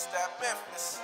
It's that Memphis.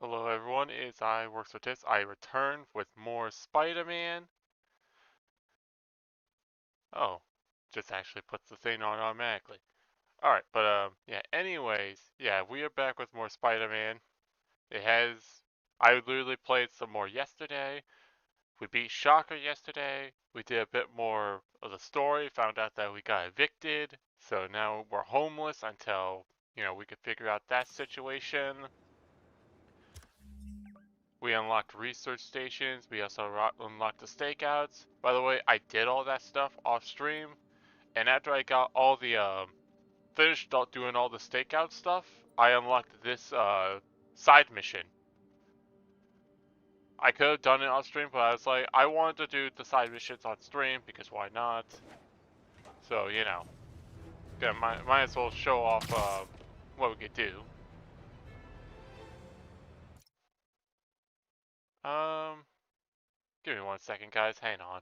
Hello everyone, it's I Works with This. I return with more Spider-Man. Oh, just actually puts the thing on automatically. Alright, but yeah, anyways, yeah, we are back with more Spider-Man. It has, I literally played some more yesterday. We beat Shocker yesterday. We did a bit more of the story, found out that we got evicted. So now we're homeless until, we could figure out that situation. We unlocked research stations. We also unlocked the stakeouts. By the way, I did all that stuff off stream. And after I got all the finished doing all the stakeout stuff, I unlocked this side mission. I could have done it on stream, but I was like, I wanted to do the side missions on stream because why not? So you know, yeah, might as well show off what we could do. Give me 1 second, guys. Hang on.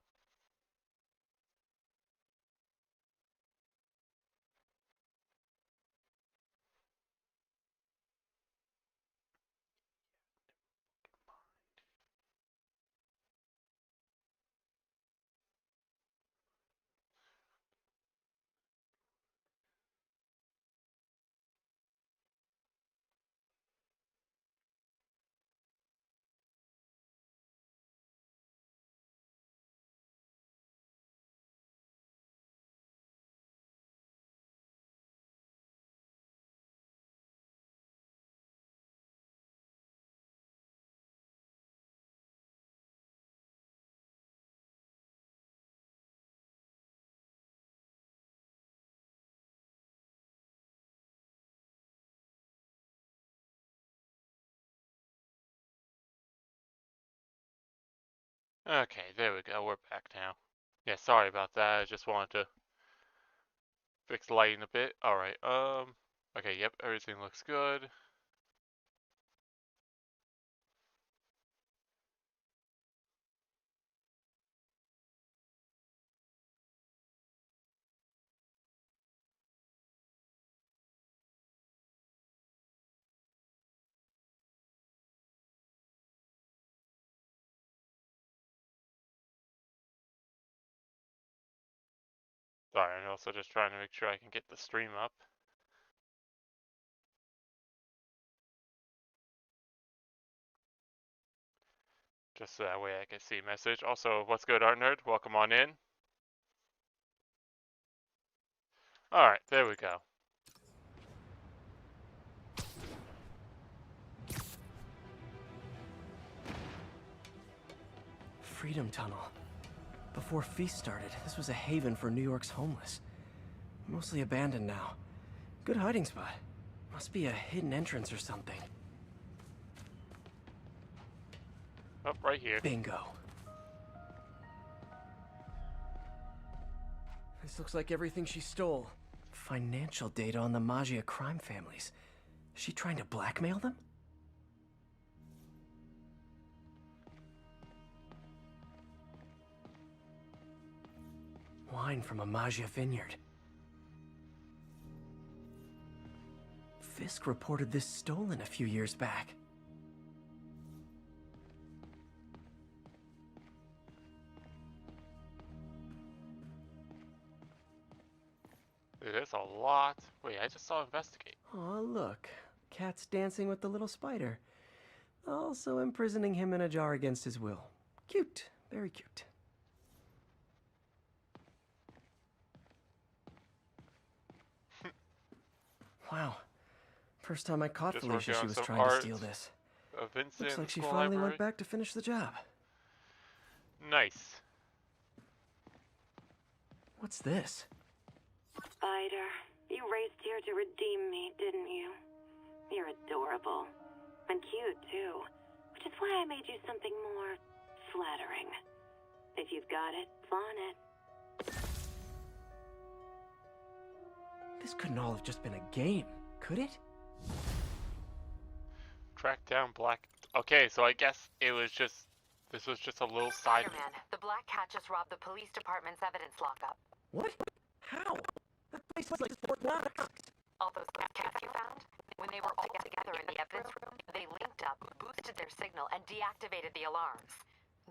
Okay, there we go. We're back now. Yeah, sorry about that. I just wanted to fix the lighting a bit. Alright, okay, yep, everything looks good. Sorry, I'm also just trying to make sure I can get the stream up. Just so that way I can see message. Also, what's good, Art Nerd? Welcome on in. Alright, there we go. Freedom Tunnel. Before Feast started, this was a haven for New York's homeless. Mostly abandoned now. Good hiding spot. Must be a hidden entrance or something. Oh, right here. Bingo. This looks like everything she stole. Financial data on the Maggia crime families. Is she trying to blackmail them? Wine from a Maggia vineyard. Fisk reported this stolen a few years back. Dude, there's a lot. Wait, I just saw investigate. Oh, look. Cat's dancing with the little spider. Also imprisoning him in a jar against his will. Cute. Very cute. Wow. First time I caught Just Felicia, working she on was some trying to art. steal this. Vincent Looks like she School finally Library. went back to finish the job. Nice. What's this? Spider, you raced here to redeem me, didn't you? You're adorable. And cute, too. Which is why I made you something more flattering. If you've got it, flaunt it. This couldn't all have just been a game, could it? Track down Black. Okay, so I guess it was just. This was just a little side. Spider-Man, the Black Cat just robbed the police department's evidence lockup. What? How? That place was like Fort Knox. All those Black Cats you found? When they were all together in the evidence room, they linked up, boosted their signal, and deactivated the alarms.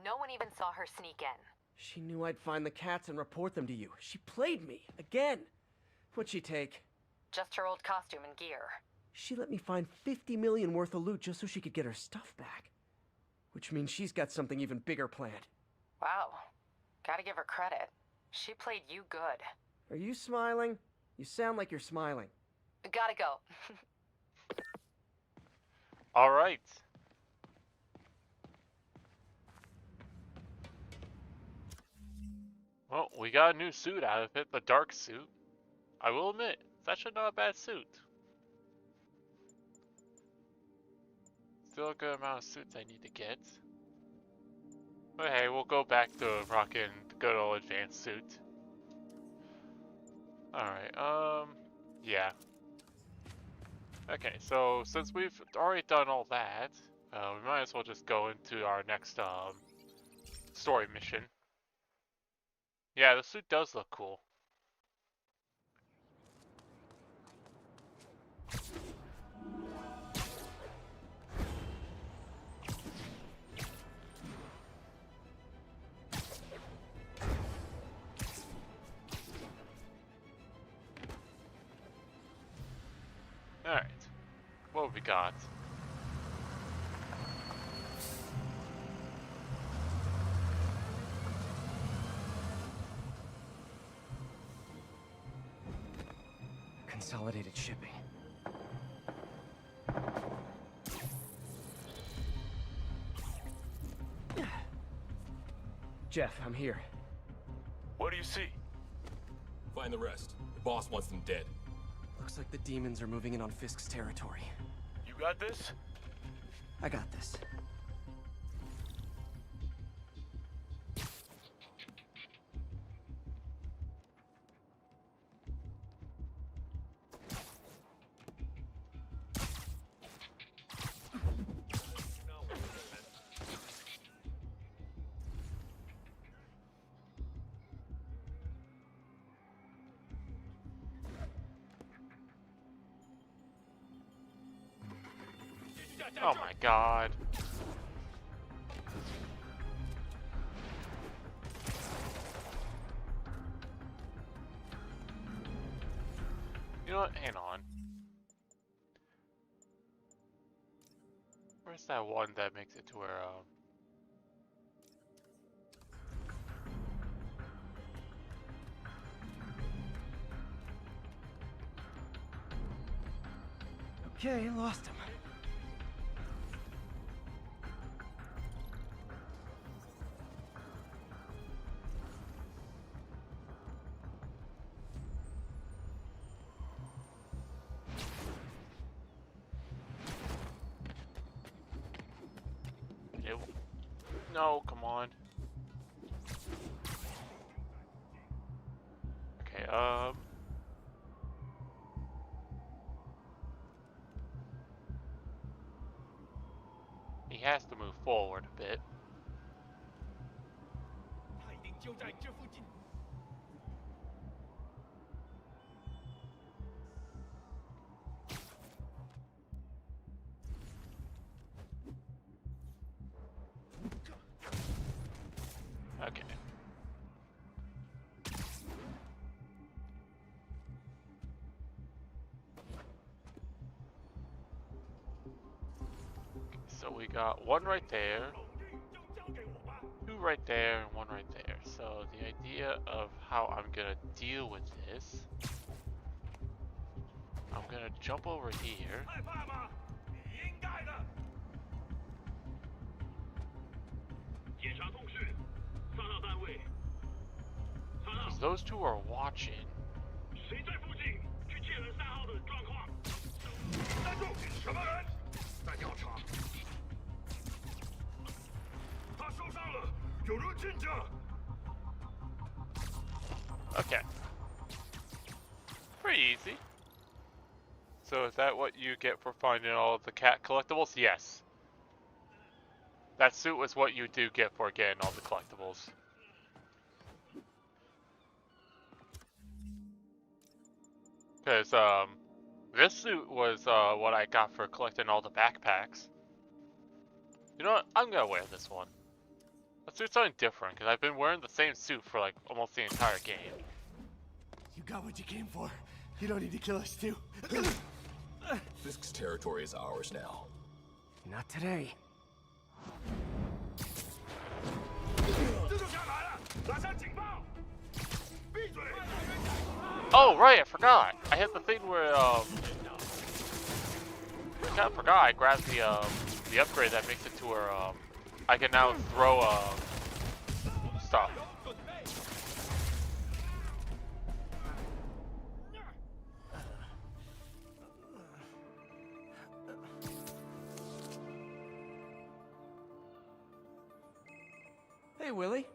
No one even saw her sneak in. She knew I'd find the cats and report them to you. She played me, again. What'd she take? Just her old costume and gear. She let me find 50 million worth of loot just so she could get her stuff back. Which means she's got something even bigger planned. Wow. Gotta give her credit. She played you good. Are you smiling? You sound like you're smiling. Gotta go. Alright. Well, we got a new suit out of it, the dark suit. I will admit, it's actually not a bad suit. Still a good amount of suits I need to get. But hey, we'll go back to rocking the good old advanced suit. Alright, yeah. Okay, so since we've already done all that, we might as well just go into our next, story mission. Yeah, the suit does look cool. Alright, what have we got? Consolidated shipping. Jeff, I'm here. What do you see? Find the rest. The boss wants them dead. Looks like the demons are moving in on Fisk's territory. You got this? I got this. Oh my god. You know what? Hang on. Where's that one that makes it to where, Okay, lost him. No, come on. Okay, he has to move forward a bit. Okay. So we got one right there, two right there, and one right there. So the idea of how I'm gonna deal with this, I'm gonna jump over here. Because those two are watching. Okay. Pretty easy. So is that what you get for finding all of the cat collectibles? Yes. That suit was what you do get for getting all the collectibles. Because, this suit was, what I got for collecting all the backpacks. You know what? I'm gonna wear this one. Let's do something different, because I've been wearing the same suit for, like, almost the entire game. You got what you came for. You don't need to kill us too. Fisk's territory is ours now. Not today. Oh, right, I forgot. I had the thing where, I kind of forgot I grabbed the upgrade that makes it to where, I can now throw, stuff. Hey, Willie.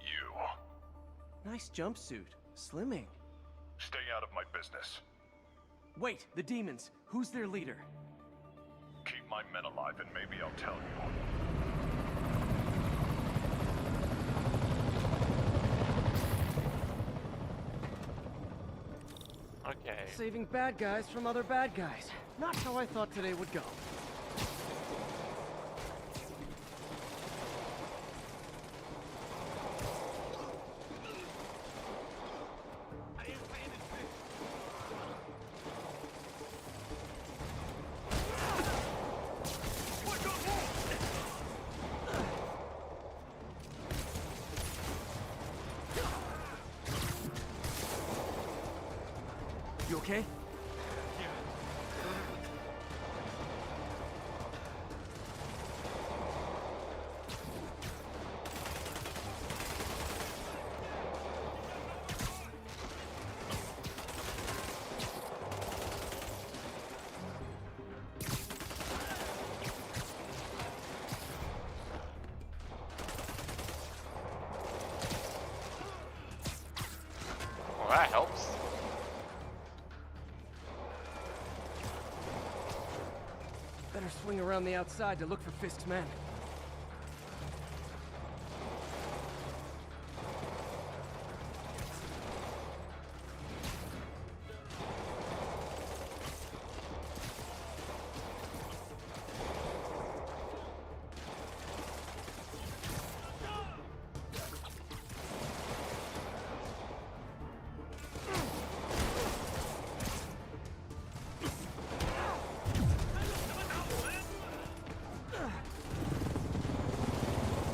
You. Nice jumpsuit. Slimming. Stay out of my business. Wait, the demons. Who's their leader? Keep my men alive and maybe I'll tell you. Okay. Saving bad guys from other bad guys. Not how I thought today would go. You okay? Well, that helps. Better swing around the outside to look for Fisk's men.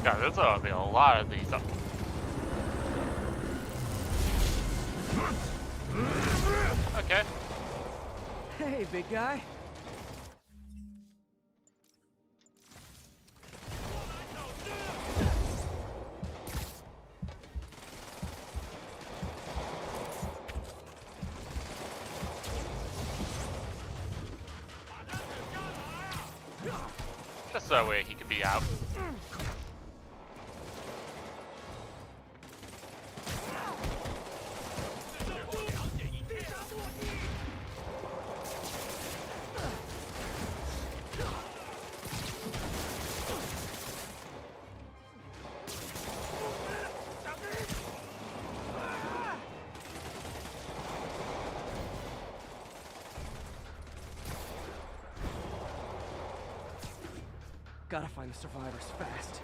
God, there's gonna be a lot of these up. Okay. Hey, big guy. Just so that way he could be out. Gotta find the survivors fast.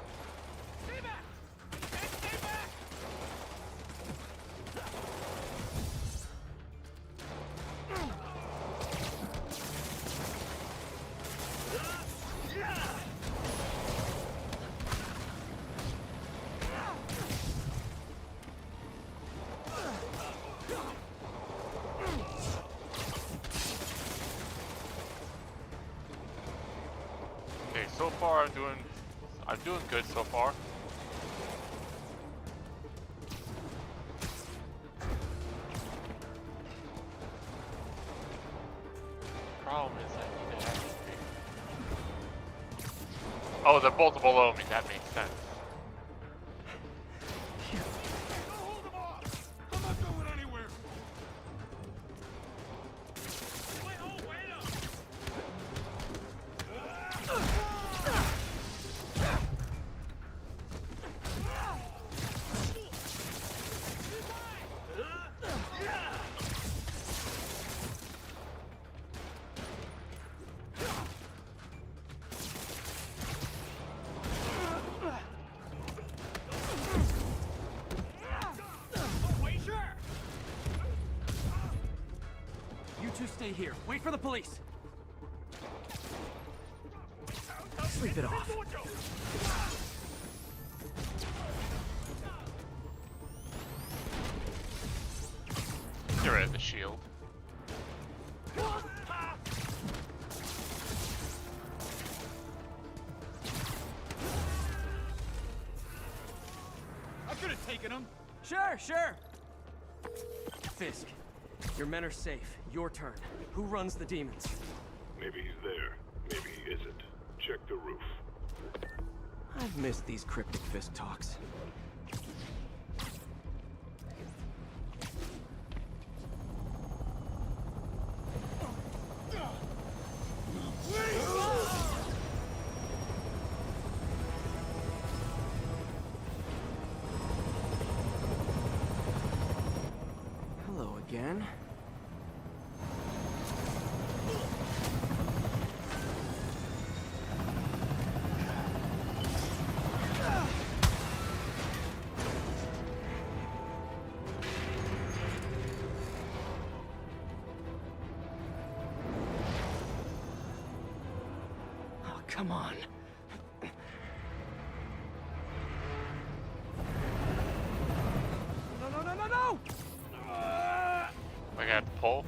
Okay, so far I'm doing good so far. Problem is I need to have Oh, they're both below me, that makes sense. You two stay here. Wait for the police. Sleep it off. Get rid of the shield. I could have taken him. Sure. Fisk, your men are safe. Your turn. Who runs the demons? Maybe he's there. Maybe he isn't. Check the roof. I've missed these cryptic fist talks. Hello again. Oh, come on. No! I got to pull.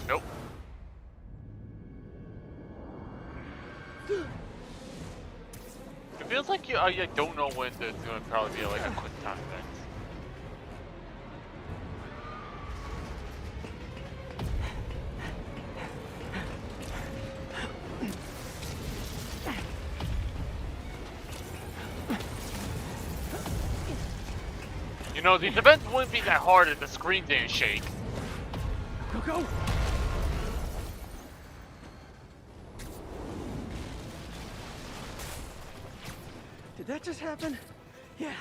Nope. It feels like you don't know when there's going to probably be like a quick time event. You know, these events wouldn't be that hard if the screen didn't shake. Go! Did that just happen? Yeah.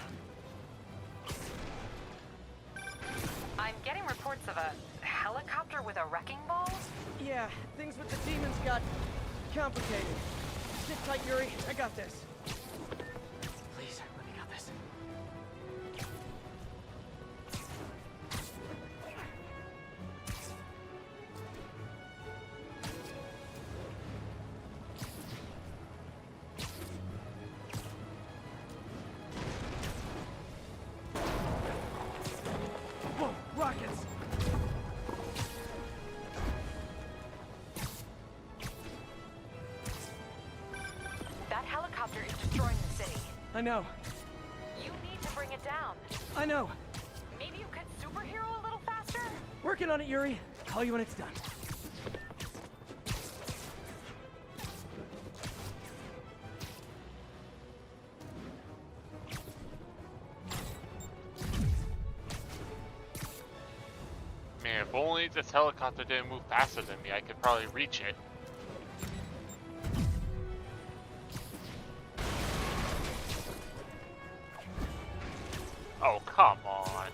I'm getting reports of a helicopter with a wrecking ball. Yeah, things with the demons got complicated. Sit tight, Yuri. I got this. Please, let me got this. Whoa, rockets! That helicopter is destroying the city. I know. You need to bring it down. I know. Maybe you could superhero a little faster? Working on it, Yuri. Call you when it's done. Man, if only this helicopter didn't move faster than me, I could probably reach it. Oh, come on.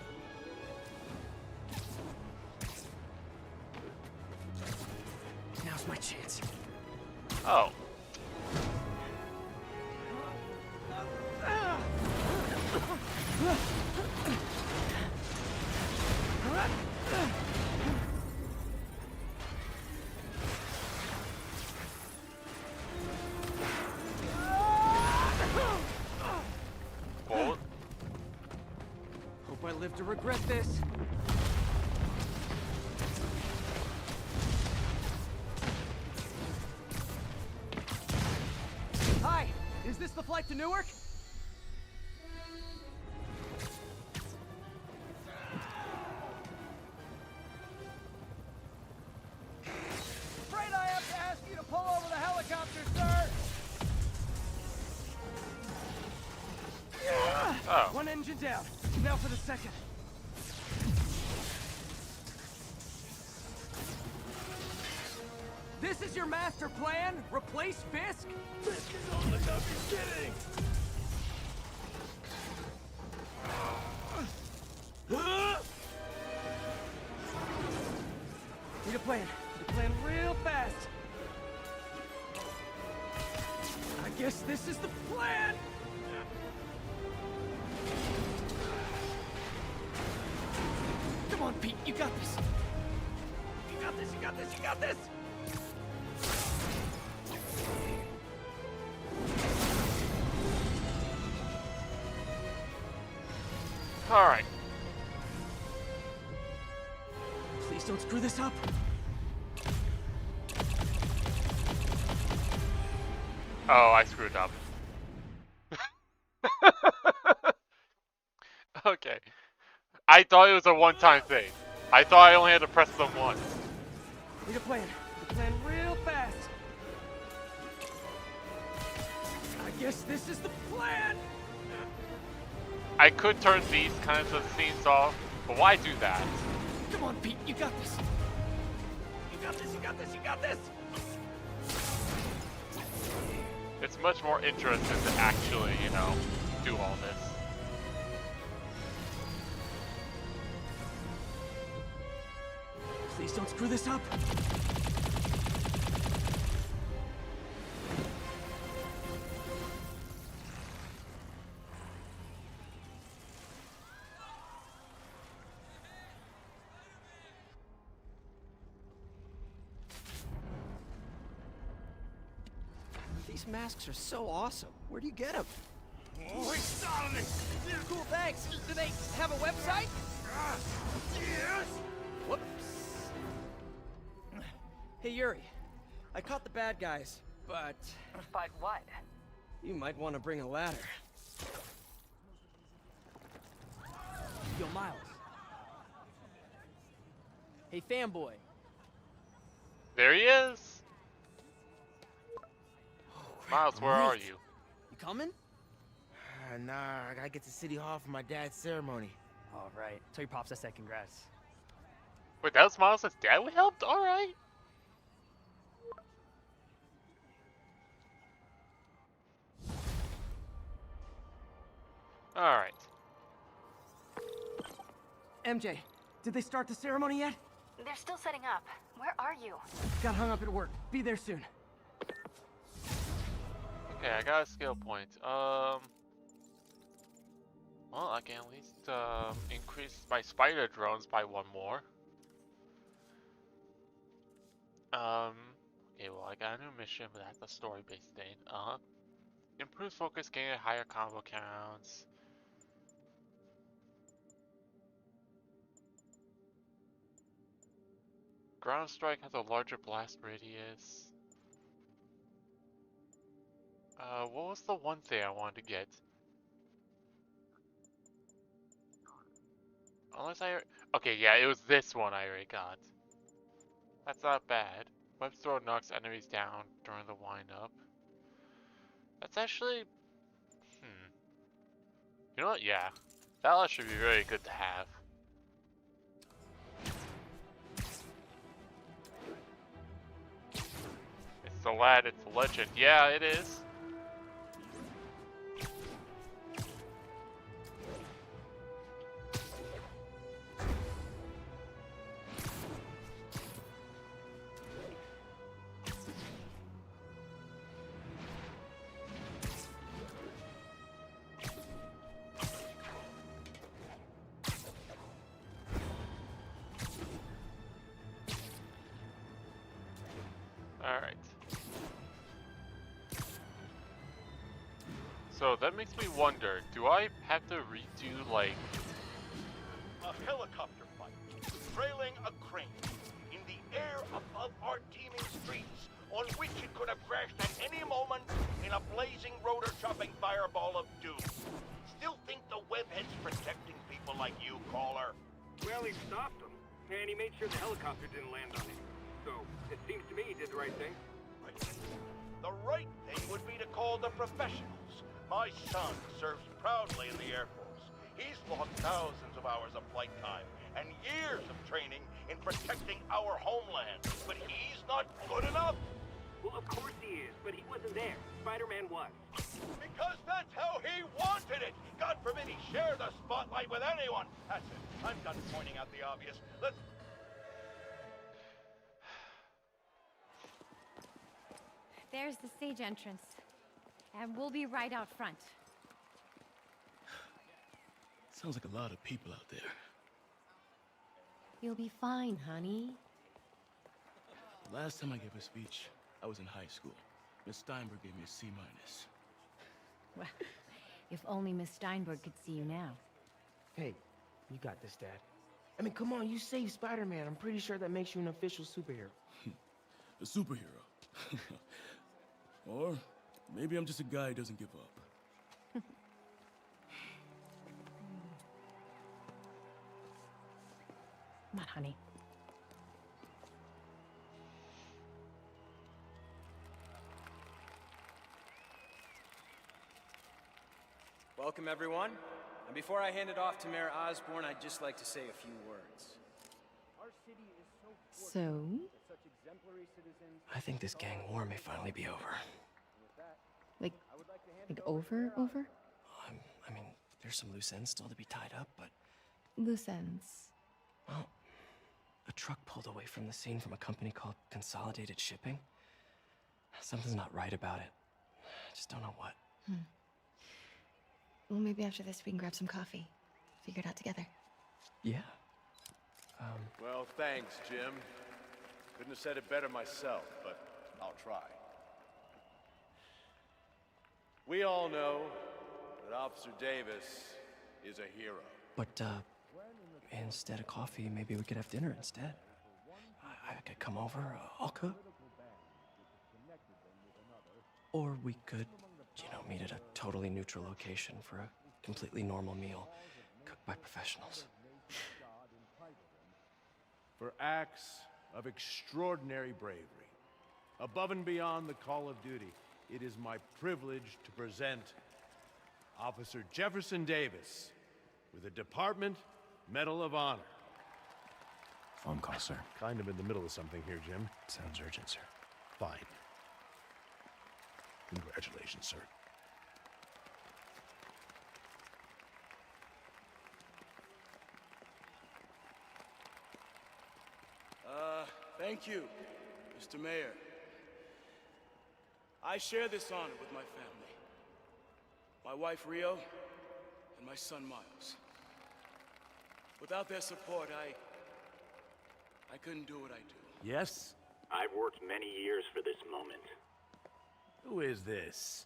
Now's my chance. Oh. Well, Hope I live to regret this. Hi, is this the flight to Newark? Afraid I have to ask you to pull over the helicopter, sir. oh. One engine down. Now for the second. This is your master plan? Replace Fisk? Fisk is old enough, you're kidding! Need a plan. Need a plan real fast. I guess this is the plan! Come on, Pete, you got this. You got this, you got this, you got this! Alright. Please don't screw this up. Oh, I screwed up. Okay. I thought it was a one-time thing. I thought I only had to press them once. Need a plan. Need a plan real fast. guess this is the plan! I could turn these kinds of scenes off, but why do that? Come on, Pete, you got this! You got this, you got this, you got this! It's much more interesting to actually, you know, do all this. Please don't screw this up! These masks are so awesome. Where do you get them? Oh, he's starting it! Cool, thanks. Do they have a website? Yes! Whoops. Hey, Yuri. I caught the bad guys, but But what? you might want to bring a ladder. Yo, Miles. Hey, fanboy. There he is! Miles, where are great. you? You coming? Nah, I gotta get to City Hall for my dad's ceremony. All right. Tell your pops I said congrats. Wait, that was Miles' dad we helped? Alright. Alright. MJ, did they start the ceremony yet? They're still setting up. Where are you? Got hung up at work. Be there soon. Okay, I got a skill point. Well, I can at least increase my spider drones by one more. Okay, well, I got a new mission, but that's a story-based thing. Improves focus, gain higher combo counts. Ground strike has a larger blast radius. What was the one thing I wanted to get? Unless I... Okay, yeah, it was this one I already got. That's not bad. Web throw knocks enemies down during the wind-up. That's actually... You know what? Yeah. That should be really good to have. It's the lad, it's a legend. Yeah, it is. Alright. So that makes me wonder, do I have to redo, like... A helicopter fight, trailing a crane, in the air above our teeming streets, on which it could have crashed at any moment in a blazing rotor-chopping fireball of doom. Still think the webhead's protecting people like you, caller? Well, he stopped him, and he made sure the helicopter didn't land on him. So, it seems to me he did the right thing. Right. The right thing would be to call the professionals. My son serves proudly in the Air Force. He's logged thousands of hours of flight time and years of training in protecting our homeland. But he's not good enough? Well, of course he is, but he wasn't there. Spider-Man was. Because that's how he wanted it! God forbid he share the spotlight with anyone! That's it. I'm done pointing out the obvious. Let's... There's the stage entrance. And we'll be right out front. Sounds like a lot of people out there. You'll be fine, honey. The last time I gave a speech, I was in high school. Miss Steinberg gave me a C-. Well, if only Miss Steinberg could see you now. Hey, you got this, Dad. I mean, come on, you saved Spider-Man. I'm pretty sure that makes you an official superhero. A superhero. Or maybe I'm just a guy who doesn't give up. Come on, honey. Welcome, everyone. And before I hand it off to Mayor Osborne, I'd just like to say a few words. So? I think this gang war may finally be over. Like over? I mean, there's some loose ends still to be tied up, but... Loose ends. Well, a truck pulled away from the scene from a company called Consolidated Shipping. Something's not right about it. I just don't know what. Well, maybe after this we can grab some coffee. Figure it out together. Yeah. Well, thanks, Jim. Couldn't have said it better myself, but I'll try. We all know that Officer Davis is a hero. But, instead of coffee, maybe we could have dinner instead. I could come over, I'll cook. Or we could, meet at a totally neutral location for a completely normal meal, cooked by professionals. For acts of extraordinary bravery, above and beyond the call of duty, it is my privilege to present Officer Jefferson Davis with the Department Medal of Honor. Phone call, sir. Kind of in the middle of something here, Jim. Sounds urgent, sir. Fine. Congratulations, sir. Thank you, Mr. Mayor. I share this honor with my family. My wife, Rio, and my son, Miles. Without their support, I couldn't do what I do. Yes? I've worked many years for this moment. Who is this?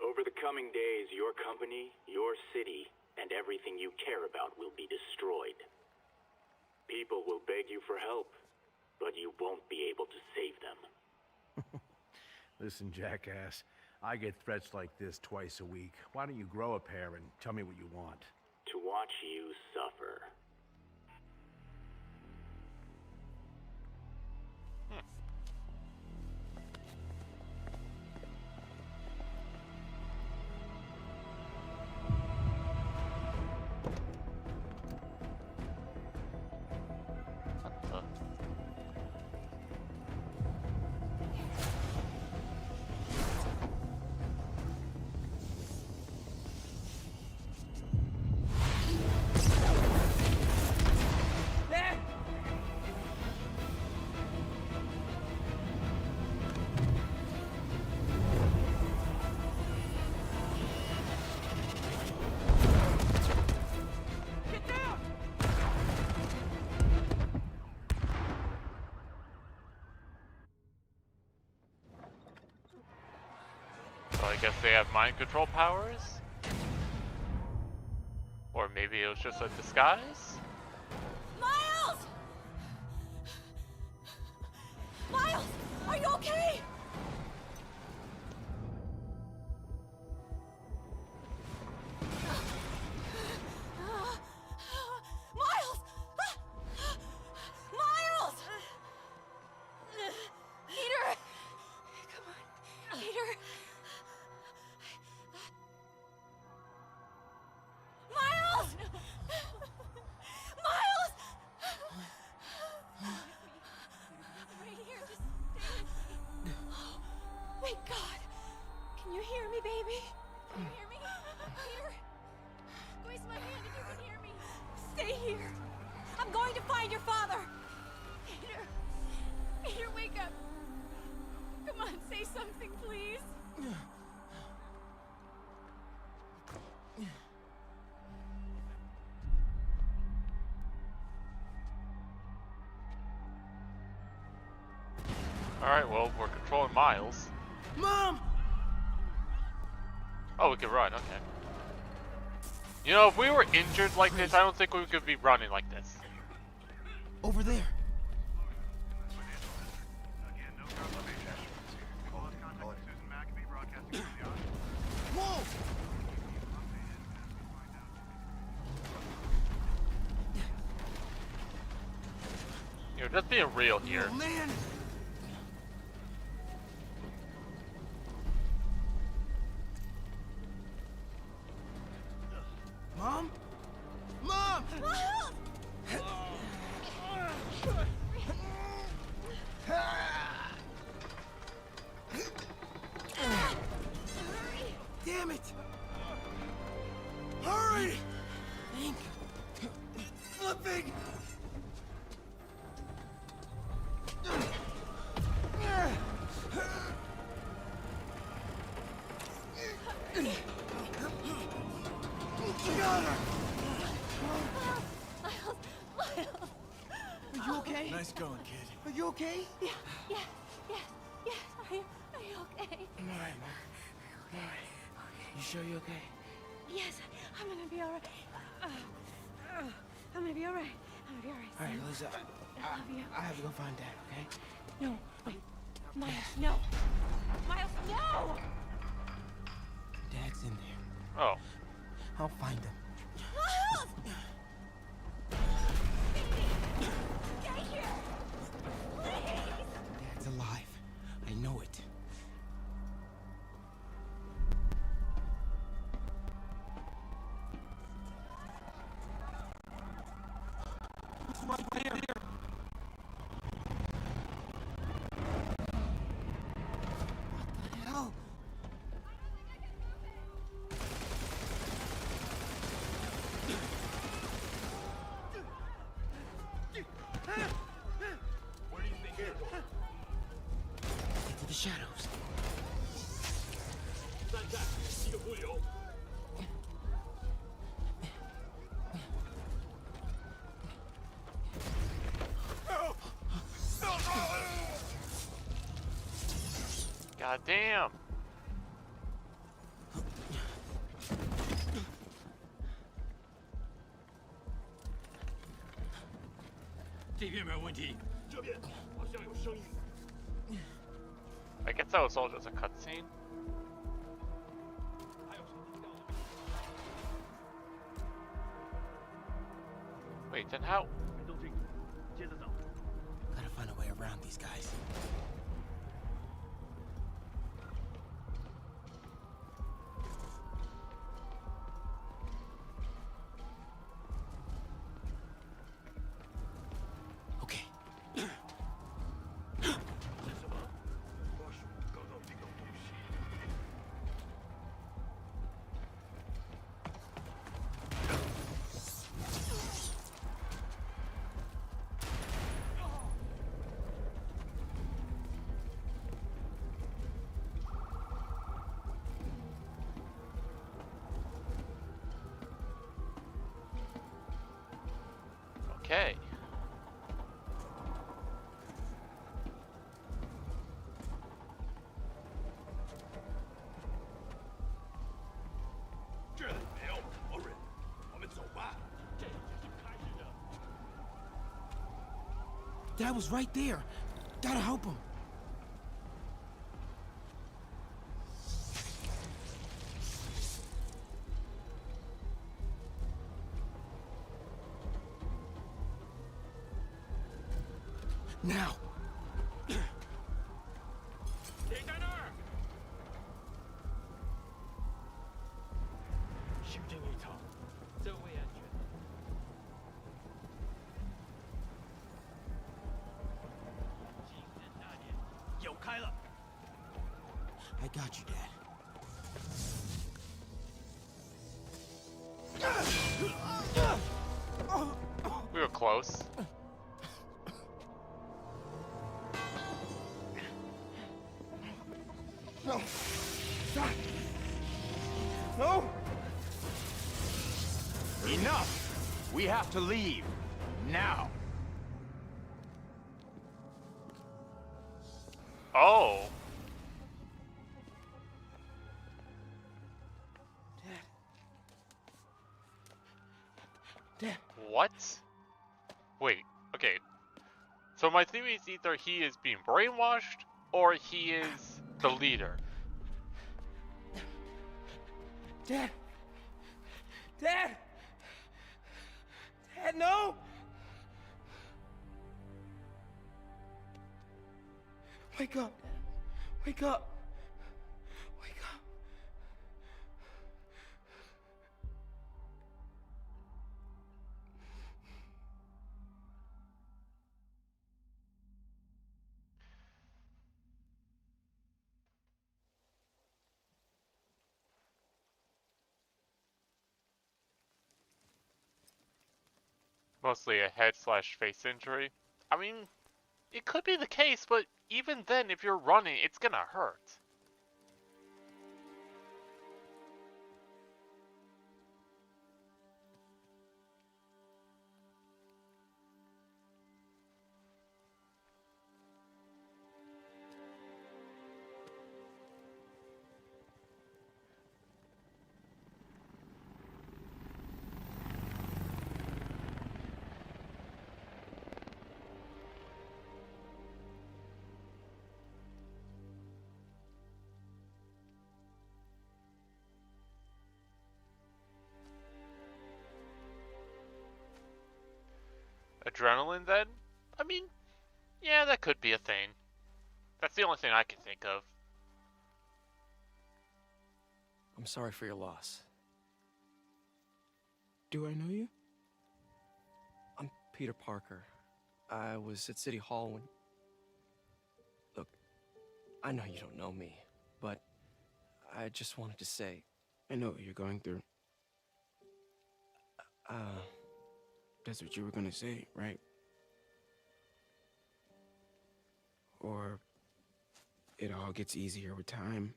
Over the coming days, your company, your city, and everything you care about will be destroyed. People will beg you for help, but you won't be able to save them. Listen, jackass, I get threats like this twice a week. Why don't you grow a pair and tell me what you want? To watch you suffer. I guess they have mind control powers? Or maybe it was just a disguise? Miles! Miles! Are you okay? Miles! Miles! Peter! Come on, Peter. Miles! Miles! Right here, just stay with me. Oh, thank God. Can you hear me, baby? Can you hear me? Peter? Squeeze my hand if you can hear me. Stay here. I'm going to find your father. Peter. Peter, wake up. Come on, say something, please. Alright, well, we're controlling Miles. Mom! Oh, we can run, okay. You know, if we were injured like this, I don't think we could be running like this. Over there. Whoa! You're just being real here. Oh, man! Damn it! Hurry! Think. Flipping! Got her! Are you okay? Nice going, kid. Are you okay? Yeah. Are you okay? I'm alright, Mom. I'm alright. You sure you're okay? Yes, I'm gonna be alright. I'm gonna be alright. I'm gonna be alright. Alright, Lisa. I love you. I have to go find Dad, okay? No, wait. Miles, no. Miles, no! Dad's in there. Oh. I'll find him. Miles! Stay here! Please! Dad's alive. I know it. It's right there. What the hell? Where do you think you're going? Into the shadows. 站站，一个不留。 God damn. 这边没有问题，这边好像有声音。 I guess that was all just a cutscene. Wait, then how? 没动静，接着找。 Gotta find a way around these guys. Okay. 这什么？花鼠刚刚听到东西。 Okay. 这里没有活人，我们走吧。这只是开始的。 Dad was right there. Gotta help him. Now. 停在那儿！修建一场，真为安全。近人那点，有开了。 I got you, Dad. We were close. No. Stop. No. Enough! We have to leave. Now. Oh. Dad. What? Wait, okay. So my theory is either he is being brainwashed or he is the leader. Dad. Dad. Dad, no. Wake up, Dad. Wake up. Wake up. mostly a head/face injury. I mean, it could be the case, but even then, if you're running, it's gonna hurt. Adrenaline, then? I mean, yeah, that could be a thing. That's the only thing I can think of. I'm sorry for your loss. Do I know you? I'm Peter Parker. I was at City Hall when... Look, I know you don't know me, but I just wanted to say... I know what you're going through. That's what you were gonna say, right? Or it all gets easier with time.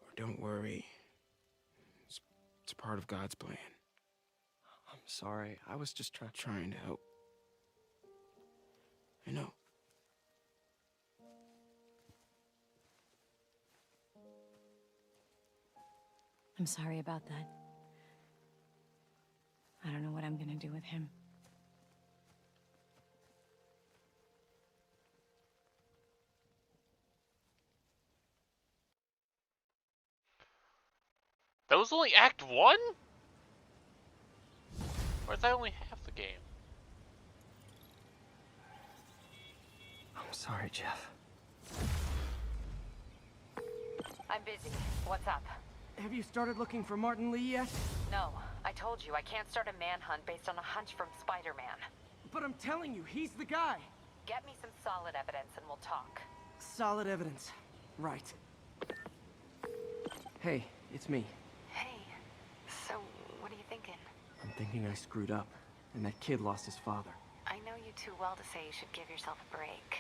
Or don't worry. It's part of God's plan. I'm sorry. I was just trying to help. I know. I'm sorry about that. I don't know what I'm gonna do with him. That was only Act 1? Or is that only half the game? I'm sorry, Jeff. I'm busy. What's up? Have you started looking for Martin Lee yet? No, I told you I can't start a manhunt based on a hunch from Spider-Man. But I'm telling you, he's the guy. Get me some solid evidence and we'll talk. Solid evidence. Right. Hey, it's me. Hey, so what are you thinking? I'm thinking I screwed up, and that kid lost his father. I know you too well to say you should give yourself a break.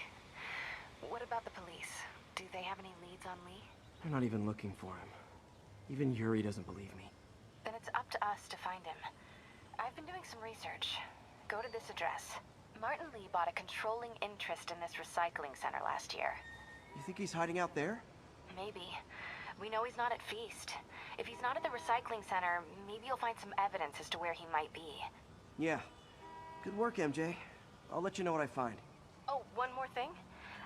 What about the police? Do they have any leads on Lee? They're not even looking for him. Even Yuri doesn't believe me. Then it's up to us to find him. I've been doing some research. Go to this address. Martin Lee bought a controlling interest in this recycling center last year. You think he's hiding out there? Maybe. We know he's not at Feast. If he's not at the recycling center, maybe you'll find some evidence as to where he might be. Yeah. Good work, MJ. I'll let you know what I find. Oh, one more thing.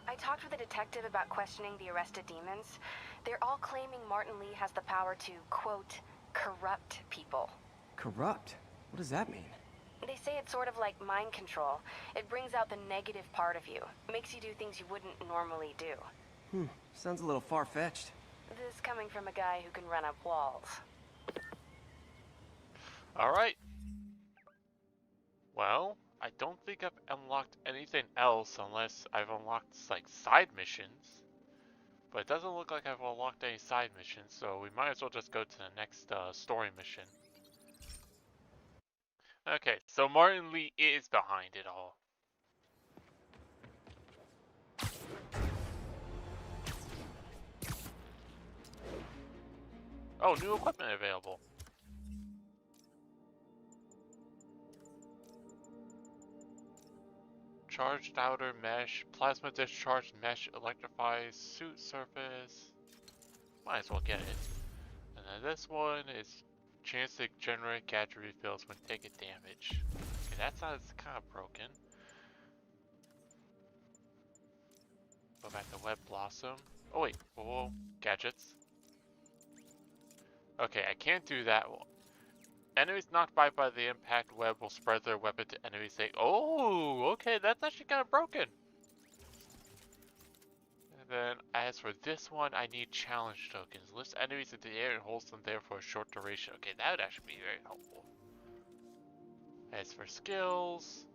I talked with a detective about questioning the arrested demons. They're all claiming Martin Lee has the power to, quote, corrupt people. Corrupt? What does that mean? They say it's sort of like mind control. It brings out the negative part of you. Makes you do things you wouldn't normally do. Sounds a little far-fetched. This coming from a guy who can run up walls. Alright. Well, I don't think I've unlocked anything else unless I've unlocked, like, side missions. But it doesn't look like I've unlocked any side missions, so we might as well just go to the next story mission. Okay, so Martin Lee is behind it all. Oh, new equipment available. Charged outer mesh, plasma discharge mesh electrifies suit surface. Might as well get it. And then this one is chance to generate gadget refills when taking damage. Okay, that sounds kind of broken. Go back to Web Blossom. Oh wait, whoa, gadgets. Okay, I can't do that one. Enemies knocked by the impact web will spread their weapon to enemies they... Oh, okay, that's actually kind of broken. And then, as for this one, I need challenge tokens. Lifts enemies into the air and holds them there for a short duration. Okay, that would actually be very helpful. As for skills...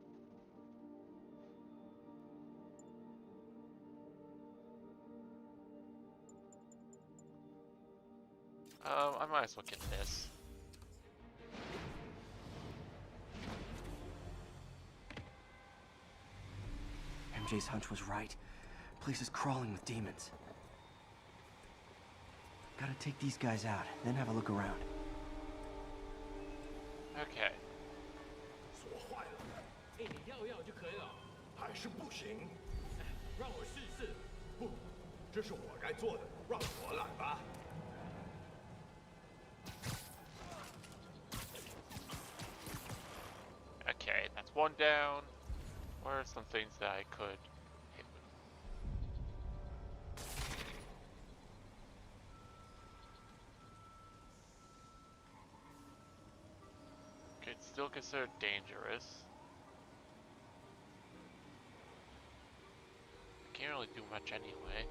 I might as well get this. MJ's hunch was right. Place is crawling with demons. Gotta take these guys out, then have a look around. Okay. 锁坏了。哎，你要就可以了。还是不行。让我试试。不，这是我该做的，让我来吧。 Okay, that's one down. What are some things that I could hit with? Okay, it's still considered dangerous. Can't really do much anyway.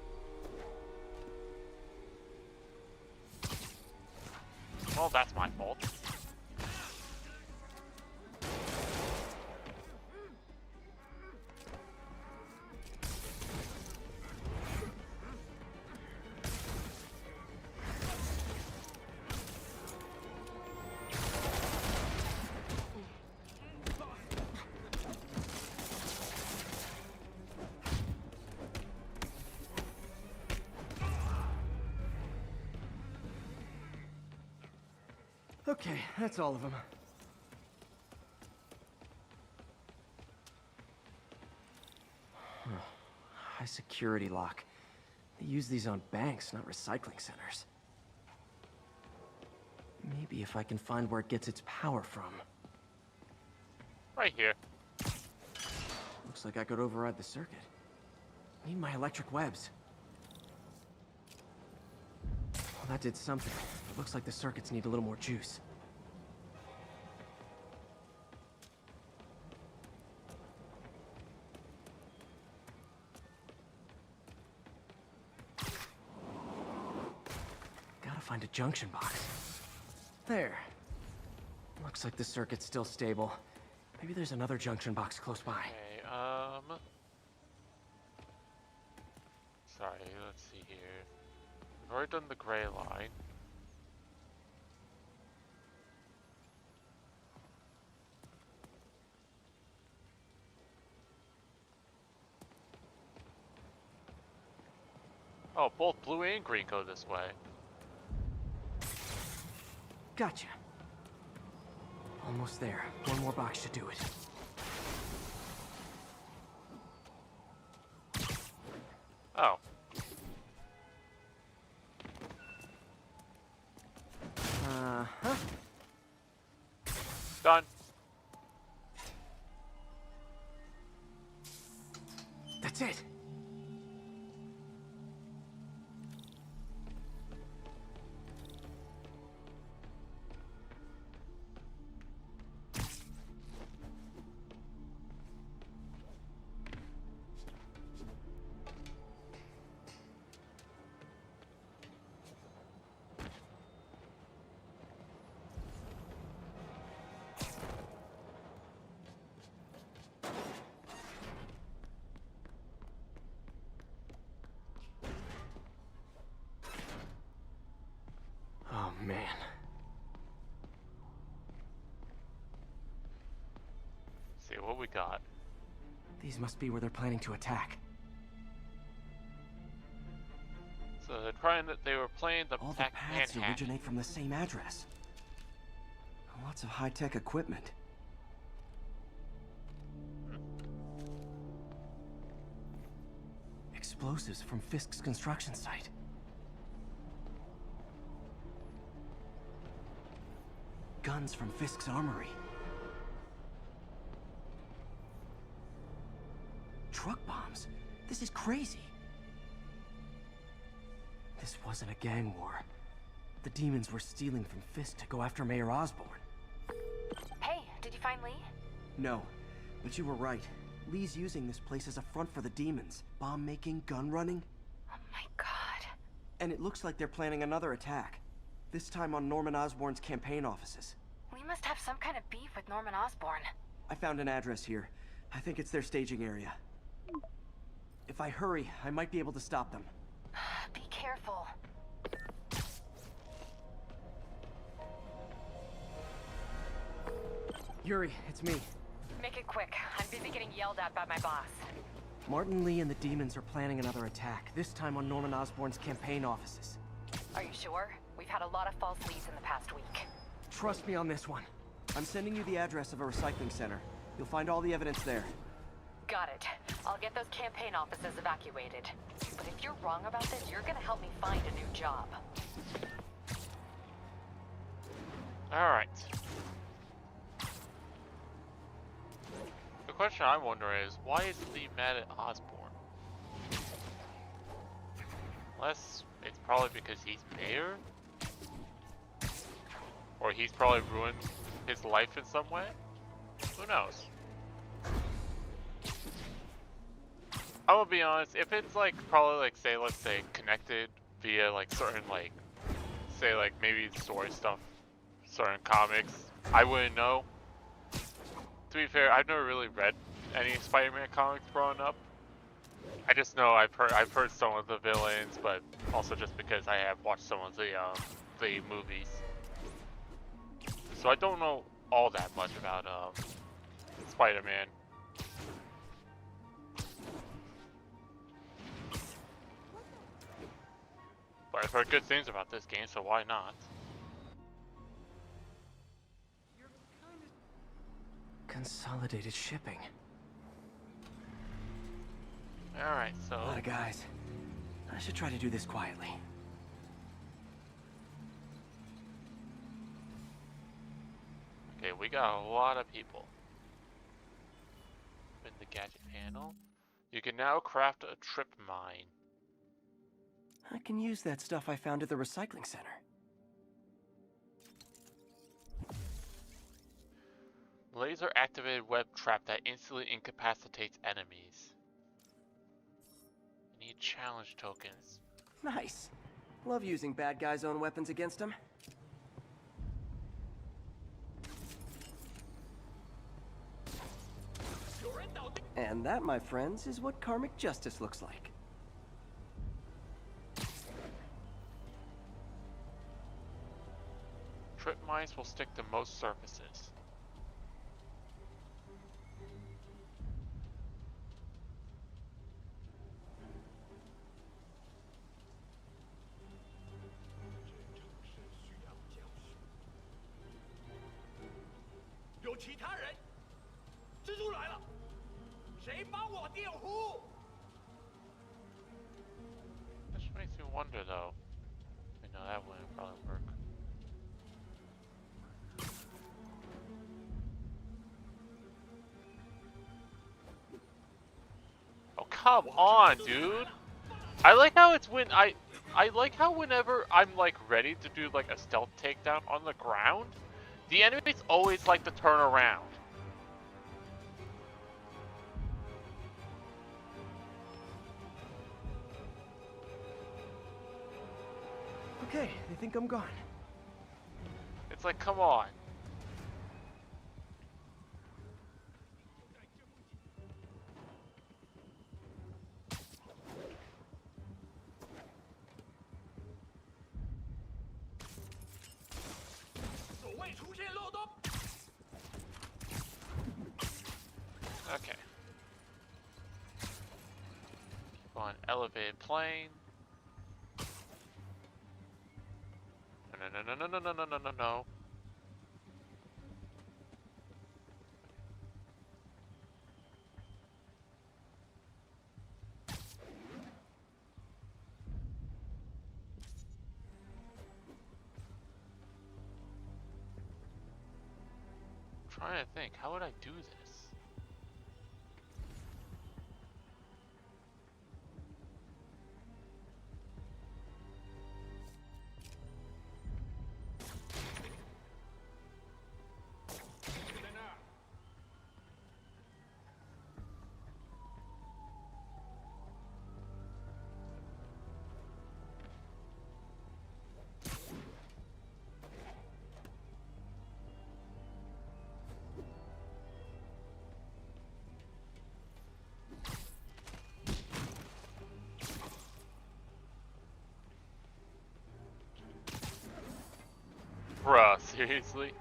Well, that's my fault. Okay, that's all of them. High security lock. They use these on banks, not recycling centers. Maybe if I can find where it gets its power from. Right here. Looks like I could override the circuit. Need my electric webs. Well, that did something. It looks like the circuits need a little more juice. Gotta find a junction box. There. Looks like the circuit's still stable. Maybe there's another junction box close by. Okay, sorry, let's see here. We've already done the gray line. Oh, both blue and green go this way. Gotcha. Almost there. One more box should do it. Oh. Uh-huh. Done. That's it. Oh, man. Let's see what we got. These must be where they're planning to attack. So they're trying that they were planning to All the attack paths Manhattan. originate from the same address. Lots of high-tech equipment. Explosives from Fisk's construction site. Guns from Fisk's armory. Truck bombs? This is crazy. This wasn't a gang war. The demons were stealing from Fisk to go after Mayor Osborn. Hey, did you find Lee? No, but you were right. Lee's using this place as a front for the demons. Bomb-making, gun-running. Oh my god. And it looks like they're planning another attack. This time on Norman Osborn's campaign offices. Lee must have some kind of beef with Norman Osborn. I found an address here. I think it's their staging area. If I hurry, I might be able to stop them. Be careful. Yuri, it's me. Make it quick. I'm busy getting yelled at by my boss. Martin Lee and the demons are planning another attack, this time on Norman Osborn's campaign offices. Are you sure? We've had a lot of false leads in the past week. Trust me on this one. I'm sending you the address of a recycling center. You'll find all the evidence there. Got it. I'll get those campaign offices evacuated. But if you're wrong about this, you're gonna help me find a new job. Alright. The question I wonder is, why is Lee mad at Osborn? Unless it's probably because he's mayor? Or he's probably ruined his life in some way? Who knows? I'm gonna be honest, if it's like, probably like, say, let's say, connected via like certain like, say like maybe story stuff, certain comics, I wouldn't know. To be fair, I've never really read any Spider-Man comics growing up. I just know I've heard some of the villains, but also just because I have watched some of the movies. So I don't know all that much about Spider-Man. But I've heard good things about this game, so why not? Consolidated shipping. Alright, so... A lot of guys. I should try to do this quietly. Okay, we got a lot of people. In the gadget panel. You can now craft a trip mine. I can use that stuff I found at the recycling center. Laser activated web trap that instantly incapacitates enemies. Need challenge tokens. Nice. Love using bad guys' own weapons against them. And that, my friends, is what karmic justice looks like. Trip mines will stick to most surfaces. Which makes me wonder though. I know that wouldn't probably work. Oh come on, dude! I like how it's when I like how whenever I'm like ready to do like a stealth takedown on the ground, the enemies always like to turn around. Okay, they think I'm gone. It's like, come on. Okay. Keep on elevated plane. No. I'm trying to think, how would I do this? Bruh, seriously?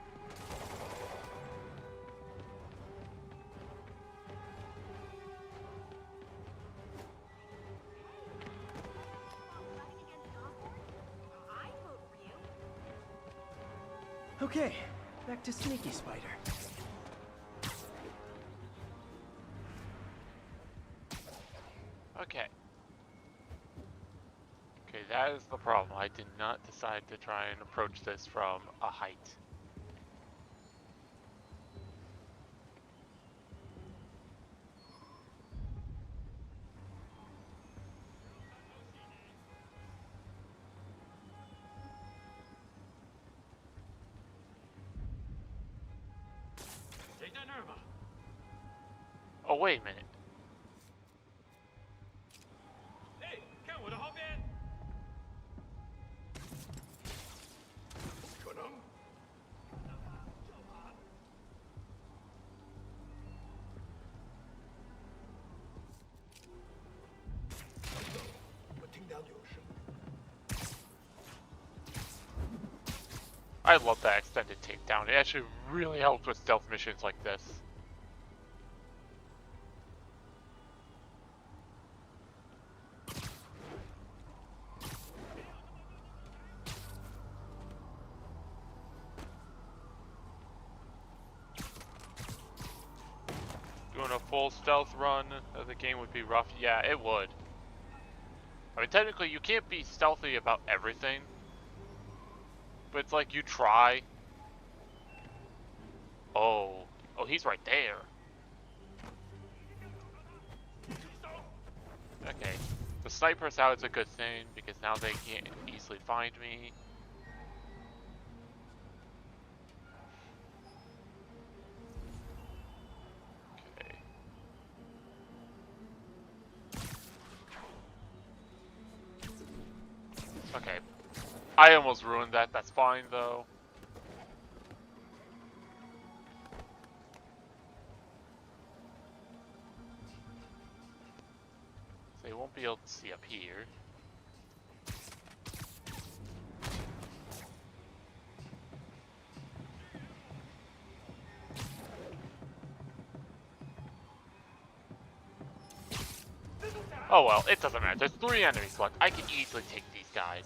Okay, back to Sneaky Spider. Okay. Okay, that is the problem. I did not decide to try and approach this from a height. Oh, wait a minute. 哎，看我的后边！不可能！我听到有声。 I love that extended takedown. It actually really helps with stealth missions like this. Doing a full stealth run of the game would be rough. Yeah, it would. I mean, technically, you can't be stealthy about everything. But it's like you try. Oh, he's right there. Okay, the sniper's out is a good thing because now they can't easily find me. Okay. Okay. I almost ruined that. That's fine though. They won't be able to see up here. Oh well, it doesn't matter. There's 3 enemies left. I can easily take these guys.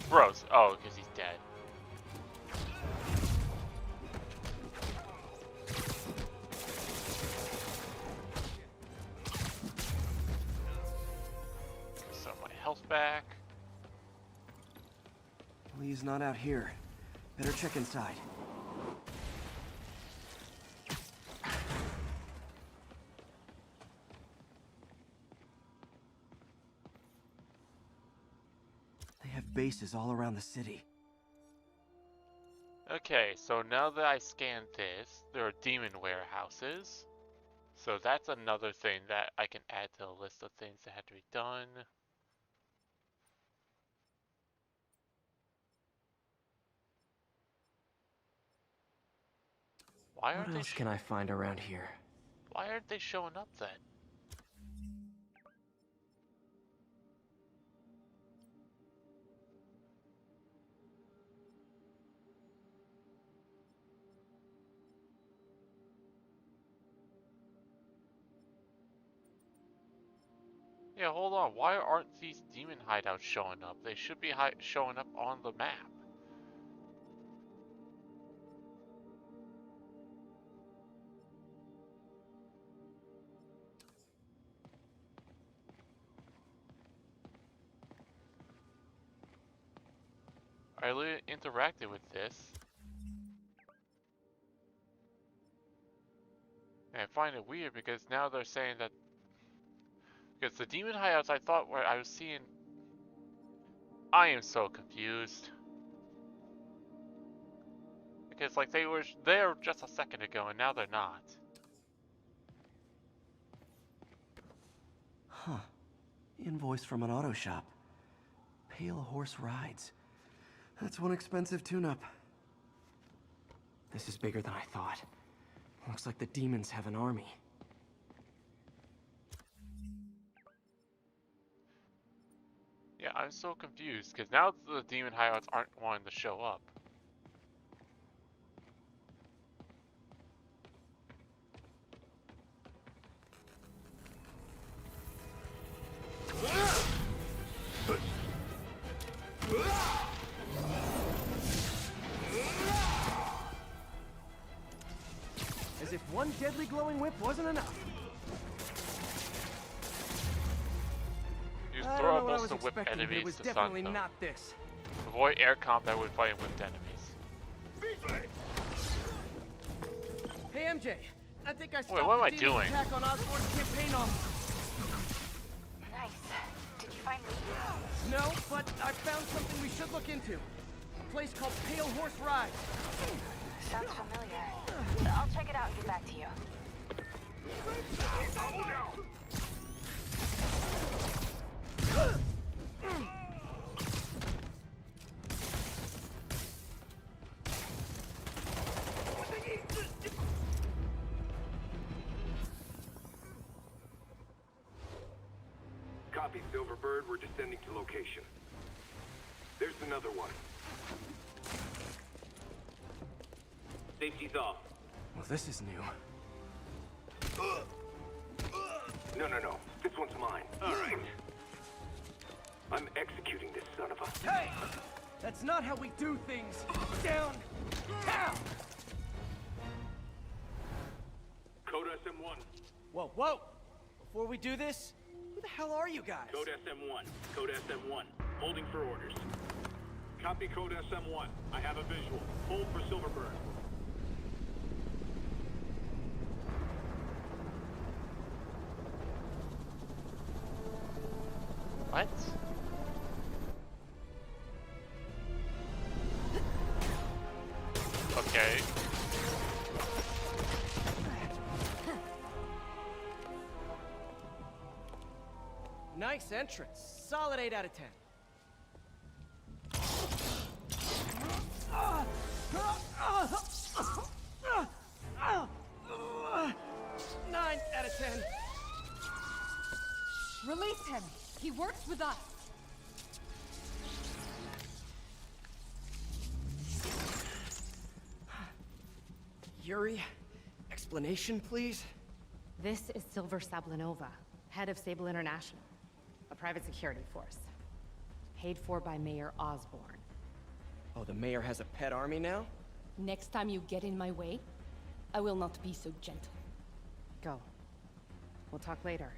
Bros. Oh, because he's dead. So my health back. Lee's not out here. Better check inside. They have bases all around the city. Okay, so now that I scanned this, there are demon warehouses. So that's another thing that I can add to the list of things that had to be done. Why What aren't else can I find around here? Why aren't they showing up then? Yeah, hold on. Why aren't these demon hideouts showing up? They should be showing up on the map. I really interacted with this. And I find it weird because now they're saying that... Because the demon hideouts I thought where I was seeing... I am so confused. Because like they were there just a second ago and now they're not. Huh. Invoice from an auto shop. Pale Horse Rides. That's one expensive tune-up. This is bigger than I thought. Looks like the demons have an army. Yeah, I'm so confused because now the demon hideouts aren't wanting to show up. deadly glowing whip wasn't enough. Use I don't know what I throwables was to whip expecting, but it enemies was to definitely stun them. not this. Avoid air combat when fighting whipped enemies. Hey MJ, I think I stopped Wait, what am I the demon doing? attack on Osborn's campaign office. Nice. Did you find me? No, but I found something we should look into. A place called Pale Horse Ride. Sounds familiar. I'll check it out and get back to you. Copy, Silverbird. We're descending to location. There's another one. Safety's off. Well, this is new. No. This one's mine. All right. I'm executing this son of a... Hey! That's not how we do things. Down! Down! Code SM1. Whoa! Before we do this, who the hell are you guys? Code SM1. Code SM1. Holding for orders. Copy Code SM1. I have a visual. Hold for Silverbird. What? Okay. Nice entrance. Solid 8 out of 10. 9 out of 10. Release him. He works with us. Yuri, explanation, please? This is Silver Sablinova, head of Sable International, a private security force. Paid for by Mayor Osborn. Oh, the mayor has a pet army now? Next time you get in my way, I will not be so gentle. Go. We'll talk later.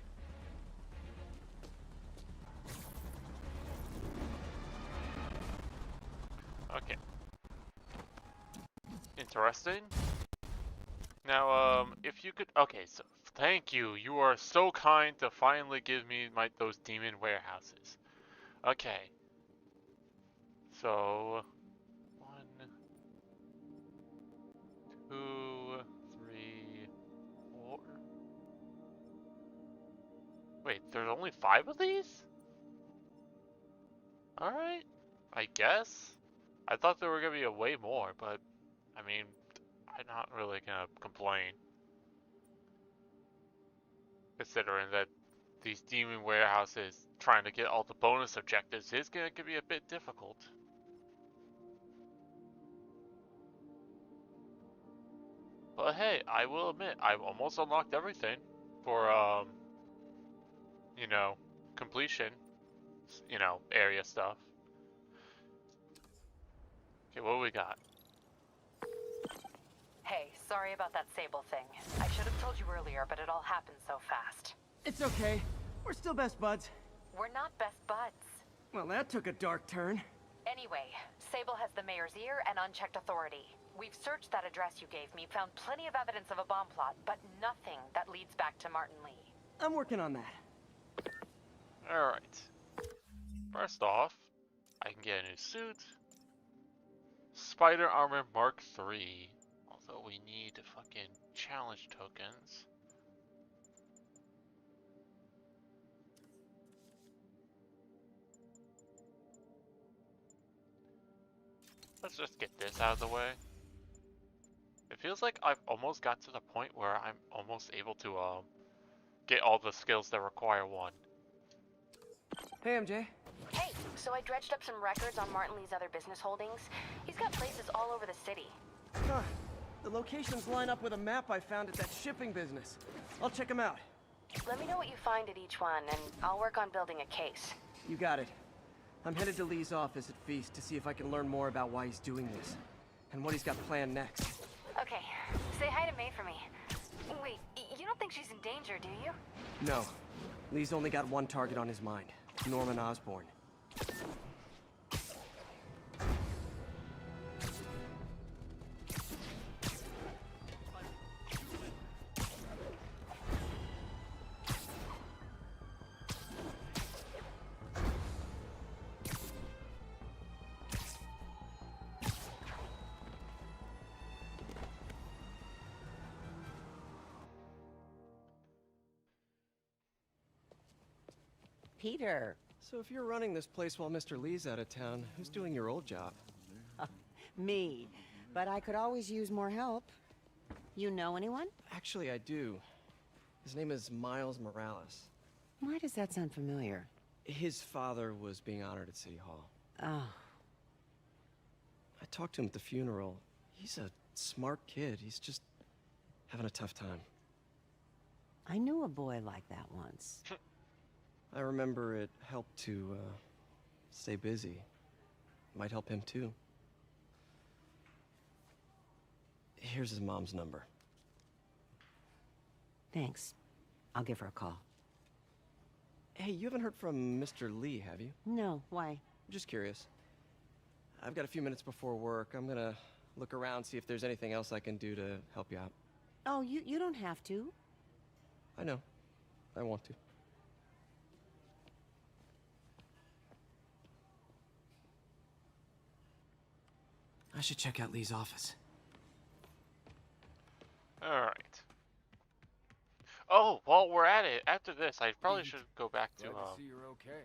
Okay. Interesting. Now, if you could... Okay, so thank you. You are so kind to finally give me those demon warehouses. Okay. So... 1, 2, 3, 4... Wait, there's only 5 of these? Alright. I guess. I thought there were gonna be a way more, but... I mean... I'm not really gonna complain. Considering that these demon warehouses trying to get all the bonus objectives is gonna be a bit difficult. But hey, I will admit, I've almost unlocked everything for, you know, completion, you know, area stuff. Okay, what do we got? Hey, sorry about that Sable thing. I should have told you earlier, but it all happened so fast. It's okay. We're still best buds. We're not best buds. Well, that took a dark turn. Anyway, Sable has the mayor's ear and unchecked authority. We've searched that address you gave me, found plenty of evidence of a bomb plot, but nothing that leads back to Martin Lee. I'm working on that. Alright. First off, I can get a new suit. Spider Armor Mark III. Although we need fucking challenge tokens. Let's just get this out of the way. It feels like I've almost got to the point where I'm almost able to get all the skills that require one. Hey, MJ. Hey, so I dredged up some records on Martin Lee's other business holdings. He's got places all over the city. Huh. The locations line up with a map I found at that shipping business. I'll check them out. Let me know what you find at each one, and I'll work on building a case. You got it. I'm headed to Lee's office at Feast to see if I can learn more about why he's doing this, and what he's got planned next. Okay, say hi to May for me. Wait, you don't think she's in danger, do you? No. Lee's only got one target on his mind. Norman Osborn. Peter. So if you're running this place while Mr. Lee's out of town, who's doing your old job? Me. But I could always use more help. You know anyone? Actually, I do. His name is Miles Morales. Why does that sound familiar? His father was being honored at City Hall. Oh. I talked to him at the funeral. He's a smart kid. He's just having a tough time. I knew a boy like that once. I remember it helped to, stay busy. Might help him, too. Here's his mom's number. Thanks. I'll give her a call. Hey, you haven't heard from Mr. Lee, have you? No, why? I'm just curious. I've got a few minutes before work. I'm gonna look around, see if there's anything else I can do to help you out. Oh, you don't have to. I know. I want to. I should check out Lee's office. Alright. Oh, while we're at it, after this, I probably should go back to, Glad to see you're okay.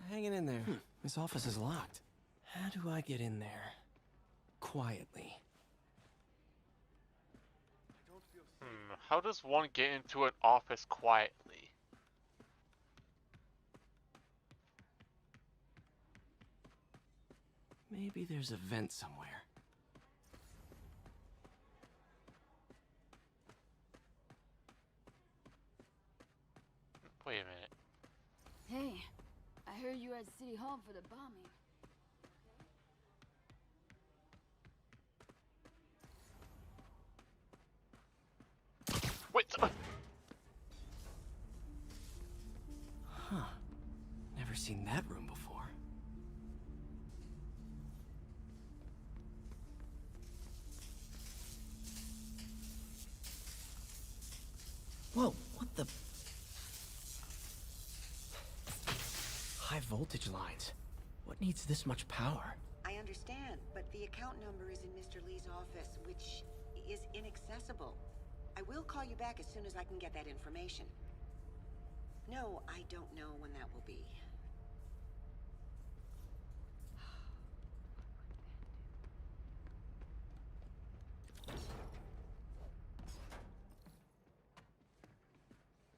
Hanging in there. His office is locked. How do I get in there? Quietly. How does one get into an office quietly? Maybe there's a vent somewhere. Wait a minute. Hey, I heard you were at City Hall for the bombing. Wait. Huh. Never seen that room before. Whoa, what the? High voltage lines. What needs this much power? I understand, but the account number is in Mr. Lee's office, which is inaccessible. I will call you back as soon as I can get that information. No, I don't know when that will be.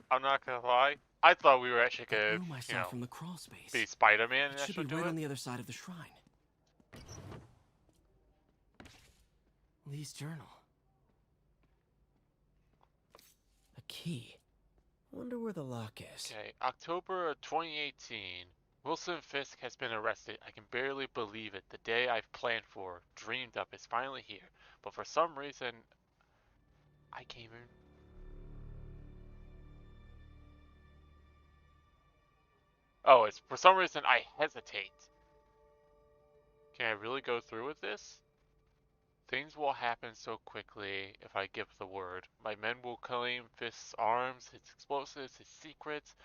I'm not gonna lie. I thought we were actually gonna, I blew from the crawl space. be Spider-Man and It should be actually right do on it. the other side of the shrine. Lee's journal. A key. Wonder where the lock is. Okay, October of 2018. Wilson Fisk has been arrested. I can barely believe it. The day I've planned for, dreamed up, is finally here. But for some reason, I can't even... Oh, it's for some reason I hesitate. Can I really go through with this? Things will happen so quickly if I give the word. My men will claim Fisk's arms, his explosives, his secrets.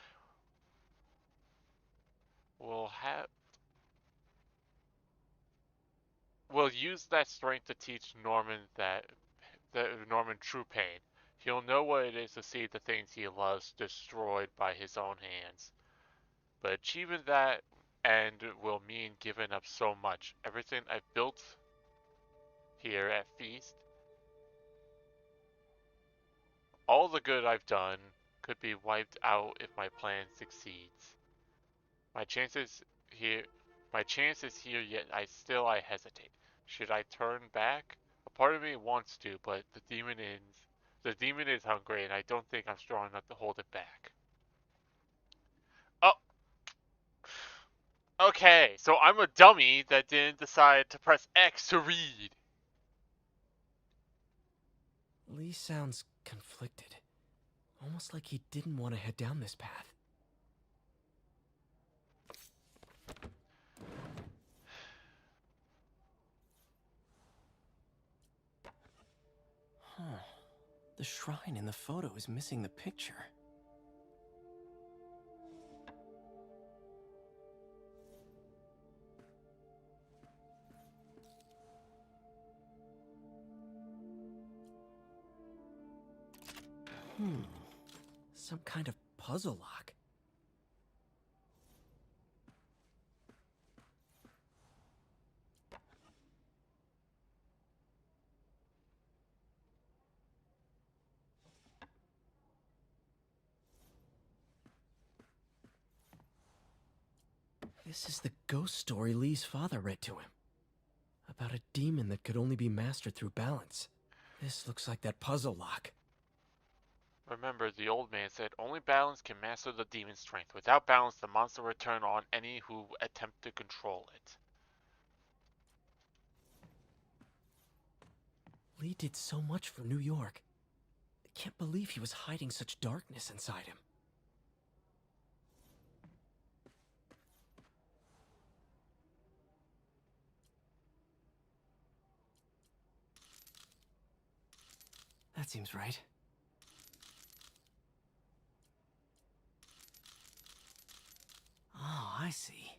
We'll use that strength to teach Norman Norman true pain. He'll know what it is to see the things he loves destroyed by his own hands. But achieving that end will mean giving up so much. Everything I've built here at Feast, all the good I've done could be wiped out if my plan succeeds. My chances here yet I hesitate. Should I turn back? A part of me wants to, but the demon is hungry and I don't think I'm strong enough to hold it back. Oh. Okay, so I'm a dummy that didn't decide to press X to read. Lee sounds conflicted. conflicted. Almost like he didn't want to head down this path. Huh. The shrine in the photo is missing the picture. Some kind of puzzle lock. This is the ghost story Lee's father read to him. About a demon that could only be mastered through balance. This looks like that puzzle lock. Remember, the old man said, only balance can master the demon's strength. Without balance, the monster will turn on any who attempt to control it. Lee did so much for New York. I can't believe he was hiding such darkness inside him. That seems right. Oh, I see.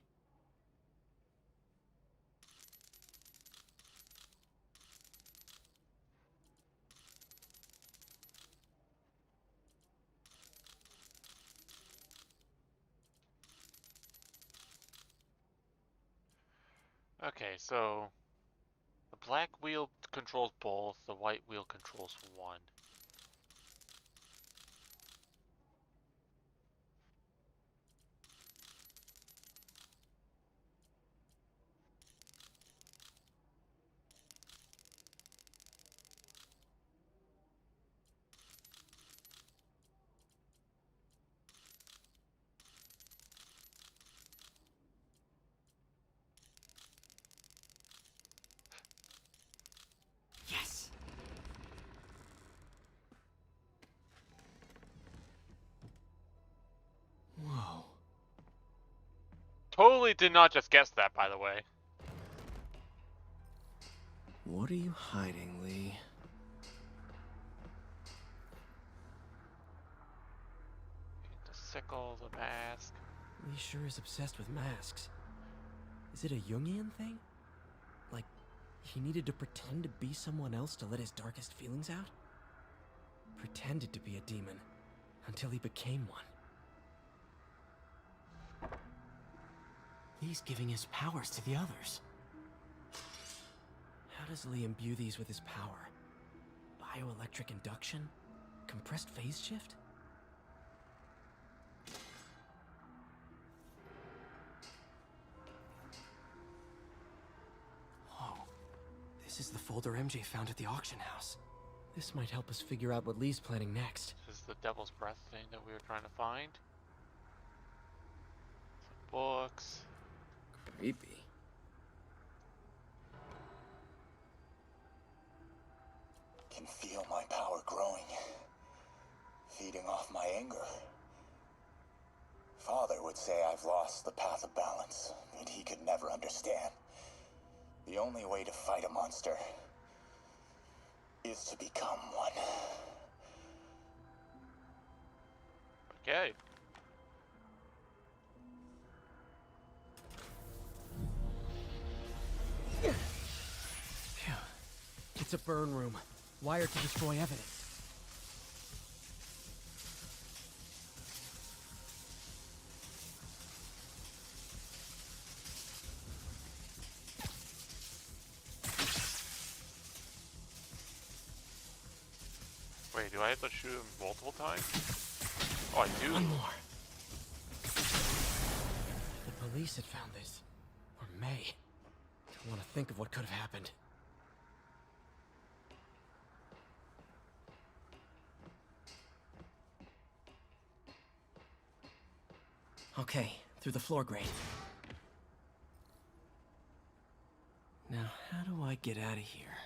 Okay, so the black wheel controls both, the white wheel controls one. Yes! Whoa. Totally did not just guess that, by the way. What are you hiding, Lee? The sickle, the mask. Lee sure is obsessed with masks. Is it a Jungian thing? Like, he needed to pretend to be someone else to let his darkest feelings out? Pretended to be a demon, until he became one. Lee's giving his powers to the others. How does Lee imbue these with his power? Bioelectric induction? Compressed phase shift? Whoa. This is the folder MJ found at the auction house. This might help us figure out what Lee's planning next. This is the Devil's Breath thing that we were trying to find. Some books. Creepy. Can feel my power growing, feeding off my anger. Father would say I've lost the path of balance, that he could never understand. The only way to fight a monster is to become one. Okay. Phew. It's a burn room, wired to destroy evidence. Wait, do I have to shoot him multiple times? Oh, I do. One more. The police had found this. Or may. Don't want to think of what could have happened. Okay, through the floor grate. Now, how do I get out of here?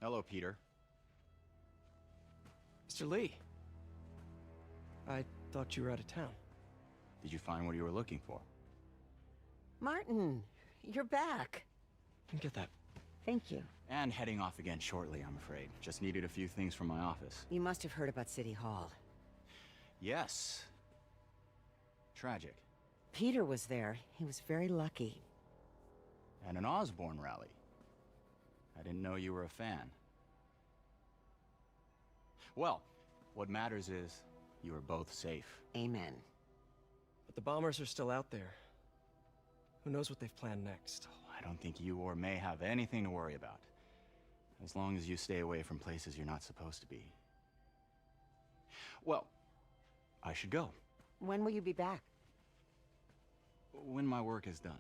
Hello, Peter. Mr. Lee. I thought you were out of town. Did you find what you were looking for? Martin, you're back. Get that. Thank you. And heading off again shortly, I'm afraid. Just needed a few things from my office. You must have heard about City Hall. Yes. Tragic. Peter was there. He was very lucky. And an Osborn rally. I didn't know you were a fan. Well, what matters is you are both safe. Amen. But the bombers are still out there. Who knows what they've planned next? I don't think you or May have anything to worry about. As long as you stay away from places you're not supposed to be. Well, I should go. When will you be back? When my work is done.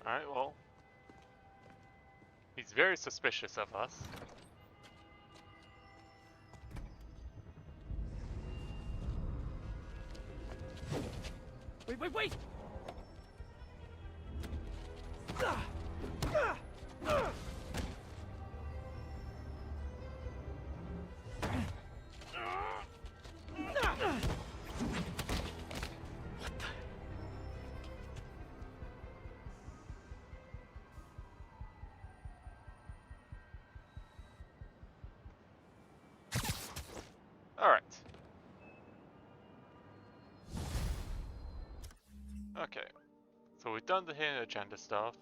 Alright, well. He's very suspicious of us. Wait, wait, wait! Alright. Okay. So we've done the hidden agenda stuff.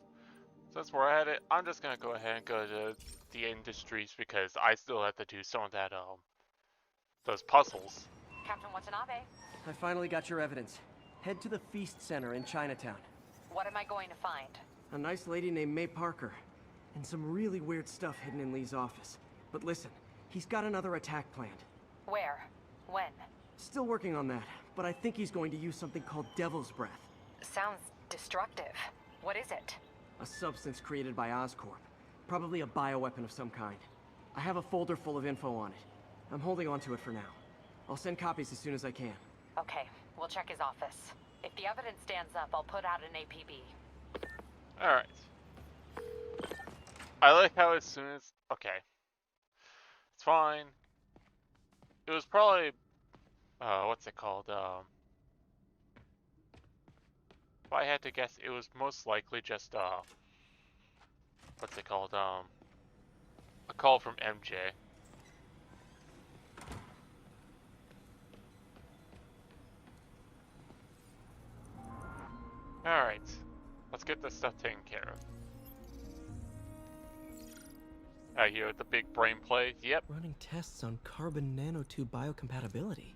Since we're at it, I'm just gonna go ahead and go to the industries because I still have to do some of that, those puzzles. Captain Watanabe, I finally got your evidence. Head to the Feast Center in Chinatown. what am I going to find? A nice lady named May Parker. And some really weird stuff hidden in Lee's office. But listen, he's got another attack planned. Where? When? Still working on that, but I think he's going to use something called Devil's Breath. Sounds destructive. What is it? A substance created by Oscorp. Probably a bioweapon of some kind. I have a folder full of info on it. I'm holding on to it for now. I'll send copies as soon as I can. Okay, we'll check his office. If the evidence stands up, I'll put out an APB. Alright. I like how as soon as... Okay. It's fine. It was probably... what's it called? If I had to guess, it was most likely just, what's it called? A call from MJ. Alright. Let's get this stuff taken care of. Out here with the big brain play. Yep. Running tests on carbon nanotube biocompatibility.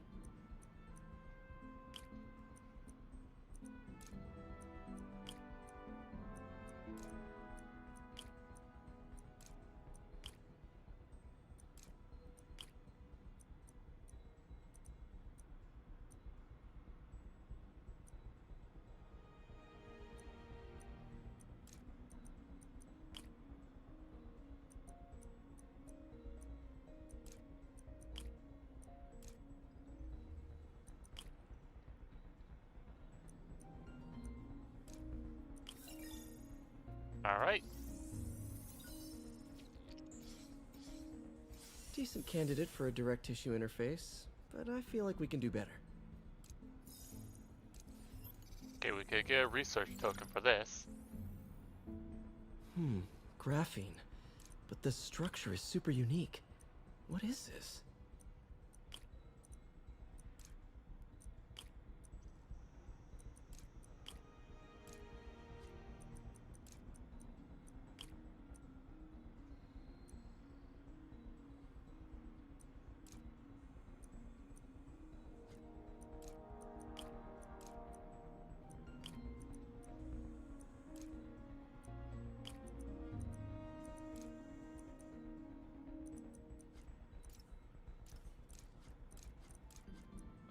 Alright. Decent candidate for a direct tissue interface, but I feel like we can do better. Okay, we could get a research token for this. Graphene. But the structure is super unique. What is this?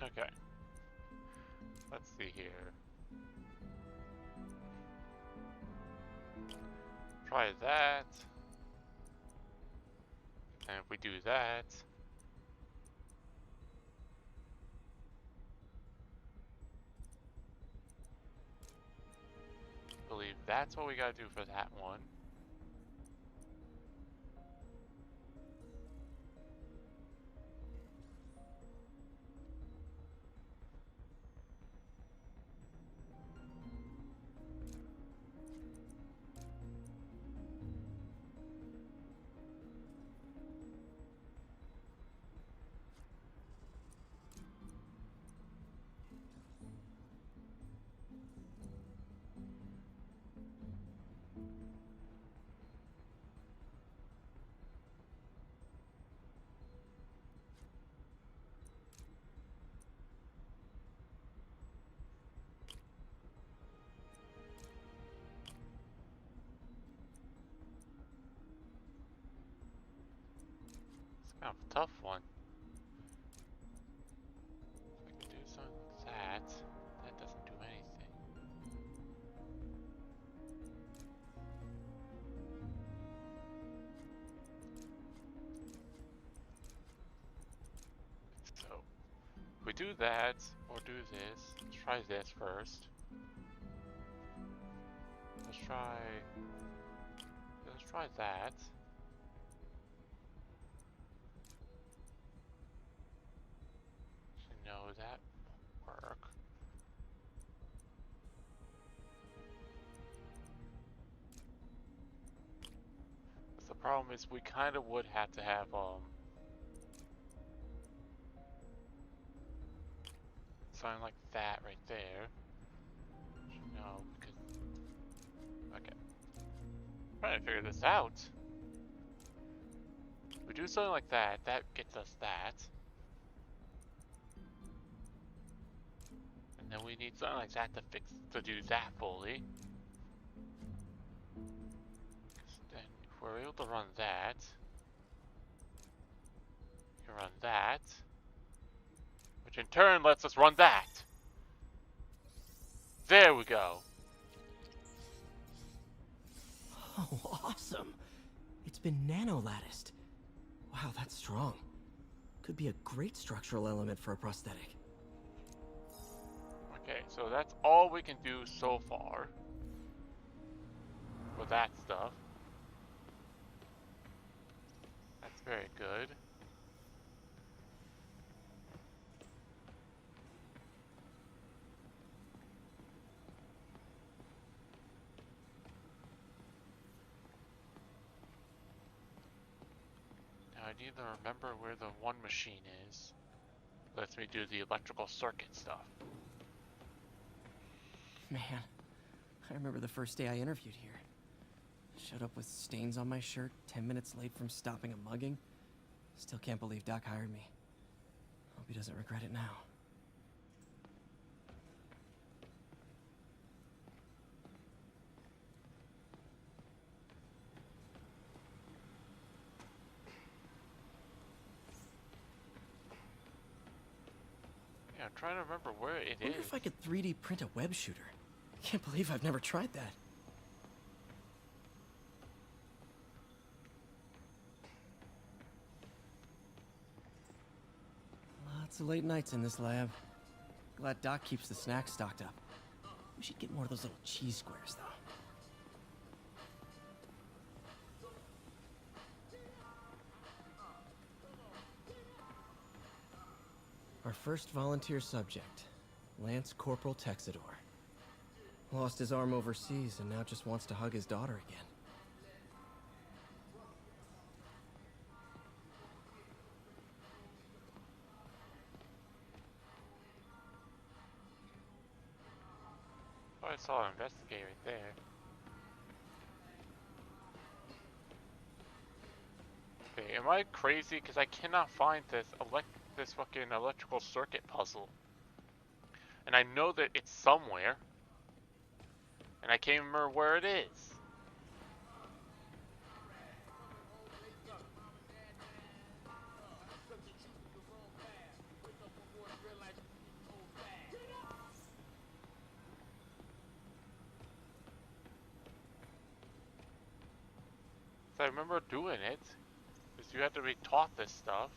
Okay. Let's see here. Try that. And if we do that. that's what we gotta do for that one. Kind of a tough one. If I can do something like that, that doesn't do anything. So, if we do that, or do this, let's try this first. Let's try that. No, that won't work. But the problem is we kind of would have to have something like that right there. No, because okay. I'm trying to figure this out. We do something like that, that gets us that. And then we need something like that to do that fully. Then if we're able to run that, we can run that, which in turn lets us run that. There we go. Oh, awesome. It's been nano-latticed. Wow, that's strong. Could be a great structural element for a prosthetic. Okay, so that's all we can do so far for that stuff. That's very good. Now I need to remember where the one machine is. Lets me do the electrical circuit stuff. Man, I remember the first day I interviewed here. Showed up with stains on my shirt, 10 minutes late from stopping a mugging. Still can't believe Doc hired me. Hope he doesn't regret it now. Yeah, I'm trying to remember where it is. I wonder if I could 3D print a web shooter. I can't believe I've never tried that. Lots of late nights in this lab. Glad Doc keeps the snacks stocked up. We should get more of those little cheese squares, though. Our first volunteer subject, Lance Corporal Texador. Lost his arm overseas and now just wants to hug his daughter again. Oh, I saw an investigate right there. Okay, am I crazy? Because I cannot find this fucking electrical circuit puzzle. And I know that it's somewhere. And I can't remember where it is. So I remember doing it. Because you had to be taught this stuff.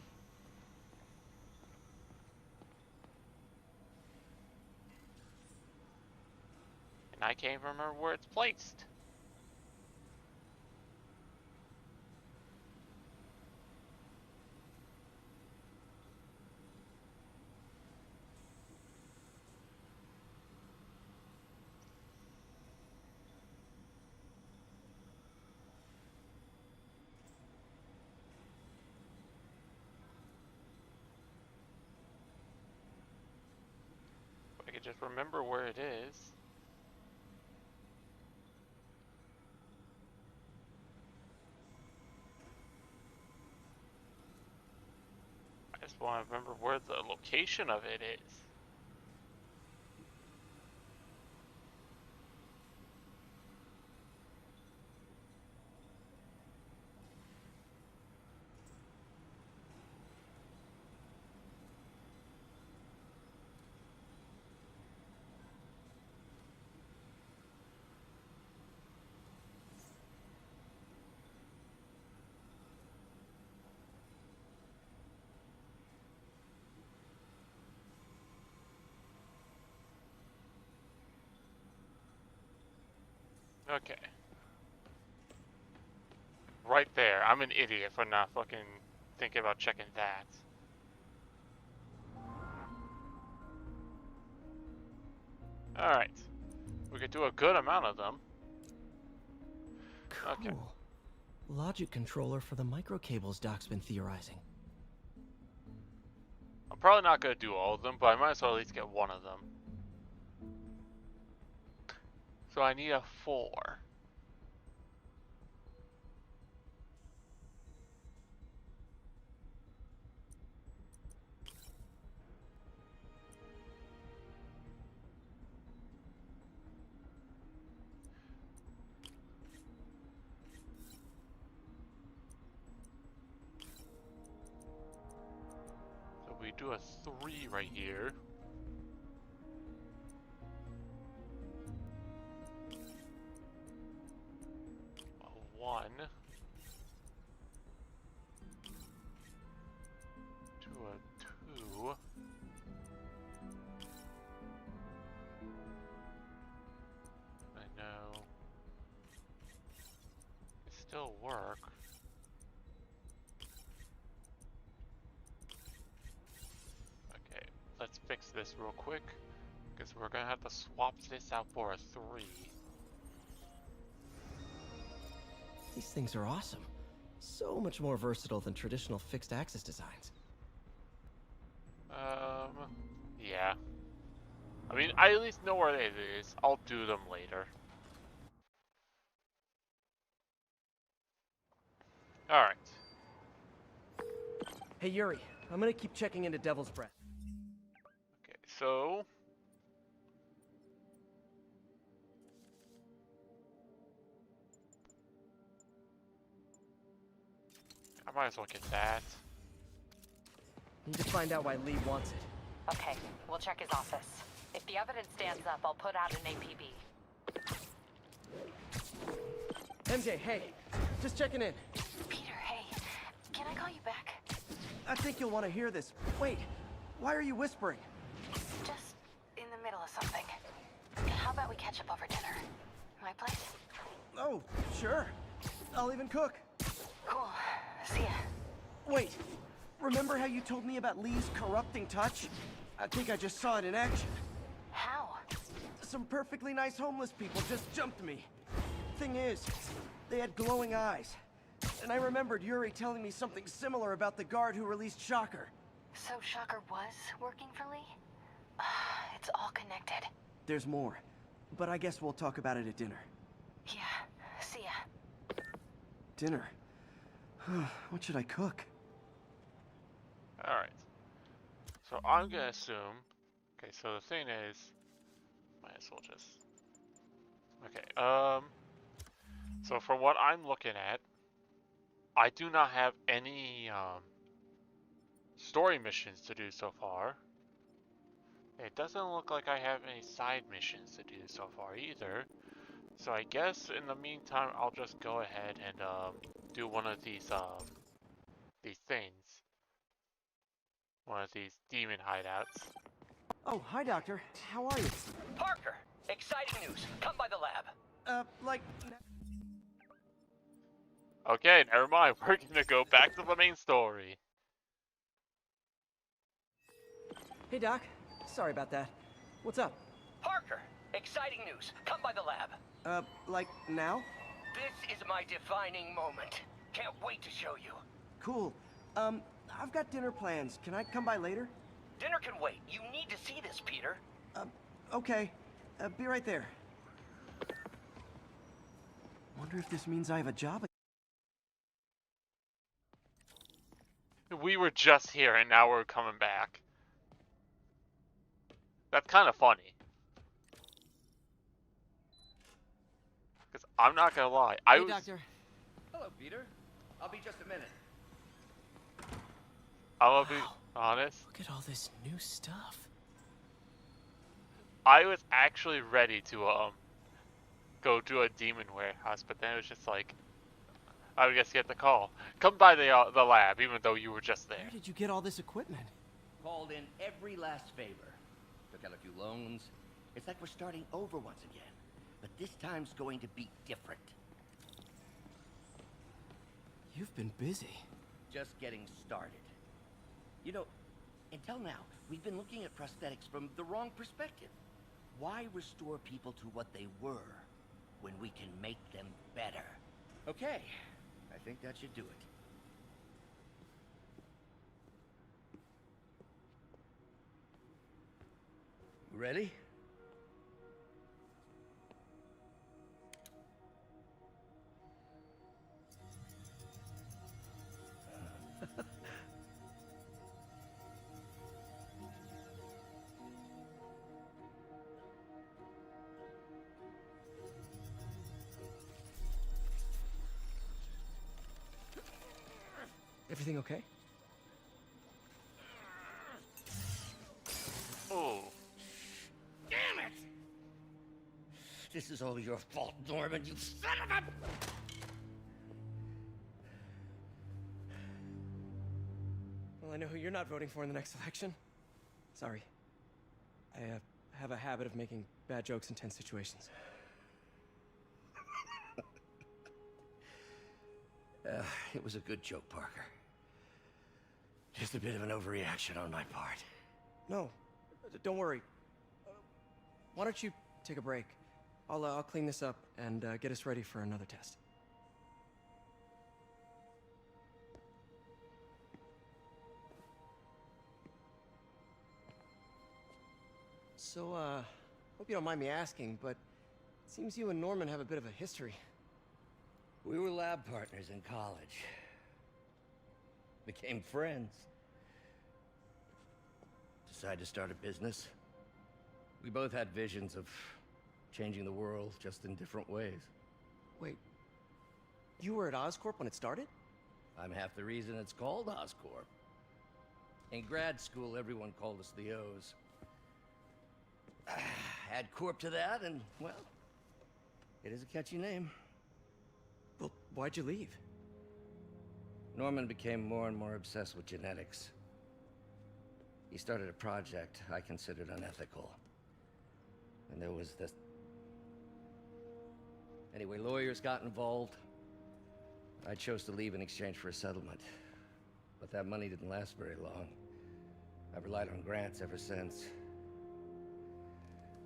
And I can't remember where it's placed. If I could just remember where it is. I just want to remember where the location of it is. Okay. Right there. I'm an idiot for not fucking thinking about checking that. Alright. We could do a good amount of them. Cool. Okay. Logic controller for the microcables Doc's been theorizing. I'm probably not going to do all of them, but I might as well at least get one of them. So I need a 4. So we do a 3 right here. A 1. To a 2. I know. It still work. Okay, let's fix this real quick, because we're gonna have to swap this out for a 3. These things are awesome. So much more versatile than traditional fixed axis designs. Yeah. I mean, I at least know where it is. I'll do them later. Alright. Hey Yuri, I'm gonna keep checking into Devil's Breath. Okay, so... I might as well get that. Need to find out why Lee wants it. Okay, we'll check his office. If the evidence stands up, I'll put out an APB. MJ, hey, just checking in. Peter, hey, can I call you back? I think you'll want to hear this. Wait, why are you whispering? Just in the middle of something. How about we catch up over dinner? My place? Oh, sure. I'll even cook. Cool. See ya. Wait, remember how you told me about Lee's corrupting touch? I think I just saw it in action. How? Some perfectly nice homeless people just jumped me. Thing is, they had glowing eyes. And I remembered Yuri telling me something similar about the guard who released Shocker. So Shocker was working for Lee? It's all connected. There's more, but I guess we'll talk about it at dinner. Yeah, see ya. Dinner? What should I cook? Alright. So I'm gonna assume... Okay, so the thing is... Might as well just... Okay, so from what I'm looking at, I do not have any, story missions to do so far. It doesn't look like I have any side missions to do so far either. So I guess in the meantime, I'll just go ahead and, do one of these things. One of these demon hideouts. Oh, hi, Doctor. How are you? Parker, exciting news. Come by the lab. Okay, never mind. We're gonna go back to the main story. Hey, Doc. Sorry about that. What's up? Parker, exciting news. Come by the lab. Like now? This is my defining moment. Can't wait to show you. Cool. I've got dinner plans. Can I come by later? Dinner can wait. You need to see this, Peter. Okay. Be right there. Wonder if this means I have a job. We were just here and now we're coming back. That's kind of funny. Because I'm not gonna lie, Hey, Doctor. Hello, Peter. I'll be just a minute. I'm gonna be honest. Look at all this new stuff. I was actually ready to go to a demon warehouse, but then it was just like, I guess you get the call. Come by the lab, even though you were just there. Where did you get all this equipment? Called in every last favor. Took out a few loans. It's like we're starting over once again. But this time's going to be different. You've been busy. Just getting started. You know, until now, we've been looking at prosthetics from the wrong perspective. Why restore people to what they were when we can make them better? Okay, I think that should do it. Ready? Everything okay? Oh. Damn it! This is all your fault, Norman, you son of a... Well, I know who you're not voting for in the next election. Sorry. I have a habit of making bad jokes in tense situations. It was a good joke, Parker. Just a bit of an overreaction on my part. No, don't worry. Why don't you take a break? I'll clean this up and get us ready for another test. So, hope you don't mind me asking, but it seems you and Norman have a bit of a history. We were lab partners in college. Became friends. Decided to start a business. We both had visions of changing the world, just in different ways. Wait, you were at Oscorp when it started? I'm half the reason it's called Oscorp. In grad school, everyone called us the O's. Add Corp to that, and, well, it is a catchy name. Well, why'd you leave? Norman became more and more obsessed with genetics. He started a project I considered unethical. And there was this... Anyway, lawyers got involved. I chose to leave in exchange for a settlement. But that money didn't last very long. I've relied on grants ever since.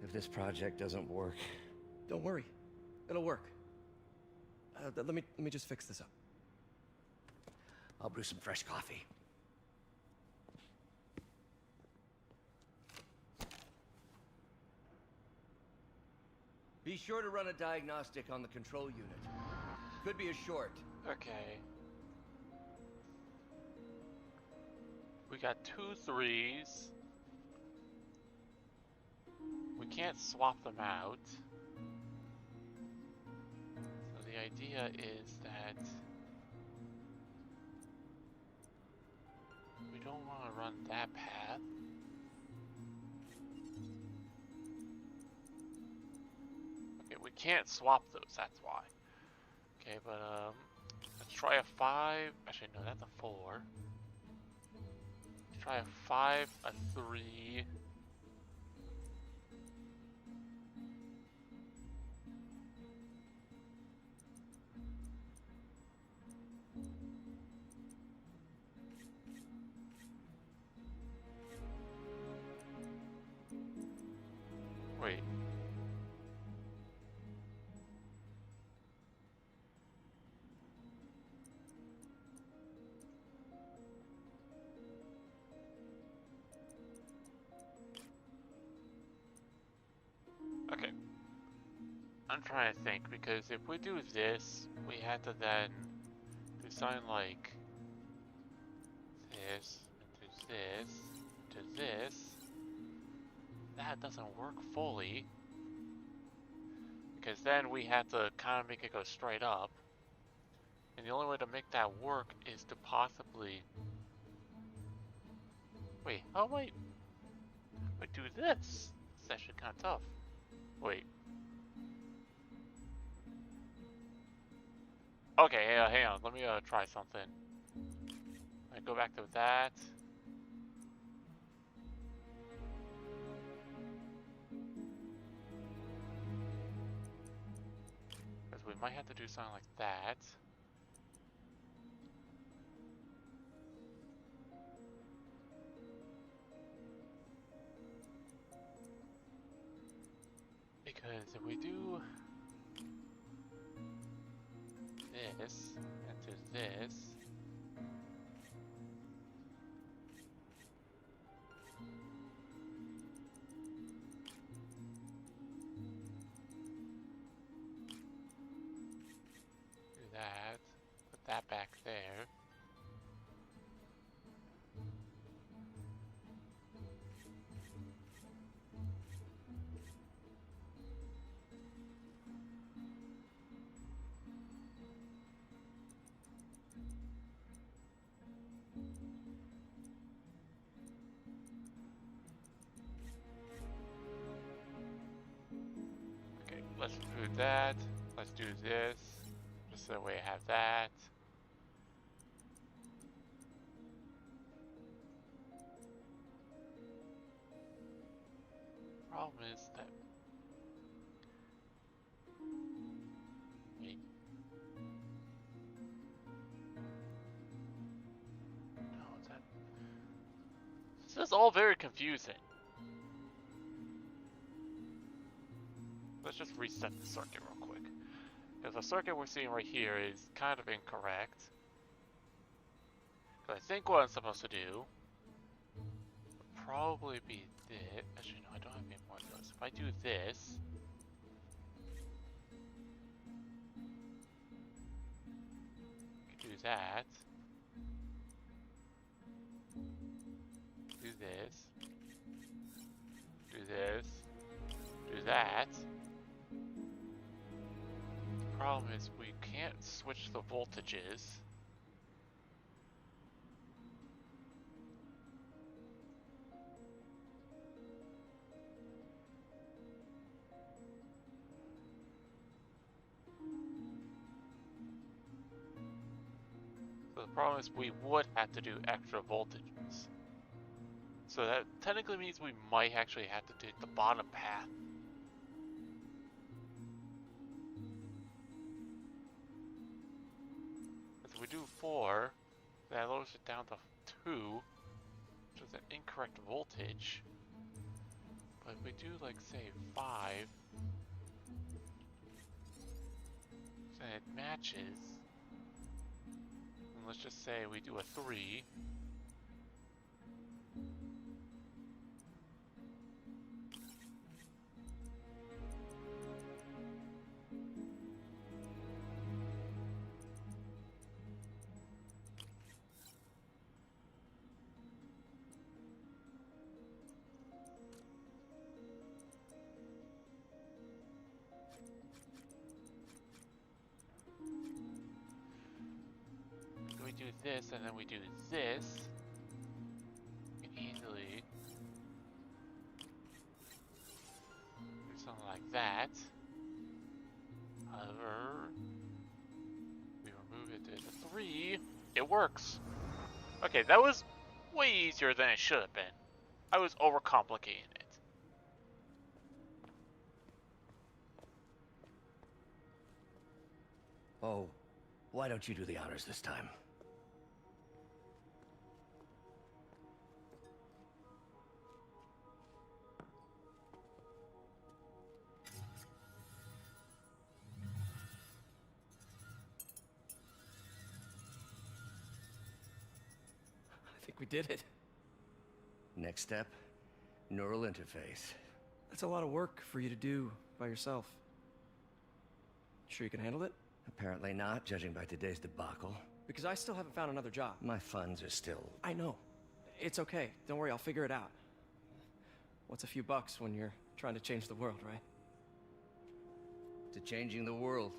If this project doesn't work... Don't worry. It'll work. Let me just fix this up. I'll brew some fresh coffee. Be sure to run a diagnostic on the control unit. Could be a short. Okay. We got 2 3s. We can't swap them out. So the idea is that we don't want to run that path. Okay, we can't swap those, that's why. Okay, but let's try a 5. Actually, no, that's a 4. Let's try a 5, a 3. I'm trying to think, because if we do this, we have to then do something like this, and do this, do this. That doesn't work fully, because then we have to kind of make it go straight up. And the only way to make that work is to possibly... Wait, how might I do this? It's actually kind of tough. Wait. Okay, hang on. Let me try something. I go back to that. Because we might have to do something like that. Because if we do this, and do this, do that, put that back there. Okay, let's do that. Let's do this, just so that way I have that. Problem is that... Wait. No, is that... This is all very confusing. Let's just reset the circuit real quick. Because the circuit we're seeing right here is kind of incorrect. So I think what I'm supposed to do would probably be this. Actually, no, I don't have any more of those. If I do this, I can do that. Do this. Do this. Do that. The problem is we can't switch the voltages. So the problem is we would have to do extra voltages. So that technically means we might actually have to take the bottom path. If we do 4, that lowers it down to 2, which is an incorrect voltage. But if we do, like, say, 5, then it matches. And let's just say we do a 3. We do this, and then we do this. We can easily do something like that. However, we remove it to the 3. It works. Okay, that was way easier than it should have been. I was overcomplicating it. Oh, why don't you do the honors this time? I think we did it. Next step, neural interface. That's a lot of work for you to do by yourself. Sure you can handle it? Apparently not, judging by today's debacle. Because I still haven't found another job. My funds are still... I know. It's okay. Don't worry, I'll figure it out. What's a few bucks when you're trying to change the world, right? To changing the world.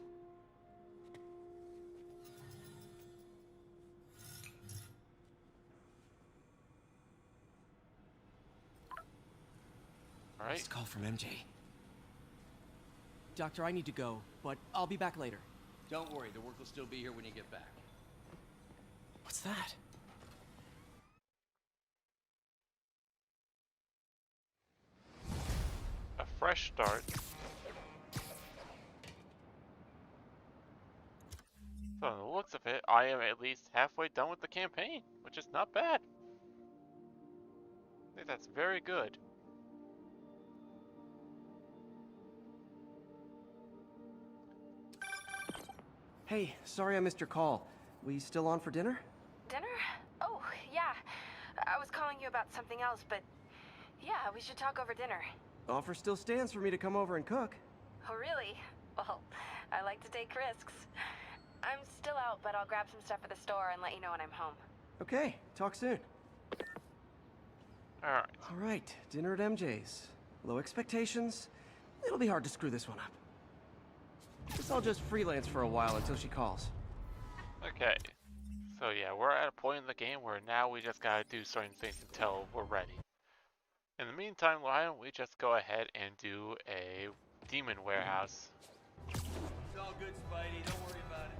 All right. Missed call from MJ. Doctor, I need to go, but I'll be back later. Don't worry, the work will still be here when you get back. What's that? A fresh start. So on the looks of it, I am at least halfway done with the campaign, which is not bad. I think that's very good. Hey, sorry I missed your call. We still on for dinner? Dinner? Oh, yeah. I was calling you about something else, but yeah, we should talk over dinner. Offer still stands for me to come over and cook. Oh, really? Well, I like to take risks. I'm still out, but I'll grab some stuff at the store and let you know when I'm home. Okay, talk soon. Alright. Alright, dinner at MJ's. Low expectations. It'll be hard to screw this one up. Guess I'll just freelance for a while until she calls. Okay. So yeah, we're at a point in the game where now we just gotta do certain things until we're ready. In the meantime, why don't we just go ahead and do a demon warehouse? It's all good, Spidey. Don't worry about it.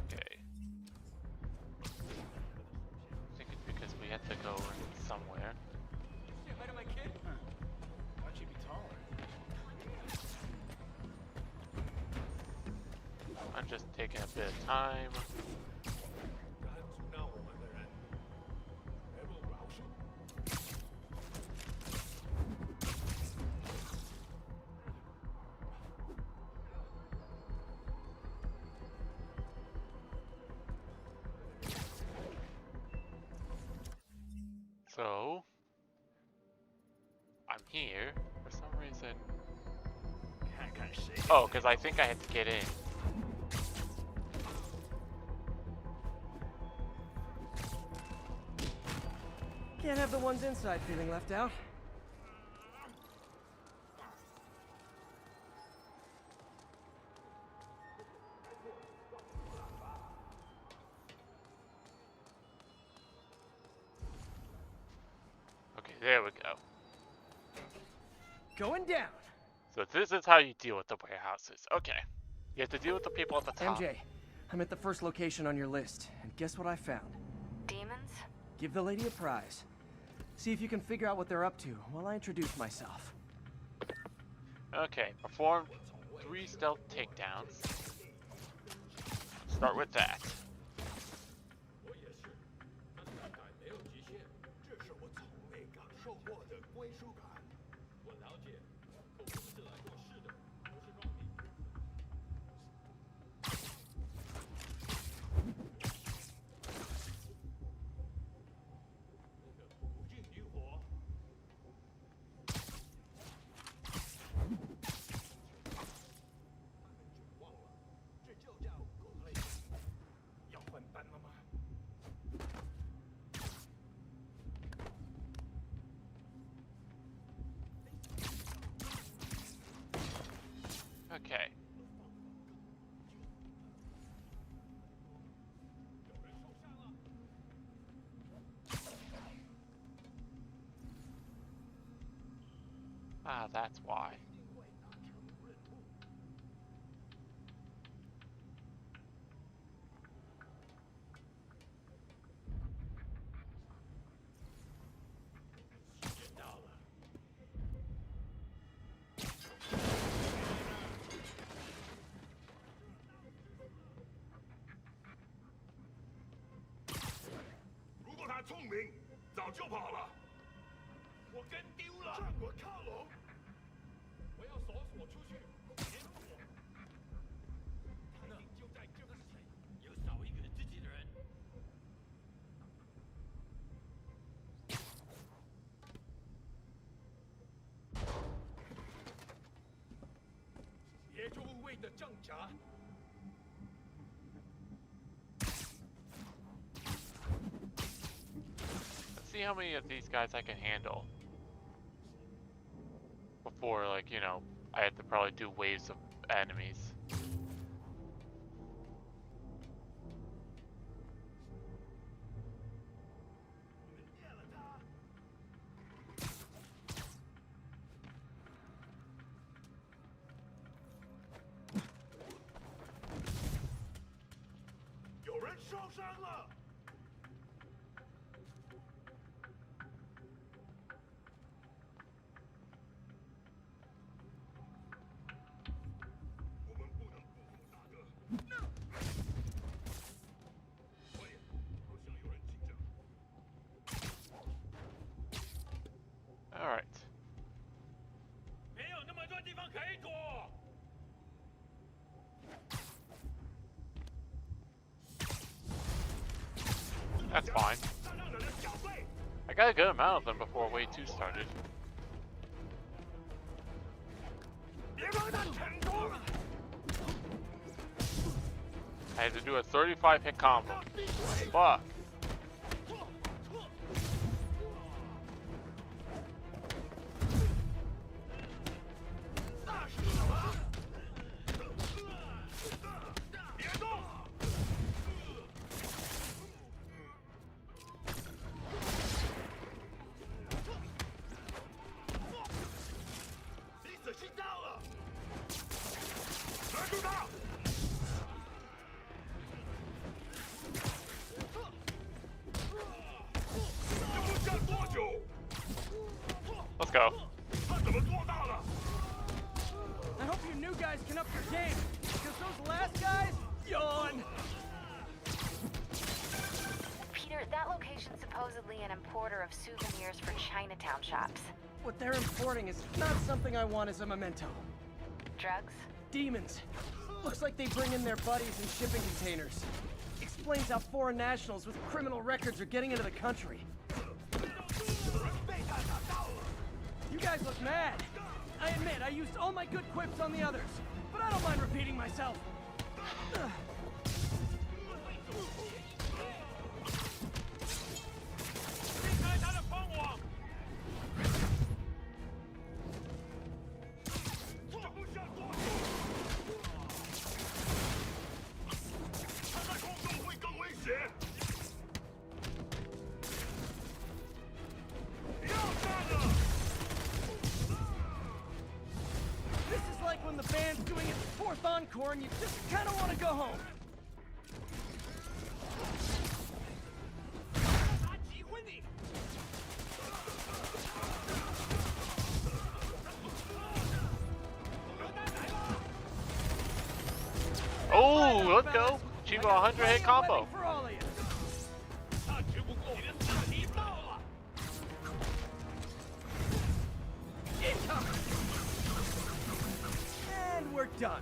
Okay. I think it's because we have to go somewhere. Say hi to my kid? Why don't you be taller? I'm just taking a bit of time. So, I'm here for some reason. Oh, because I think I had to get in. Can't have the ones inside feeling left out. Okay, there we go. Going down. So this is how you deal with the warehouses. Okay. You have to deal with the people at the top. MJ, I'm at the first location on your list, and guess what I found? Demons? Give the lady a prize. See if you can figure out what they're up to while I introduce myself. Okay, perform 3 stealth takedowns. Start with that. Okay. Ah, that's why. 战果靠拢！我要搜索出去，结果他呢就在这里，又少一个自己的人。别做无谓的挣扎。 See how many of these guys I can handle before, like, you know, I have to probably do waves of enemies. All right. 没有那么多地方可以躲。 That's fine. I got a good amount of them before Wave 2 started. I had to do a 35 hit combo. Fuck. Let's go. I hope you new guys can up your game, because those last guys, yawn. Peter, that location's supposedly an importer of souvenirs for Chinatown shops. What they're importing is not something I want as a memento. Drugs? Demons. Looks like they bring in their buddies in shipping containers. Explains how foreign nationals with criminal records are getting into the country. You guys look mad. I admit, I used all my good quips on the others, but I don't mind repeating myself. Ugh. This is like when the band's doing its fourth encore and you just kind of want to go home. Oh, let's go. Achieve a 100 hit combo. For all of you. And we're done.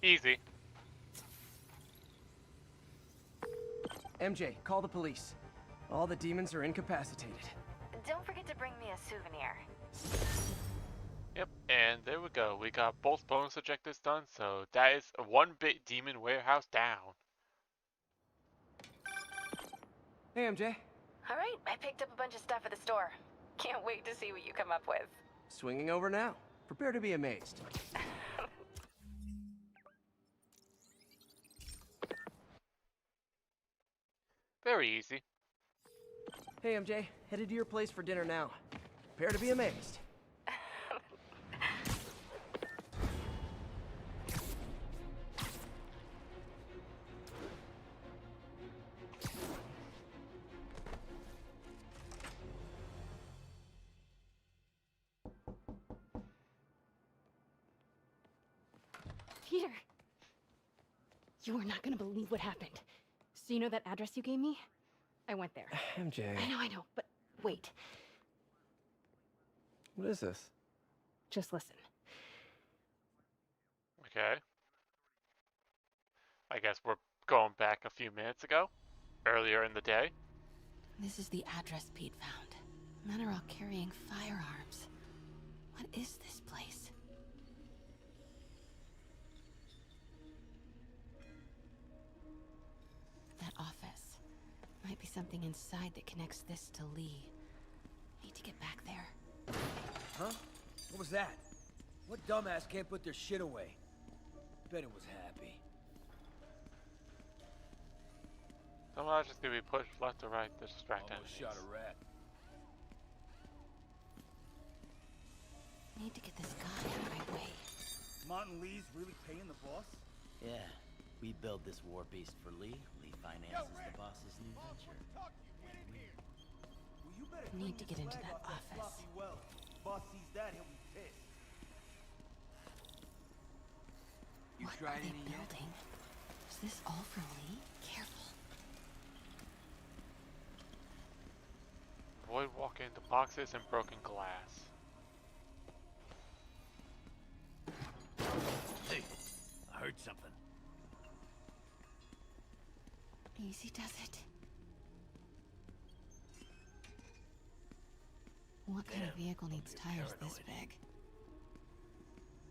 Easy. MJ, call the police. All the demons are incapacitated. Don't forget to bring me a souvenir. Yep, and there we go. We got both bonus objectives done, so that is a 1-bit demon warehouse down. Hey, MJ. All right, I picked up a bunch of stuff at the store. Can't wait to see what you come up with. Swinging over now. Prepare to be amazed. Very easy. Hey, MJ. Headed to your place for dinner now. Prepare to be amazed. Peter! You are not gonna believe what happened. So you know that address you gave me? I went there. MJ. I know, but wait. What is this? Just listen. Okay. I guess we're going back a few minutes ago, earlier in the day. This is the address Pete found. Men are all carrying firearms. What is this place? That office. Might be something inside that connects this to Lee. Need to get back there. Huh? What was that? What dumbass can't put their shit away? Bet it was happy. Somehow just gonna be pushed left or right to distract Almost enemies. shot a rat. Need to get this guy out of my way. Martin Lee's really paying the boss? Yeah, we build this war beast for Lee. Lee finances the boss's new venture. Need to get into that office. Boss sees that, he'll be pissed. What are they building? Is this all for Lee? Careful. Avoid walking into boxes and broken glass. Hey, I heard something. Easy does it. What kind of vehicle needs tires this big?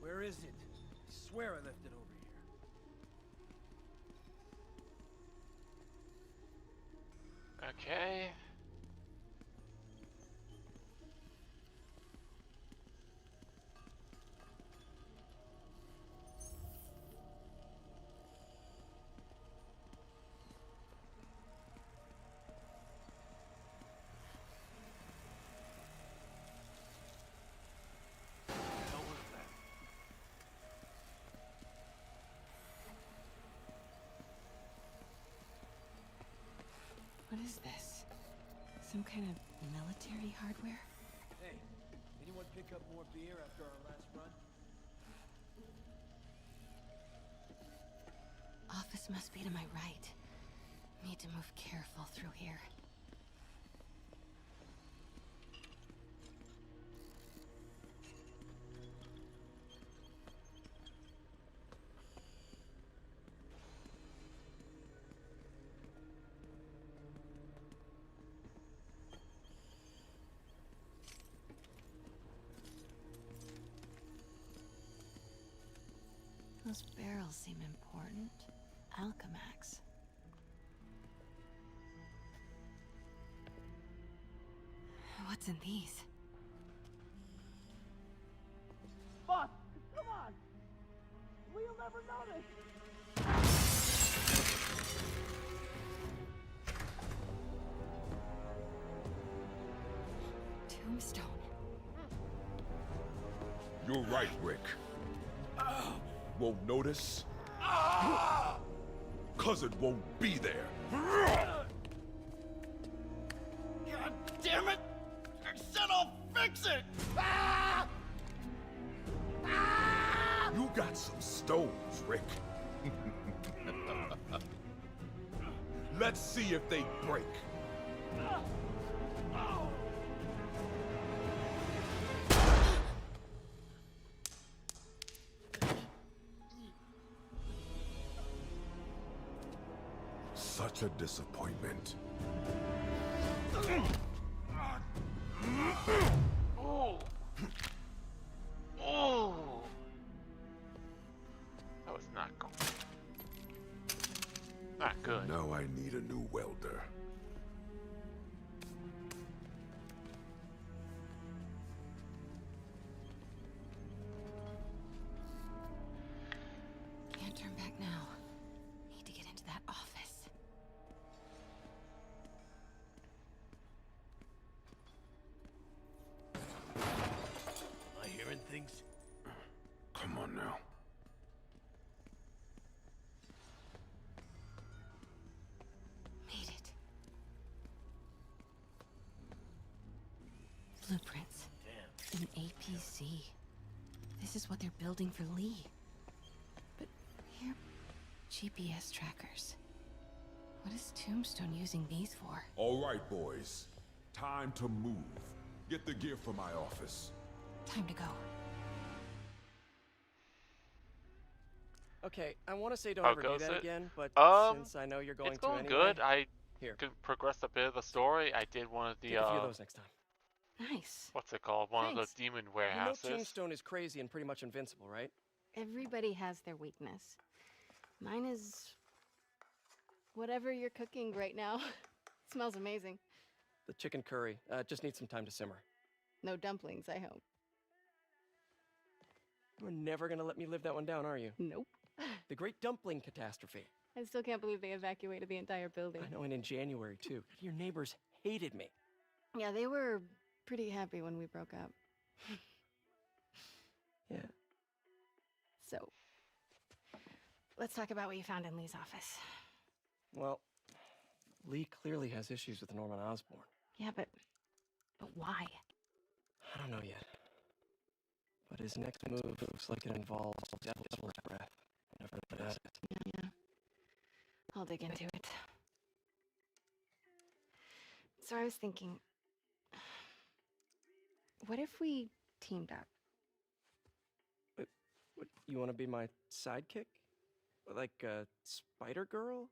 Where is it? I swear I left it over here. Okay. What is this? Some kind of military hardware? Hey, anyone pick up more beer after our last run? Office must be to my right. Need to move careful through here. Those barrels seem important. Alchemax. What's in these? Boss, come on! We'll never notice! Tombstone. You're right, Rick. Won't notice? Cause it won't be there. God damn it! I said I'll fix it! You got some stones, Rick. Let's see if they break. Such a disappointment. Oh. Oh. That was not cool. Not good. Now I need a new welder. Can't turn back now. Need to get into that office. An APC. This is what they're building for Lee. But here, GPS trackers. What is Tombstone using these for? All right, boys. Time to move. Get the gear from my office. Time to go. Okay, I want to say don't How ever do goes that it? again, but since I know you're going It's to going anyway, good. I here, can progress a bit of the story. I did one of the take a few of those next time. Nice. what's it called? One Thanks. of the demon You know warehouses. Tombstone is crazy and pretty much invincible, right? Everybody has their weakness. Mine is... whatever you're cooking right now. Smells amazing. The chicken curry just needs some time to simmer. No dumplings, I hope. You're never gonna let me live that one down, are you? Nope. The Great Dumpling Catastrophe. I still can't believe they evacuated the entire building. I know, and in January, too. Your neighbors hated me. Yeah, they were pretty happy when we broke up. Yeah. So, let's talk about what you found in Lee's office. Well, Lee clearly has issues with Norman Osborn. Yeah, but why? I don't know yet. But his next move looks like it involves Devil's Breath. Whatever that is. Yeah. I'll dig into it. So I was thinking, what if we teamed up? What, you want to be my sidekick? Like a Spider Girl?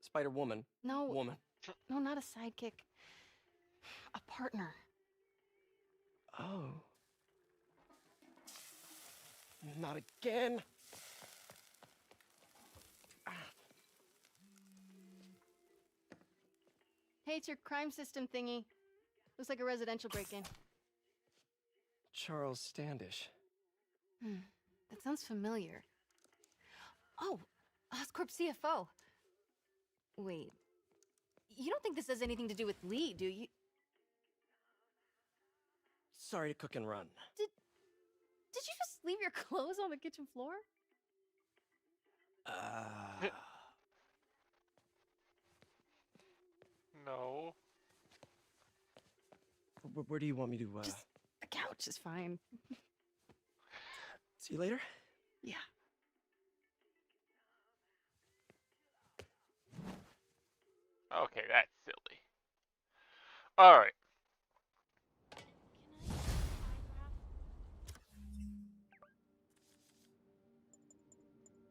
Spider Woman? No. Woman. No, not a sidekick. A partner. Oh. Not again. Hey, it's your crime system thingy. Looks like a residential break-in. Charles Standish. That sounds familiar. Oh, Oscorp CFO. Wait. You don't think this has anything to do with Lee, do you? Sorry to cook and run. Did you just leave your clothes on the kitchen floor? No. Where do you want me to, Just the couch is fine. See you later? Yeah. Okay, that's silly. Alright.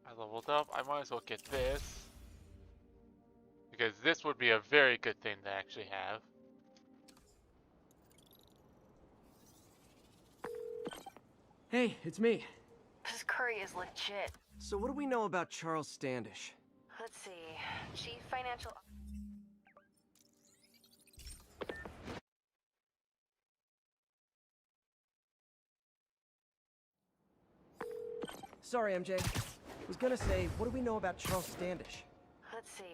I leveled up. I might as well get this. Because this would be a very good thing to actually have. Hey, it's me. This curry is legit. So what do we know about Charles Standish? Let's see. Chief Financial... Sorry, MJ. Was gonna say, what do we know about Charles Standish? Let's see.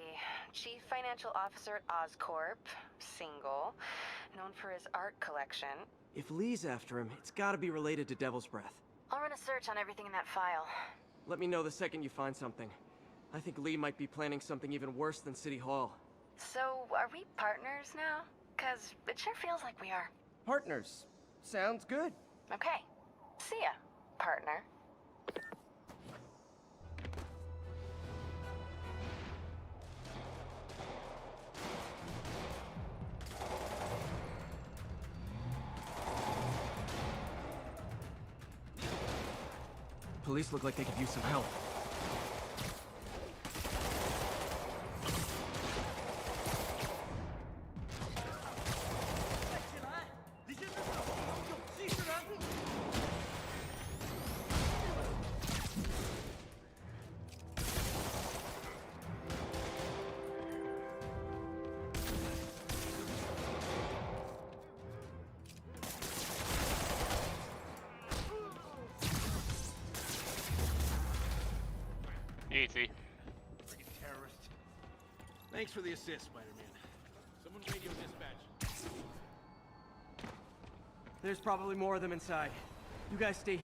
Chief Financial Officer at Oscorp. Single. Known for his art collection. If Lee's after him, it's gotta be related to Devil's Breath. I'll run a search on everything in that file. Let me know the second you find something. I think Lee might be planning something even worse than City Hall. So, are we partners now? 'Cause it sure feels like we are. Partners. Sounds good. Okay. See ya, partner. Police look like they could use some help. Easy. Friggin' terrorist. Thanks for the assist, Spider-Man. Someone radio dispatch. There's probably more of them inside. You guys stay.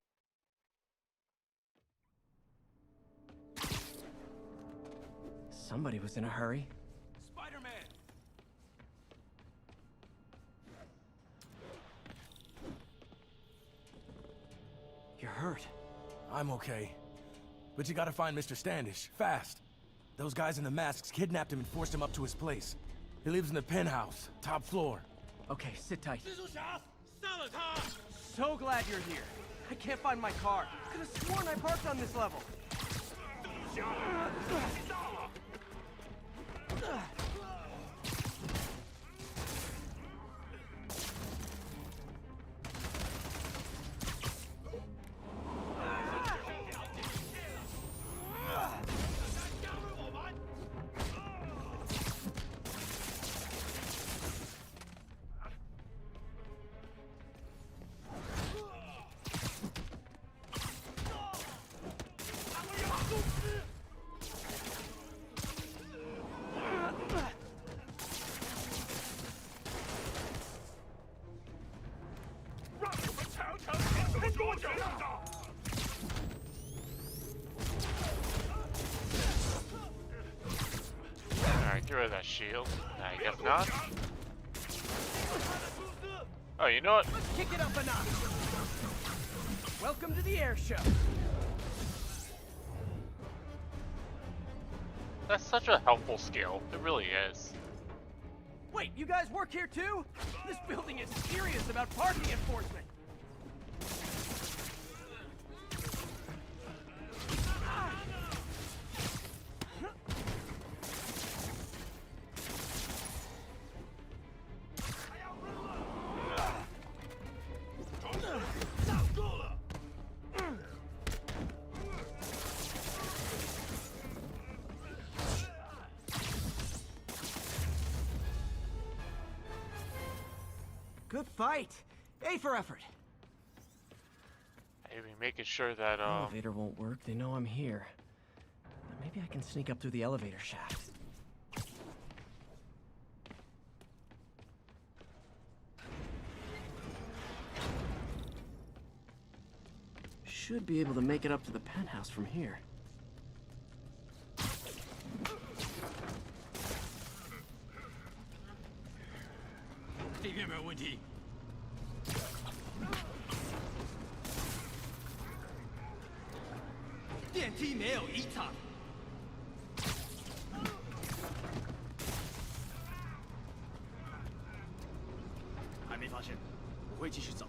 Somebody was in a hurry. Spider-Man! I'm okay. But you gotta find Mr. Standish, fast. Those guys in the masks kidnapped him and forced him up to his place. He lives in the penthouse, top floor. Okay, sit tight. So glad you're here. I can't find my car. Could have sworn I parked on this level. Alright, get rid of that shield. I guess not. Oh, you know what? Let's kick it up a notch. Welcome to the air show. That's such a helpful skill. It really is. Wait, you guys work here too? This building is serious about parking enforcement. Good fight. A for effort. Maybe making sure that The elevator won't work. They know I'm here. But maybe I can sneak up through the elevator shaft. Should be able to make it up to the penthouse from here. 这边没有问题。电梯没有异常。还没发现，我会继续找。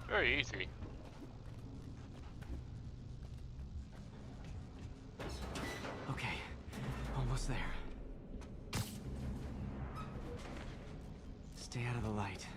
Very easy. Okay, almost there. Stay out of the light.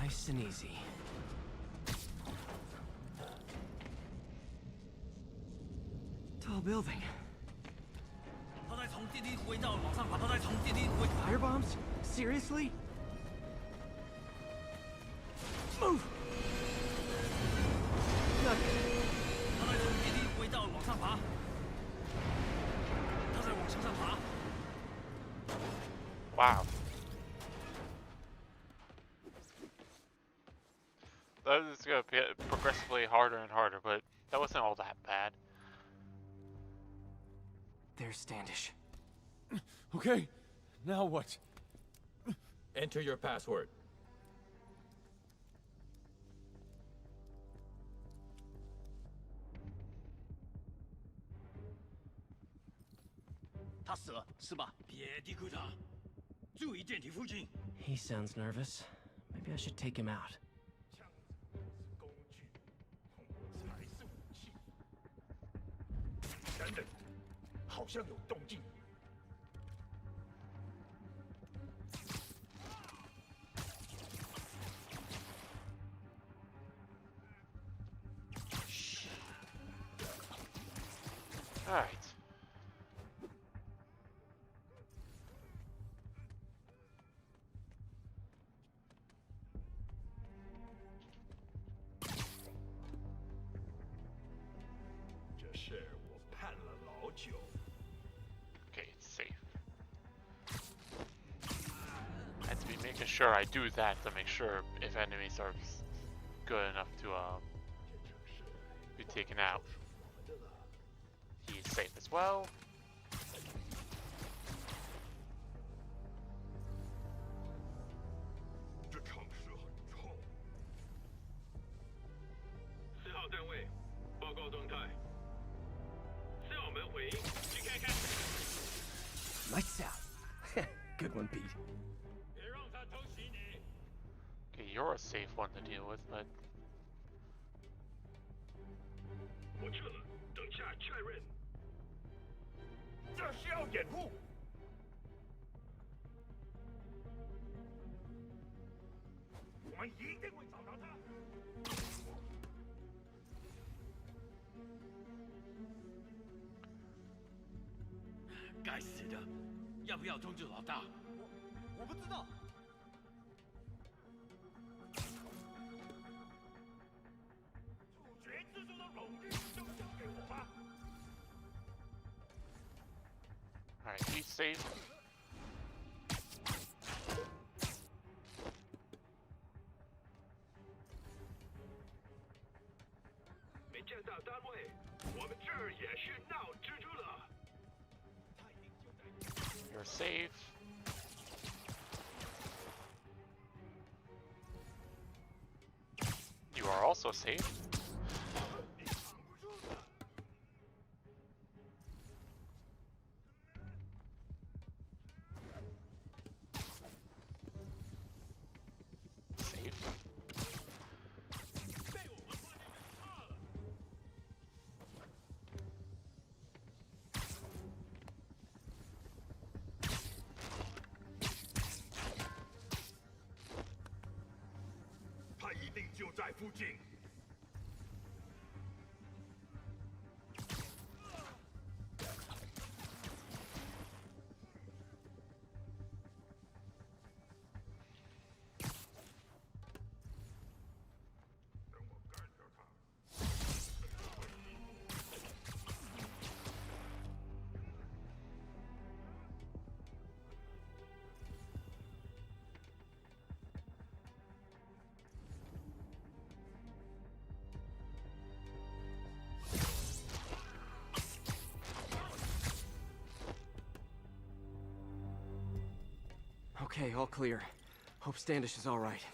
Nice and easy. Tall building. Fire bombs? Seriously? Move! Good. Wow. That is going to get progressively harder and harder, but that wasn't all that bad. There's Standish. Okay, now what? Enter your password. He 死了，是吧？别低估他，注意电梯附近。He sounds nervous. Maybe I should take him out. 工具，才是武器。等等，好像有动静。All right. Okay, it's safe. I have to be making sure I do that to make sure if enemies are good enough to be taken out. He's safe as well. Lights out. Good one, Pete. Okay, you're a safe one to deal with, but 我去了，等下确认。这是要掩护。我们一定会找到他。该死的，要不要通知老大？我不知道。处决蜘蛛的荣誉就交给我吧。alright, he's safe. 没见到单位，我们这儿也是闹蜘蛛了。 You're safe. You are also safe. Safe. Okay, all clear. Hope Standish is all right.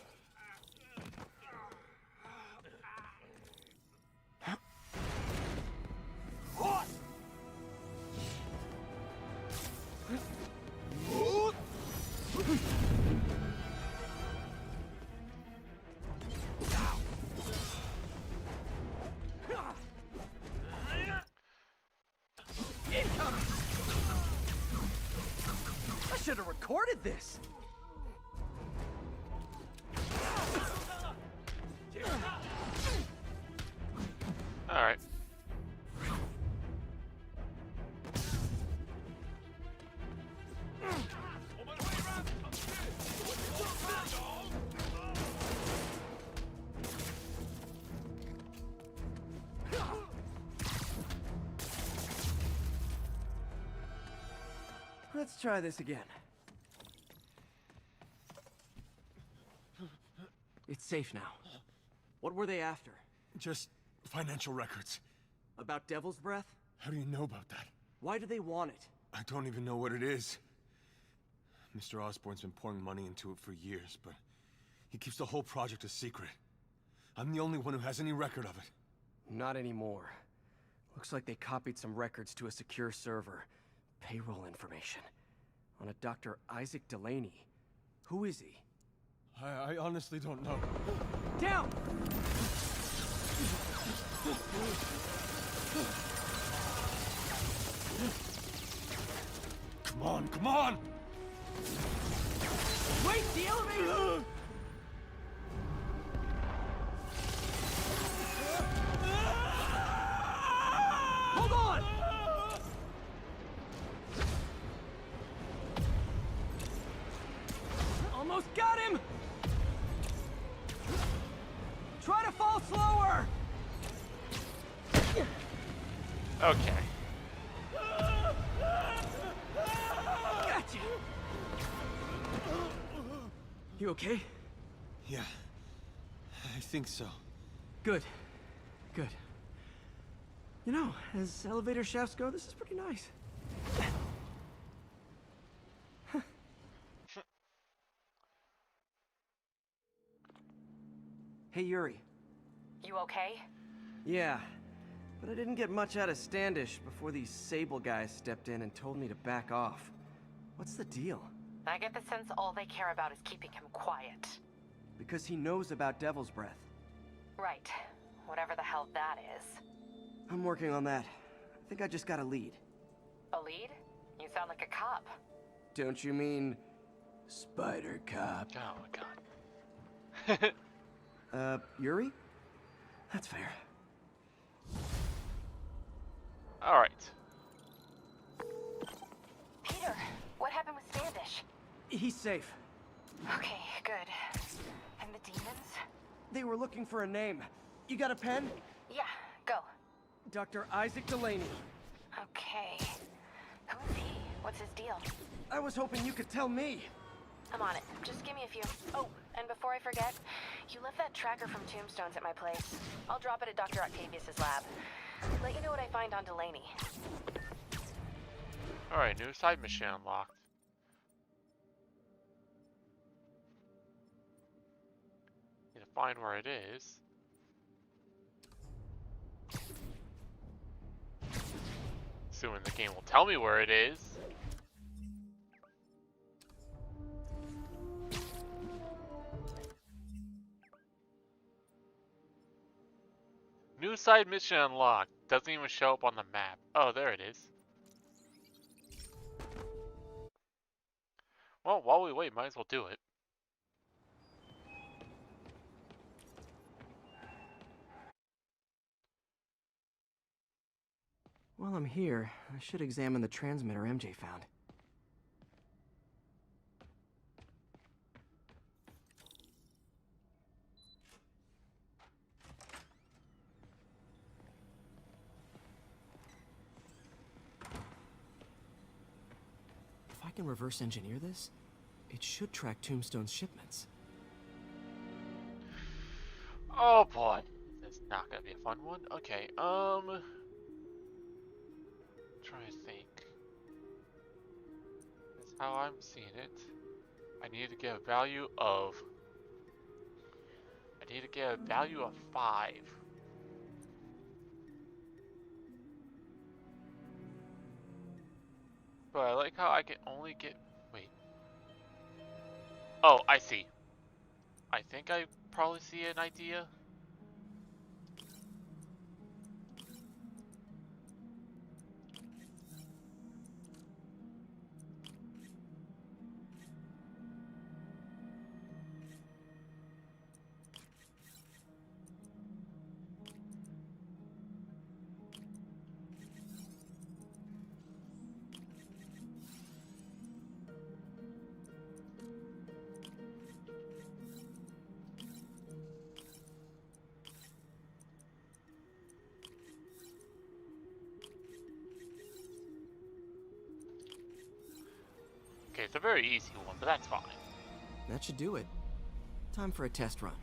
I should have recorded this. All right. Let's try this again. It's safe now. What were they after? Just financial records. About Devil's Breath? How do you know about that? Why do they want it? I don't even know what it is. Mr. Osborn's been pouring money into it for years, but he keeps the whole project a secret. I'm the only one who has any record of it. Not anymore. Looks like they copied some records to a secure server. Payroll information. On a Dr. Isaac Delaney. Who is he? I honestly don't know. Down! Come on, come on! Wait, the elevator! Hold on! Almost got him! Try to fall slower! Okay. Gotcha! You okay? Yeah, I think so. Good. Good. You know, as elevator shafts go, this is pretty nice. Hey, Yuri. You okay? Yeah, but I didn't get much out of Standish before these Sable guys stepped in and told me to back off. What's the deal? I get the sense all they care about is keeping him quiet. Because he knows about Devil's Breath. Right. Whatever the hell that is. I'm working on that. I think I just got a lead. A lead? You sound like a cop. Don't you mean... Spider Cop? Oh my god. Yuri? That's fair. Alright. Peter, what happened with Standish? He's safe. Okay, good. And the demons? They were looking for a name. You got a pen? Yeah, go. Dr. Isaac Delaney. Okay. Who's he? What's his deal? I was hoping you could tell me. I'm on it. Just give me a few. Oh, and before I forget, you left that tracker from Tombstones at my place. I'll drop it at Dr. Octavius's lab. Let you know what I find on Delaney. Alright, new side mission unlocked. Need to find where it is. Assuming the game will tell me where it is. New side mission unlocked. Doesn't even show up on the map. Oh, there it is. Well, while we wait, might as well do it. While I'm here, I should examine the transmitter MJ found. If I can reverse engineer this, it should track Tombstone's shipments. Oh boy, this is not gonna be a fun one. Okay, trying to think. That's how I'm seeing it. I need to get a value of 5. But I like how I can only get... Wait. Oh, I see. I think I probably see an idea. Okay, it's a very easy one, but that's fine. That should do it. Time for a test run.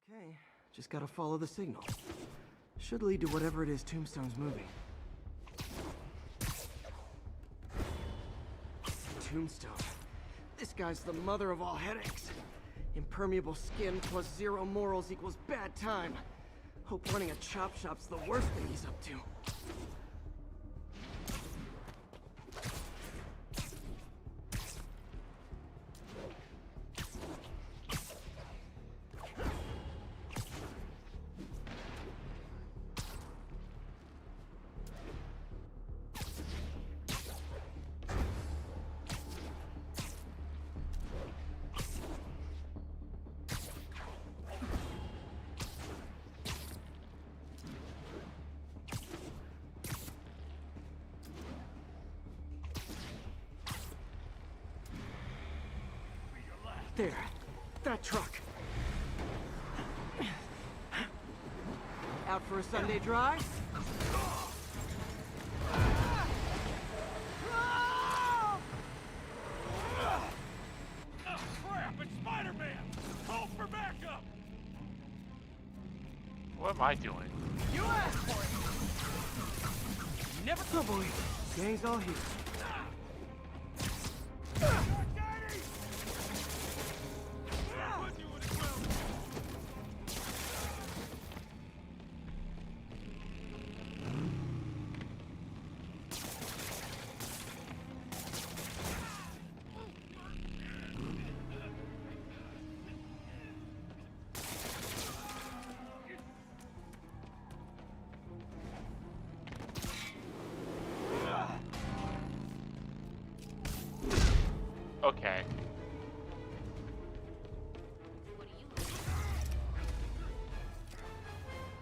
Okay, just gotta follow the signal. Should lead to whatever it is Tombstone's moving. Tombstone. This guy's the mother of all headaches. Impermeable skin plus 0 morals equals bad time. Hope running a chop shop's the worst thing he's up to. There, that truck. Out for a Sunday drive? Crap, it's Spider-Man! Call for backup! What am I doing? You asked for it! Never. Oh boy, gang's all here. Okay.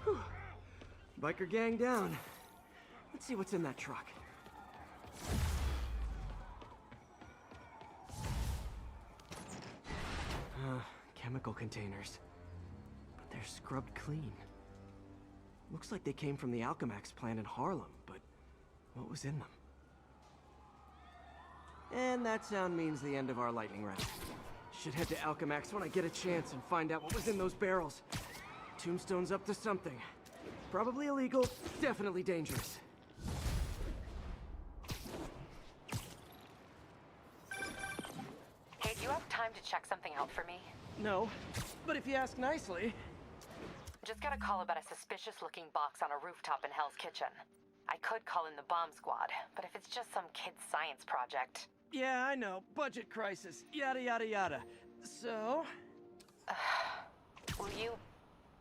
Whew. Biker gang down. Let's see what's in that truck. Chemical containers. But they're scrubbed clean. Looks like they came from the Alchemax plant in Harlem, but what was in them? And that sound means the end of our lightning round. Should head to Alchemax when I get a chance and find out what was in those barrels. Tombstone's up to something. Probably illegal, definitely dangerous. Hey, do you have time to check something out for me? No, but if you ask nicely... Just got a call about a suspicious-looking box on a rooftop in Hell's Kitchen. I could call in the bomb squad, but if it's just some kid's science project... Yeah, I know. Budget crisis. Yada, yada, yada. So... will you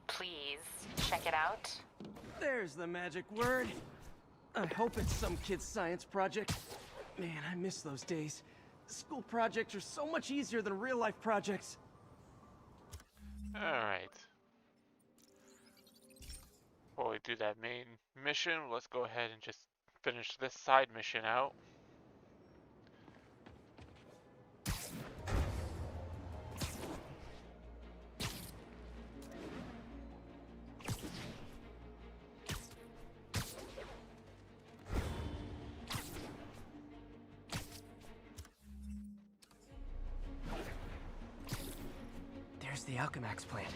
please check it out? There's the magic word. I hope it's some kid's science project. Man, I miss those days. School projects are so much easier than real-life projects. Alright. Before we do that main mission, let's go ahead and just finish this side mission out. There's the Alchemax plant.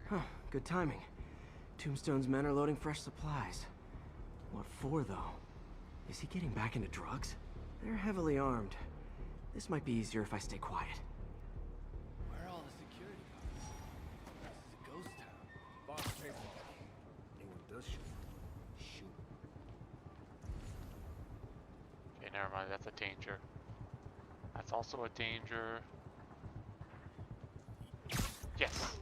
Huh, good timing. Tombstone's men are loading fresh supplies. What for, though? Is he getting back into drugs? They're heavily armed. This might be easier if I stay quiet. Where are all the security guards? This is a ghost town. Boss paperwork. Anyone does shoot. Okay, never mind, that's a danger. That's also a danger. Yes!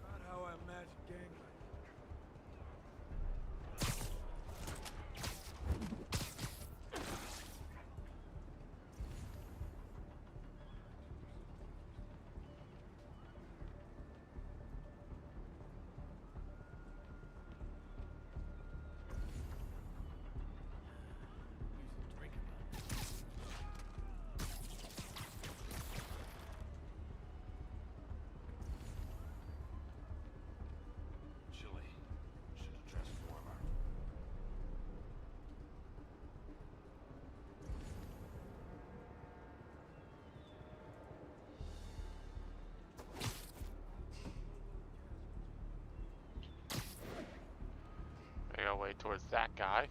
Not how I imagine gang life. Chilly. Should have dressed warmer. I gotta wait towards that guy.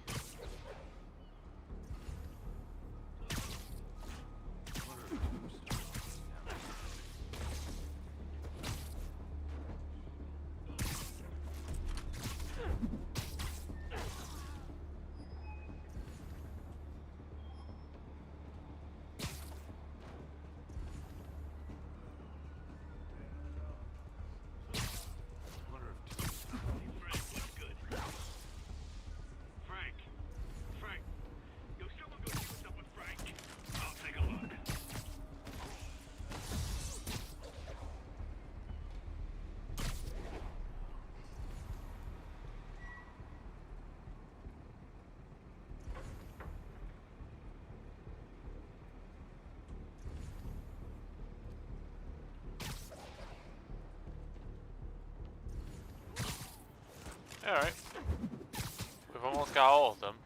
Alright. We've almost got all of them.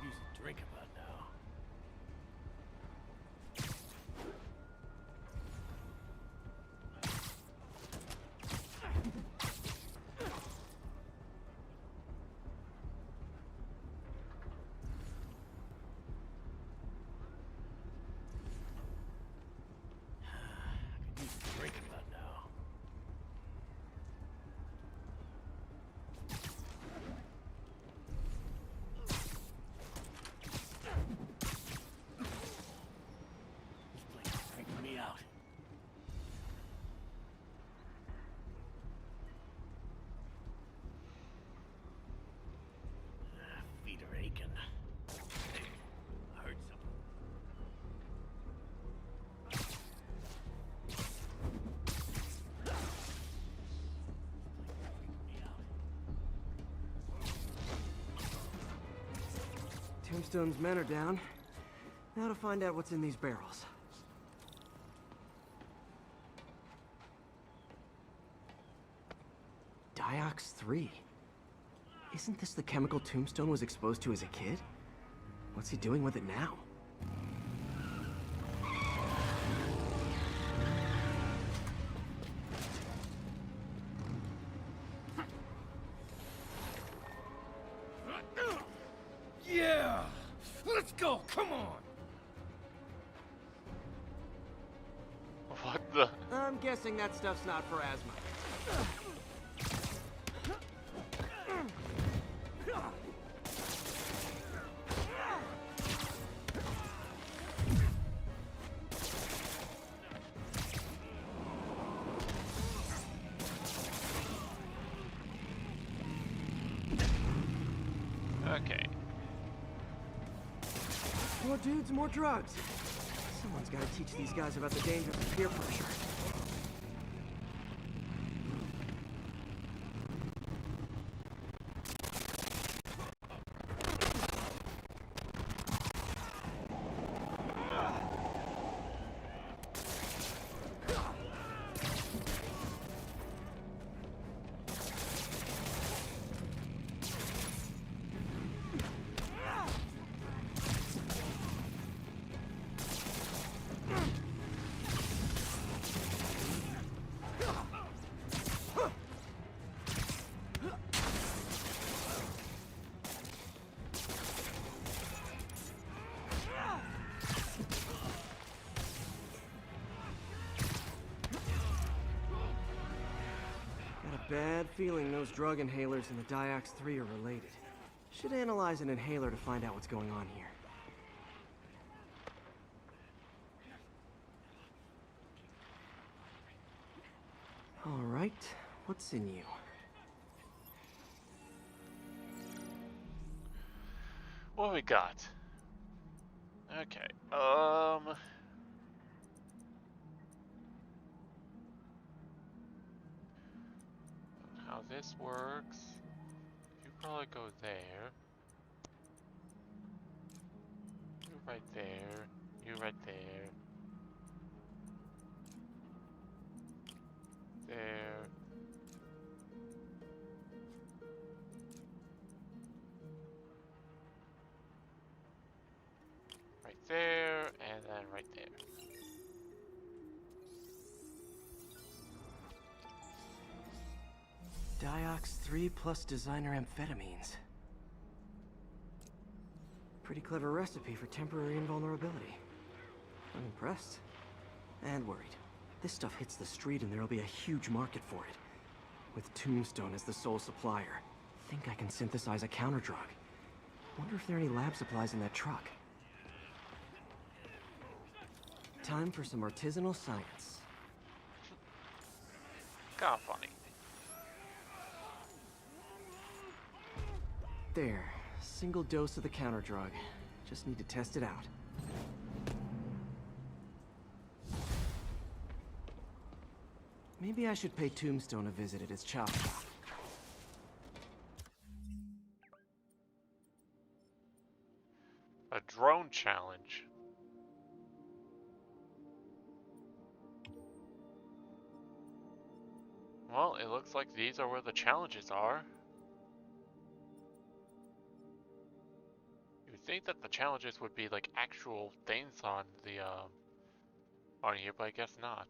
Use a drink about now. Use a drink about now. This place is freaking me out. Feet are aching. I heard something. Tombstone's men are down. Now to find out what's in these barrels. Diox 3. Isn't this the chemical Tombstone was exposed to as a kid? What's he doing with it now? Yeah! Let's go! Come on! What the? I'm guessing that stuff's not for asthma. Okay. More dudes, more drugs. Someone's got to teach these guys about the dangers of peer pressure. Bad feeling those drug inhalers and the Diox 3 are related. Should analyze an inhaler to find out what's going on here. All right, what's in you? What we got? Okay. How this works? You probably go there. You right there. You right there. There. Right there, and then right there. Diox 3 plus designer amphetamines. Pretty clever recipe for temporary invulnerability. I'm impressed. And worried. This stuff hits the street and there'll be a huge market for it. With Tombstone as the sole supplier, think I can synthesize a counter drug. Wonder if there are any lab supplies in that truck. Time for some artisanal science. Kinda funny. There. Single dose of the counter drug. Just need to test it out. Maybe I should pay Tombstone a visit at his chop shop. A drone challenge. Well, it looks like these are where the challenges are. You would think that the challenges would be like actual things on the on here, but I guess not.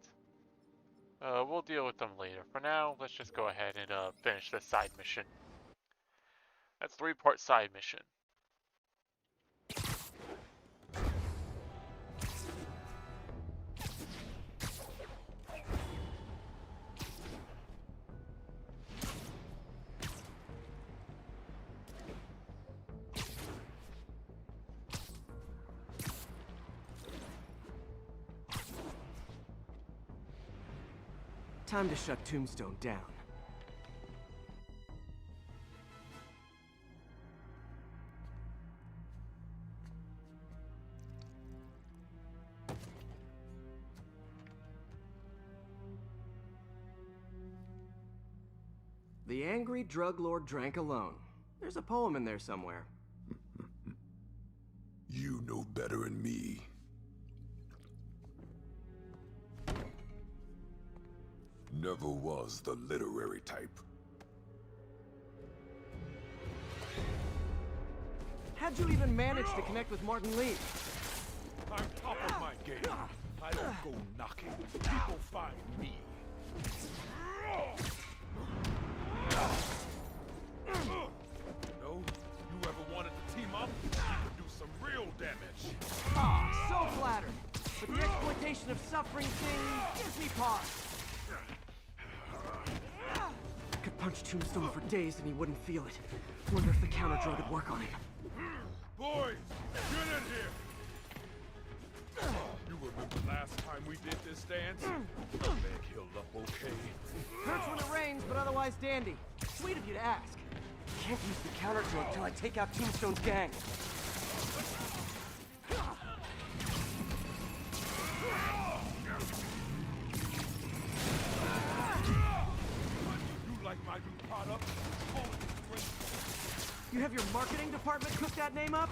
We'll deal with them later. For now, let's just go ahead and finish this side mission. That's 3-part side mission. Time to shut Tombstone down. The angry drug lord drank alone. There's a poem in there somewhere. You know better than me. Never was the literary type. How'd you even manage to connect with Martin Lee? I'm top of my game. I don't go knocking. People find me. No? You ever wanted to team up? You could do some real damage. Ah, so flattered. But the exploitation of suffering thing gives me pause. I could punch Tombstone for days and he wouldn't feel it. Wonder if the counter drug would work on him. Boys, get in here! You remember last time we did this dance? The leg healed up okay. Hurts when it rains, but otherwise dandy. Sweet of you to ask. Can't use the counter drug till I take out Tombstone's gang. You like my new product? You have your marketing department cook that name up?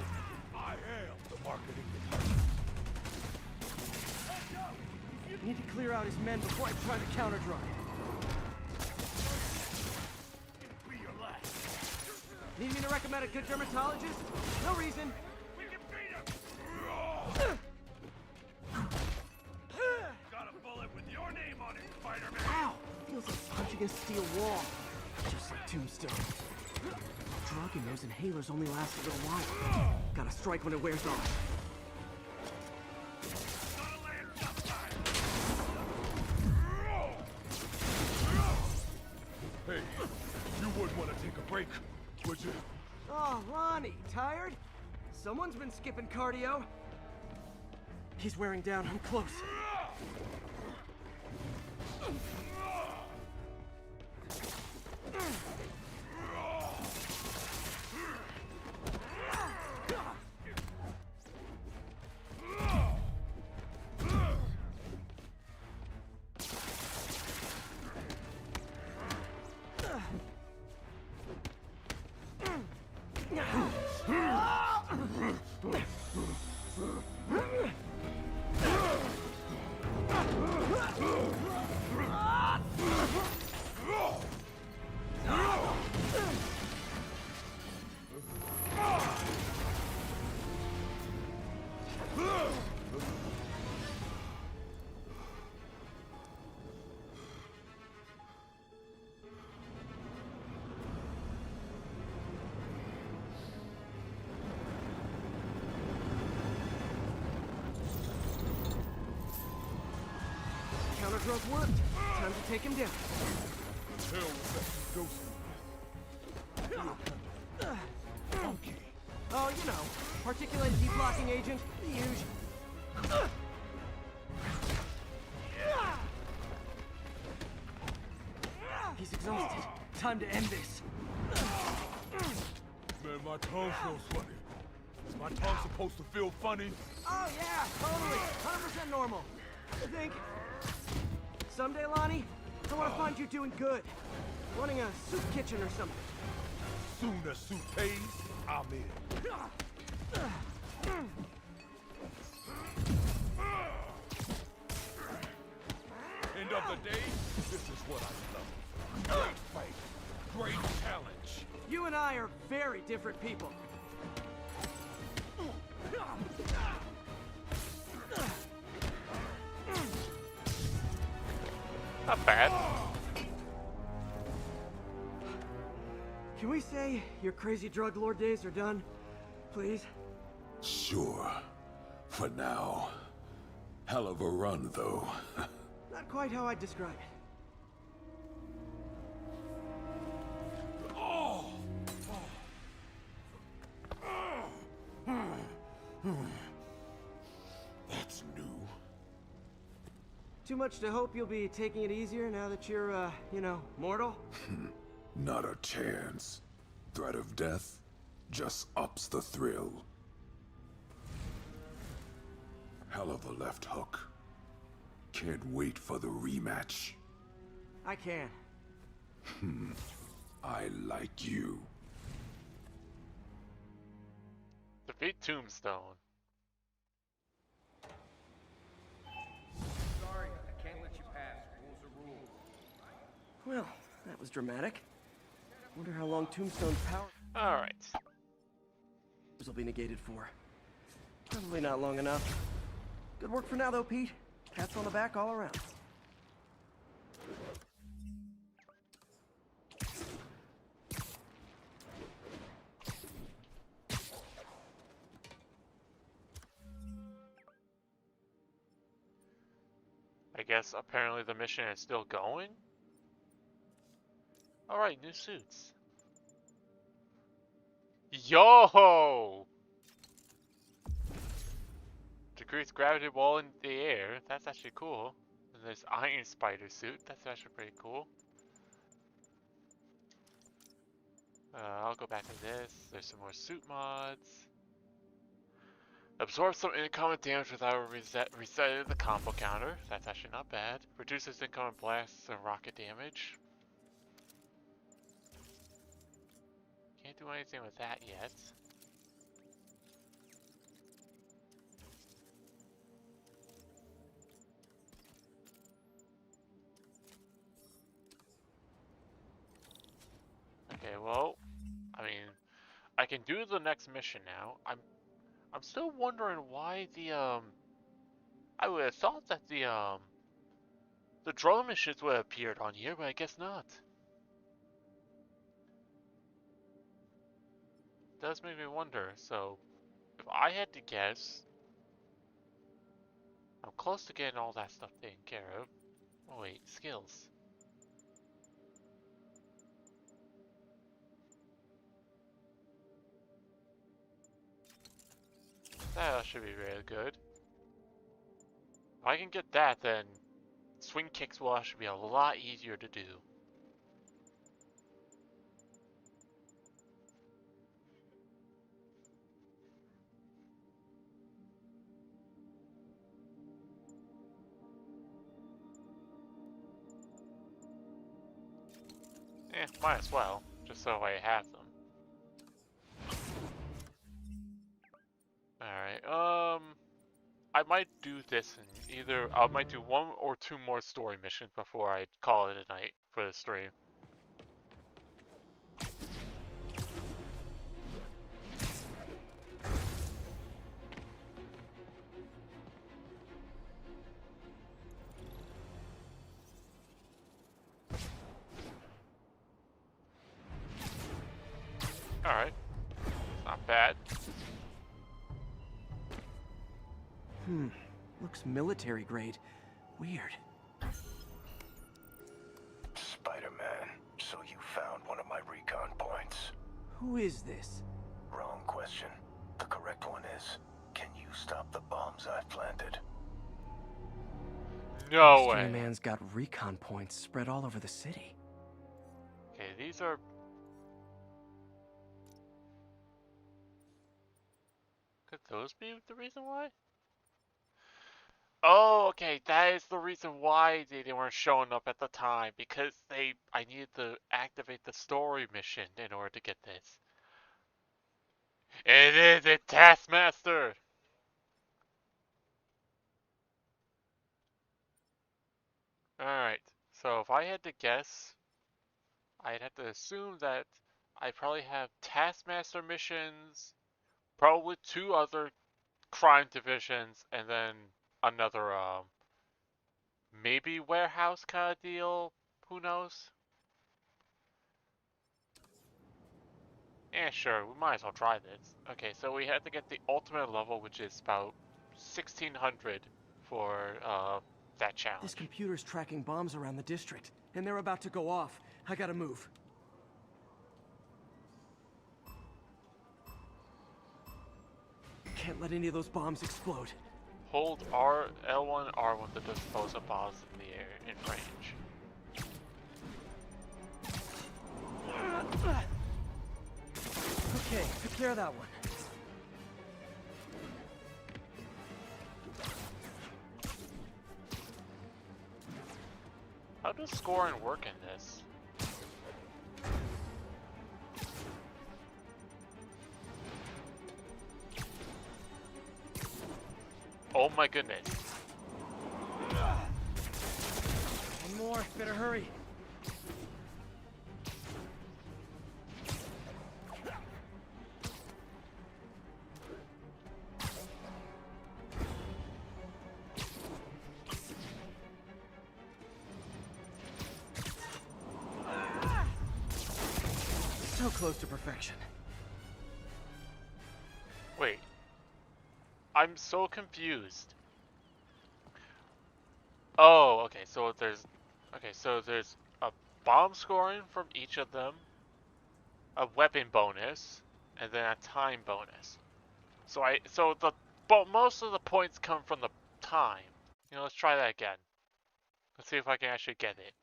I am the marketing department. Need to clear out his men before I try to counter drug. Be your last. Need me to recommend a good dermatologist? No reason. We can beat him! Got a bullet with your name on it, Spider-Man! Ow! Feels like punching a steel wall. Just like Tombstone. Drug in those inhalers only last a little while. Gotta strike when it wears off. Hey, you wouldn't want to take a break, would you? Oh, Lonnie, tired? Someone's been skipping cardio. He's wearing down. I'm close. Counter drug worked. Time to take him down. Hell with that ghost. Funky. Oh, you know, particulate deblocking agent, the usual. He's exhausted. Time to end this. Man, my tongue feels funny. Is my tongue supposed to feel funny? Oh yeah, totally. 100% normal. I think. Someday, Lonnie, I want to find you doing good. Running a soup kitchen or something. Soon as soup pays, I'm in. End of the day, this is what I love. Great fight, great challenge. You and I are very different people. Not bad. Can we say your crazy drug lord days are done? Please? Sure. For now. Hell of a run, though. Not quite how I'd describe it. That's new. Too much to hope you'll be taking it easier now that you're, you know, mortal? Not a chance. Threat of death just ups the thrill. Hell of a left hook. Can't wait for the rematch. I can. I like you. Defeat Tombstone. Sorry, I can't let you pass. Rules are rules. Well, that was dramatic. Wonder how long Tombstone's power Alright. will be negated for. Probably not long enough. Good work for now, though, Pete. Pats on the back all around. I guess apparently the mission is still going? Alright, new suits. Yo! Decrease gravity while in the air. That's actually cool. And there's Iron Spider suit. That's actually pretty cool. I'll go back to this. There's some more suit mods. Absorb some incoming damage without resetting the combo counter. That's actually not bad. Reduces incoming blasts and rocket damage. Can't do anything with that yet. Okay, well, I mean, I can do the next mission now. I'm still wondering why I would have thought that the drone missions would have appeared on here, but I guess not. It does make me wonder. So, if I had to guess, I'm close to getting all that stuff taken care of. Oh wait, skills. That should be really good. If I can get that, then swing kicks will actually be a lot easier to do. Might as well, just so I have them. Alright, I might do this in I might do 1 or 2 more story missions before I call it a night for the stream. Alright, not bad. Looks military grade. Weird. Spider-Man, so you found one of my recon points. Who is this? Wrong question. The correct one is, can you stop the bombs I've planted? No way. Mystery Man's got recon points spread all over the city. Okay, these are... Could those be the reason why? Oh, okay, that is the reason why they weren't showing up at the time, because I needed to activate the story mission in order to get this. It is a Taskmaster! Alright, so if I had to guess, I'd have to assume that I probably have Taskmaster missions, probably 2 other crime divisions, and then another, maybe warehouse kind of deal? Who knows? Yeah, sure, we might as well try this. Okay, so we had to get the ultimate level, which is about 1600 for that challenge. This computer's tracking bombs around the district, and they're about to go off. I gotta move. Can't let any of those bombs explode. Hold L1 and R1 to dispose of bombs in the air in range. Okay, took care of that one. How does scoring work in this? Oh my goodness. One more, better hurry. So close to perfection. Wait. I'm so confused. Oh, okay, so there's a bomb scoring from each of them, a weapon bonus, and then a time bonus. So most of the points come from the time. You know, let's try that again. Let's see if I can actually get it.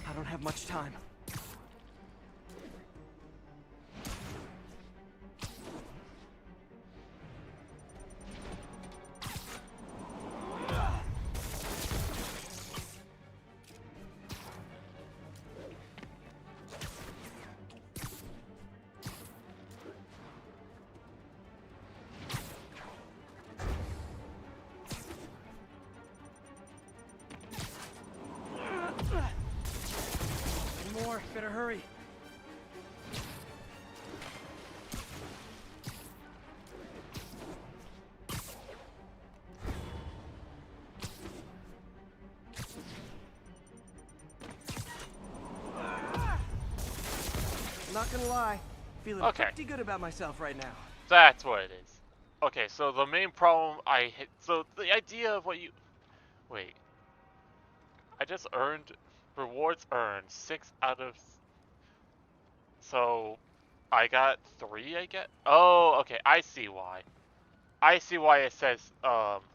I don't have much time. More, better hurry. Not gonna lie, feeling pretty good about myself right now. That's what it is. Okay, so the main problem so the idea of what you, wait. I just earned, rewards earned, 6 out of, so I got 3, I get? Oh, okay, I see why. I see why it says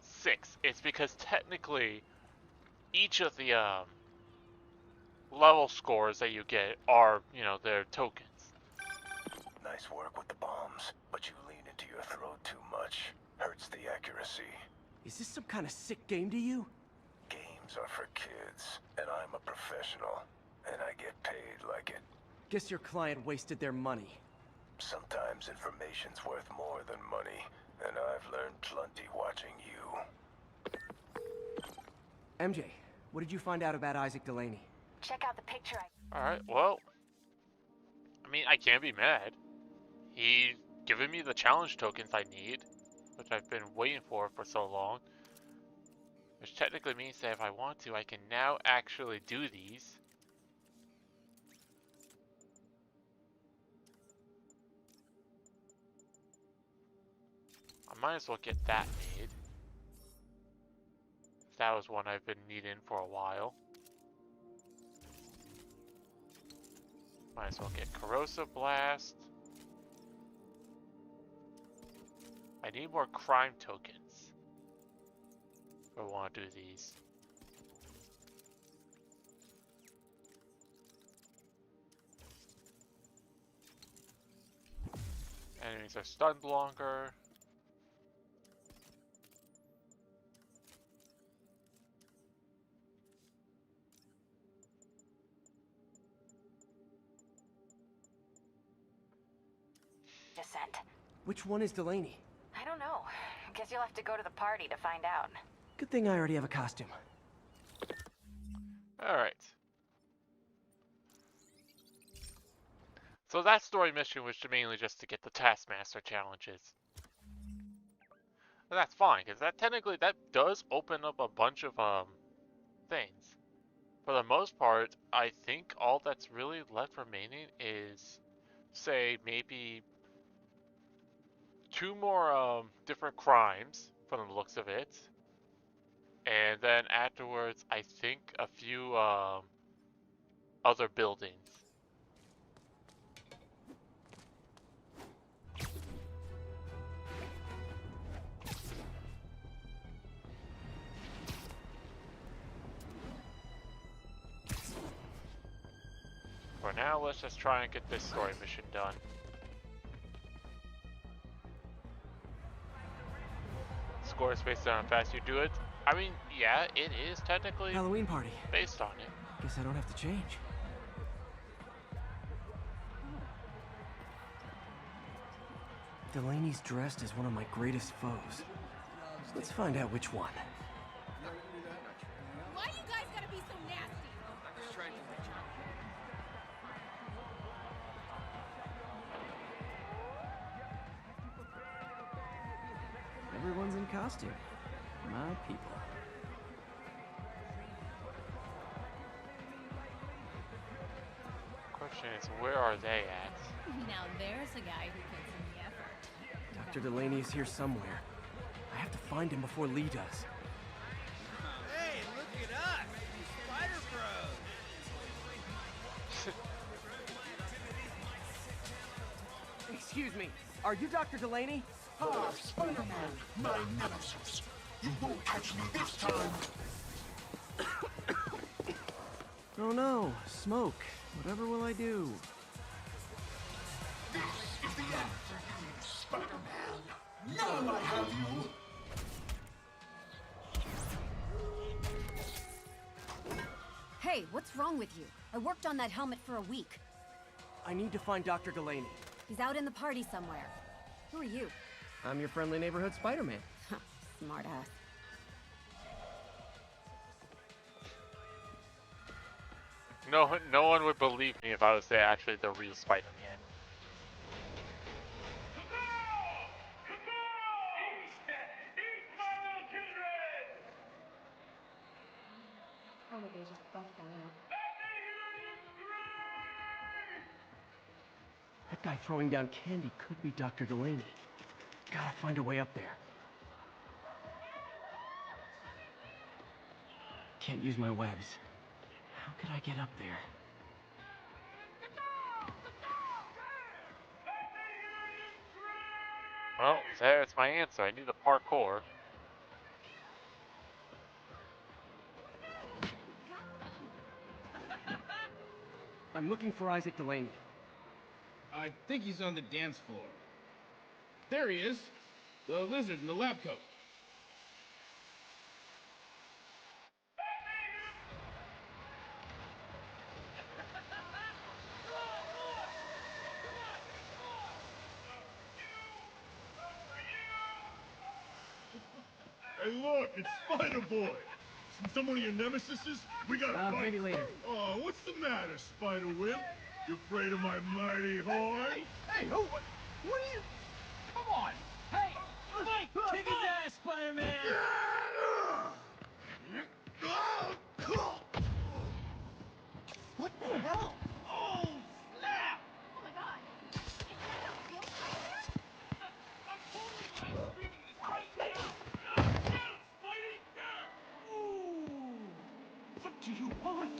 6. It's because technically each of the level scores that you get are, you know, they're tokens. Nice work with the bombs, but you lean into your throat too much. Hurts the accuracy. Is this some kind of sick game to you? Games are for kids, and I'm a professional, and I get paid like it. Guess your client wasted their money. Sometimes information's worth more than money, and I've learned plenty watching you. MJ, what did you find out about Isaac Delaney? Check out the picture Alright, well, I mean, I can't be mad. He's given me the challenge tokens I need, which I've been waiting for so long. Which technically means that if I want to, I can now actually do these. I might as well get that made. That was one I've been needing for a while. Might as well get Corrosive Blast. I need more crime tokens if I want to do these. Enemies are stunned longer. just sent. Which one is Delaney? I don't know. Guess you'll have to go to the party to find out. Good thing I already have a costume. Alright. So that story mission was mainly just to get the Taskmaster challenges. And that's fine, because that technically, that does open up a bunch of, things. For the most part, I think all that's really left remaining is, say, maybe 2 more, different crimes, from the looks of it. And then afterwards, I think a few, other buildings. For now, let's just try and get this story mission done. Score is based on how fast you do it. I mean, yeah, it is technically Halloween party. based on it. Guess I don't have to change. Delaney's dressed as one of my greatest foes. Let's find out which one. Why you guys gotta be so nasty? Everyone's in costume. My people. Question is, where are they at? Now there's a guy who puts in the effort. Dr. Delaney is here somewhere. I have to find him before Lee does. Hey, look at us! Spider Bros! Excuse me, are you Dr. Delaney? Ah, Spider-Man, my nemesis. You won't catch me this time. Oh no, smoke. Whatever will I do? This is the end for you, Spider-Man. Now I have you. Hey, what's wrong with you? I worked on that helmet for a week. I need to find Dr. Delaney. He's out in the party somewhere. Who are you? I'm your friendly neighborhood Spider-Man. Smartass. No one would believe me if I was actually the real Spider-Man. That guy throwing down candy could be Dr. Delaney. Gotta find a way up there. Can't use my webs. How could I get up there? Well, there's my answer. I need a parkour. I'm looking for Isaac Delaney. I think he's on the dance floor. There he is. The lizard in the lab coat. Hey, look, it's Spider-Boy. Some of your nemesises? We gotta fight. Maybe later. Oh, what's the matter, Spider-Wimp? You afraid of my mighty horn? Hey, what are you? Come on! Hey! Kick his ass, Spider-Man! What the hell? Oh, snap! Oh my god! What do you want?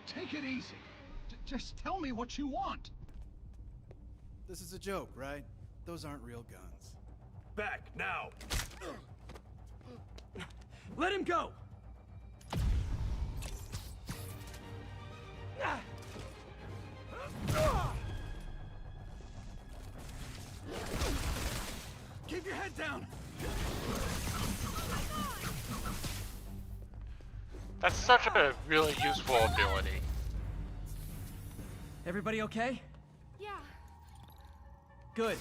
Take it easy. Just tell me what you want. This is a joke, right? Those aren't real guns. Back, now! Let him go! head down! That's such a really useful ability. Everybody okay? Yeah. Good.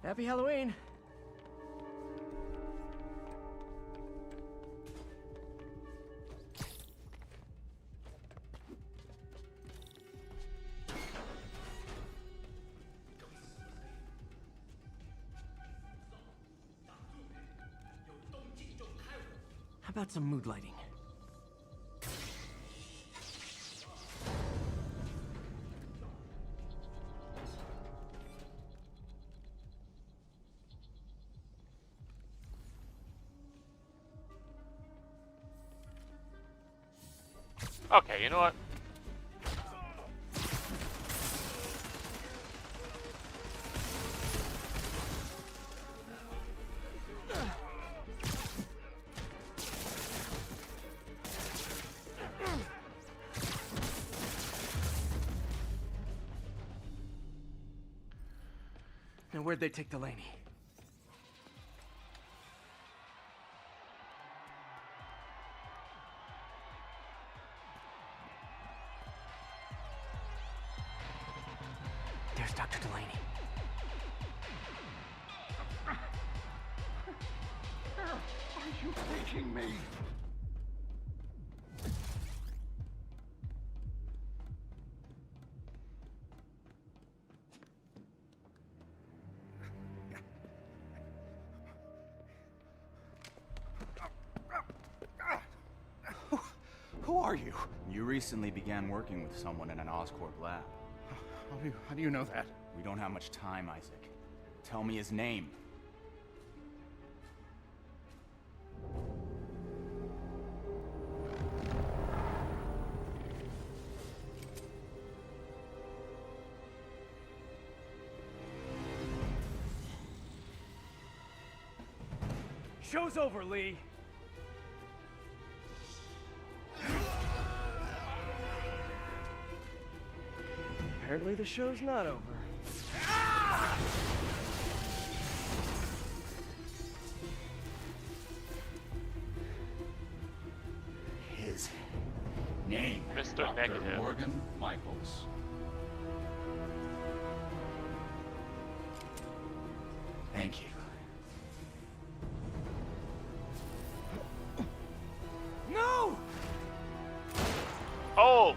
Happy Halloween. How about some mood lighting? Okay, you know what? Now where'd they take Delaney? There's Dr. Delaney. Are you taking me? Who are you? You recently began working with someone in an Oscorp lab. How do you know that? We don't have much time, Isaac. Tell me his name. Show's over, Lee. Apparently the show's not over. His name, Mr. Dr. Negative. Morgan Michaels. Thank you. No! Oh!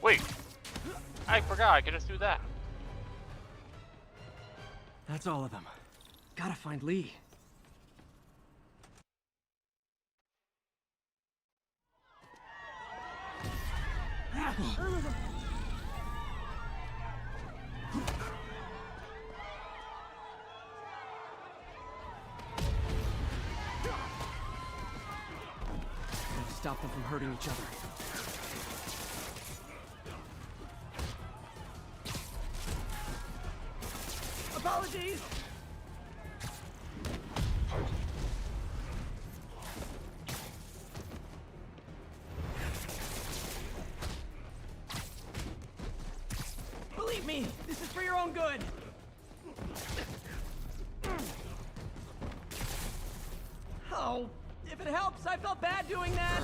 Wait! I forgot I could just do that. That's all of them. Gotta find Lee. Gotta stop them from hurting each other. Apologies! Believe me, this is for your own good! Oh, if it helps, I felt bad doing that!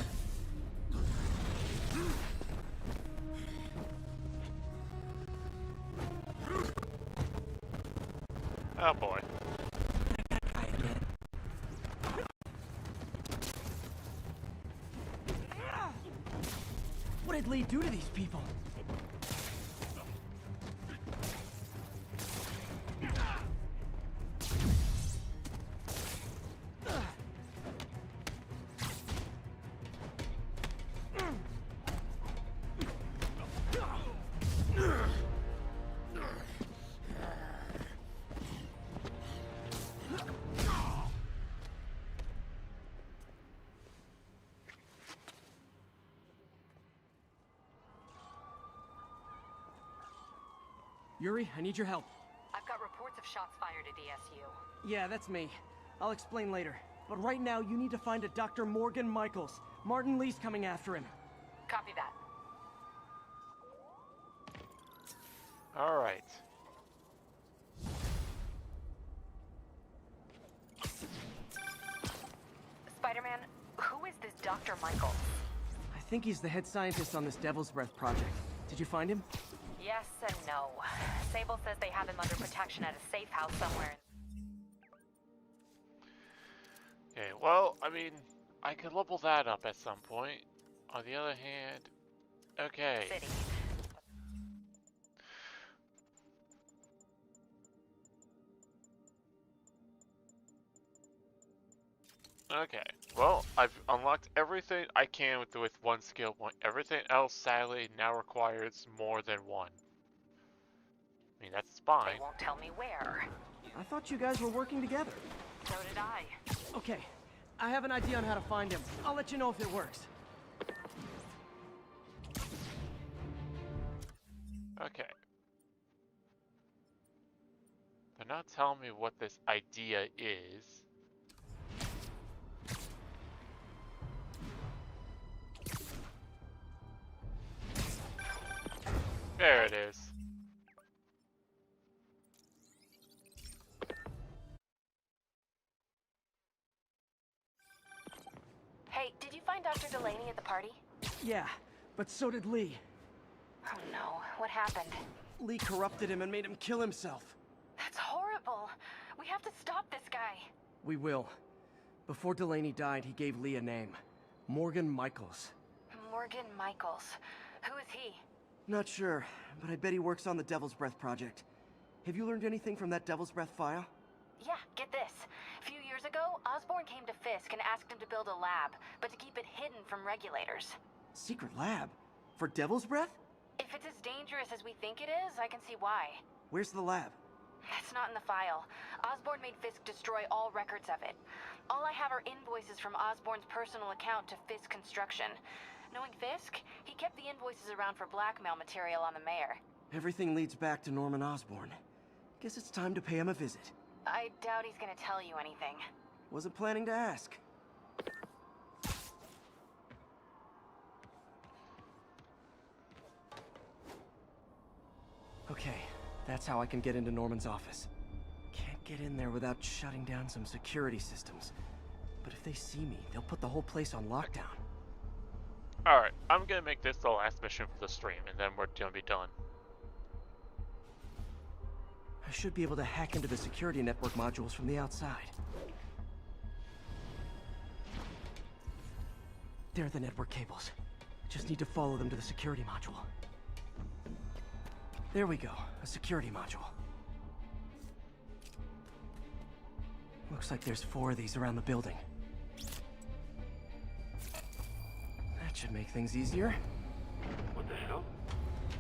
Oh boy. What did Lee do to these people? Yuri, I need your help. I've got reports of shots fired at ESU. Yeah, that's me. I'll explain later. But right now, you need to find a Dr. Morgan Michaels. Martin Lee's coming after him. Copy that. All right. Spider-Man, who is this Dr. Michaels? I think he's the head scientist on this Devil's Breath project. Did you find him? Yes and no. Sable says they have him under protection at a safe house somewhere. Okay, well, I mean, I could level that up at some point. On the other hand, okay. City. Okay, well, I've unlocked everything I can with one skill point. Everything else, sadly, now requires more than one. I mean, that's fine. They won't tell me where. I thought you guys were working together. So did I. Okay, I have an idea on how to find him. I'll let you know if it works. Okay. They're not telling me what this idea is. There it is. Hey, did you find Dr. Delaney at the party? Yeah, but so did Lee. Oh no, what happened? Lee corrupted him and made him kill himself. That's horrible. We have to stop this guy. We will. Before Delaney died, he gave Lee a name. Morgan Michaels. Morgan Michaels. Who is he? Not sure, but I bet he works on the Devil's Breath project. Have you learned anything from that Devil's Breath file? Yeah, get this. A few years ago, Osborn came to Fisk and asked him to build a lab, but to keep it hidden from regulators. Secret lab? For Devil's Breath? If it's as dangerous as we think it is, I can see why. Where's the lab? It's not in the file. Osborn made Fisk destroy all records of it. All I have are invoices from Osborn's personal account to Fisk Construction. Knowing Fisk, he kept the invoices around for blackmail material on the mayor. Everything leads back to Norman Osborn. Guess it's time to pay him a visit. I doubt he's gonna tell you anything. Wasn't planning to ask. Okay, that's how I can get into Norman's office. Can't get in there without shutting down some security systems. But if they see me, they'll put the whole place on lockdown. Alright, I'm gonna make this the last mission for the stream, and then we're gonna be done. I should be able to hack into the security network modules from the outside. There are the network cables. Just need to follow them to the security module. There we go, a security module. Looks like there's 4 of these around the building. That should make things easier. What the hell?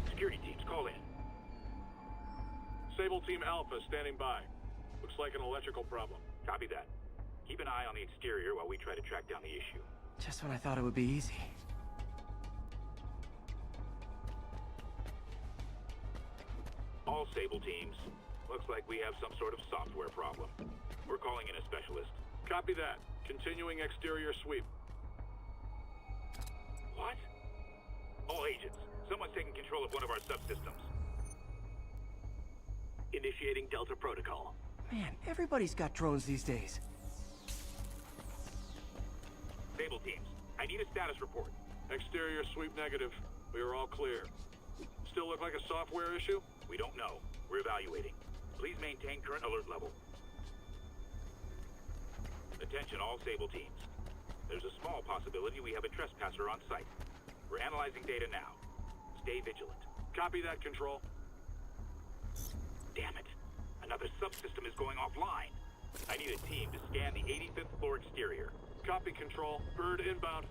Security teams, call in. Sable Team Alpha standing by. Looks like an electrical problem. Copy that. Keep an eye on the exterior while we try to track down the issue. Just when I thought it would be easy. All Sable teams. Looks like we have some sort of software problem. We're calling in a specialist. Copy that. Continuing exterior sweep. What? All agents, someone's taking control of one of our subsystems. Initiating Delta Protocol. Man, everybody's got drones these days. Sable teams, I need a status report. Exterior sweep negative. We are all clear. Still look like a software issue? We don't know. We're evaluating. Please maintain current alert level. Attention all Sable teams. There's a small possibility we have a trespasser on site. We're analyzing data now. Stay vigilant. Copy that, Control. Damn it. Another subsystem is going offline. I need a team to scan the 85th floor exterior. Copy, Control. Bird inbound.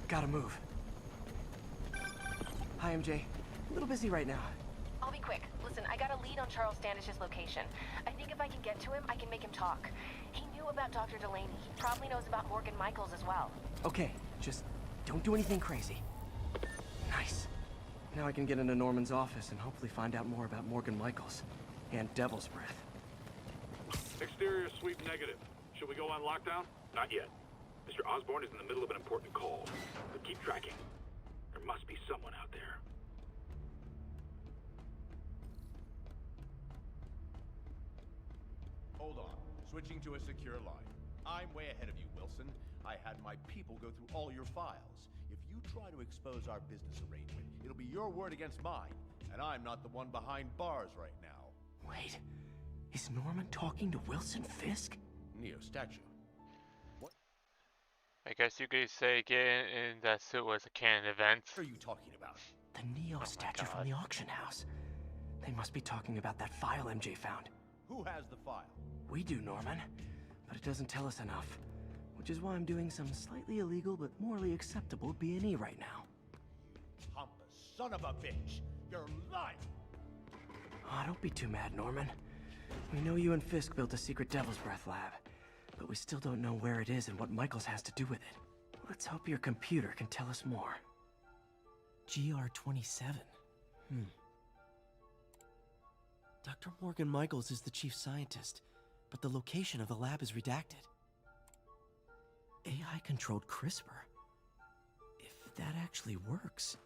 Gotta move. Hi, MJ. A little busy right now. I'll be quick. Listen, I got a lead on Charles Standish's location. I think if I can get to him, I can make him talk. He knew about Dr. Delaney. He probably knows about Morgan Michaels as well. Okay, just don't do anything crazy. Nice. Now I can get into Norman's office and hopefully find out more about Morgan Michaels and Devil's Breath. Exterior sweep negative. Should we go on lockdown? Not yet. Mr. Osborn is in the middle of an important call, but keep tracking. There must be someone out there. Hold on. Switching to a secure line. I'm way ahead of you, Wilson. I had my people go through all your files. If you try to expose our business arrangement, it'll be your word against mine. And I'm not the one behind bars right now. Wait, is Norman talking to Wilson Fisk? Neo statue. I guess you could say getting in that suit was a canon event. What are you talking about? The Neo statue from the auction house. They must be talking about that file MJ found. Who has the file? We do, Norman. But it doesn't tell us enough. Which is why I'm doing some slightly illegal but morally acceptable B&E right now. Pompous son of a bitch! You're lying! Oh, don't be too mad, Norman. We know you and Fisk built a secret Devil's Breath lab. But we still don't know where it is and what Michaels has to do with it. Let's hope your computer can tell us more. GR-27. Dr. Morgan Michaels is the chief scientist, but the location of the lab is redacted. AI-controlled CRISPR. If that actually works,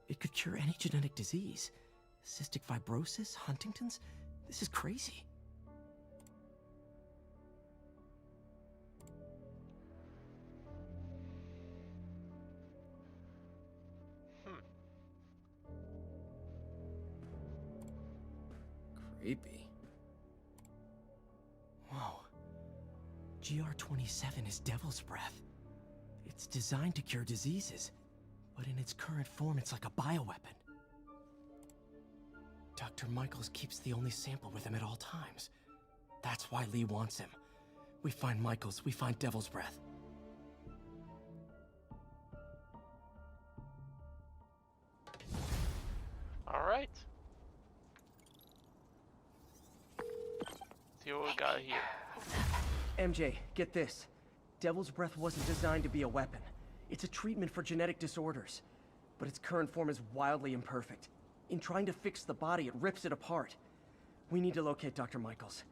it could cure any genetic disease. Cystic fibrosis, Huntington's? This is crazy. Creepy. Whoa. GR-27 is Devil's Breath. It's designed to cure diseases, but in its current form, it's like a bioweapon. Dr. Michaels keeps the only sample with him at all times. That's why Lee wants him. We find Michaels, we find Devil's Breath. All right. See what we got here. MJ, get this. Devil's Breath wasn't designed to be a weapon. It's a treatment for genetic disorders. But its current form is wildly imperfect. In trying to fix the body, it rips it apart. We need to locate Dr. Michaels.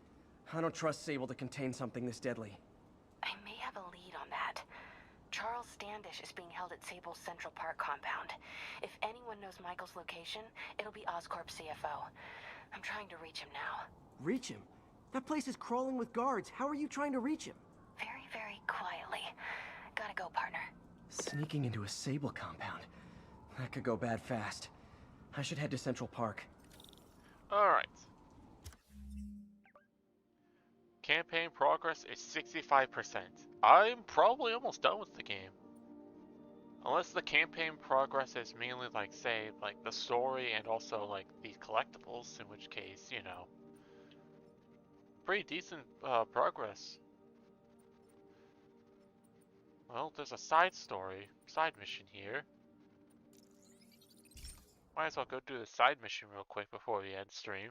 I don't trust Sable to contain something this deadly. I may have a lead on that. Charles Standish is being held at Sable's Central Park compound. If anyone knows Michael's location, it'll be Oscorp's CFO. I'm trying to reach him now. Reach him? That place is crawling with guards. How are you trying to reach him? Very, very quietly. Gotta go, partner. Sneaking into a Sable compound. That could go bad fast. I should head to Central Park. Alright. Campaign progress is 65%. I'm probably almost done with the game. Unless the campaign progress is mainly like, say, like the story and also like the collectibles, in which case, you know, pretty decent progress. Well, there's a side mission here. Might as well go do the side mission real quick before we end stream.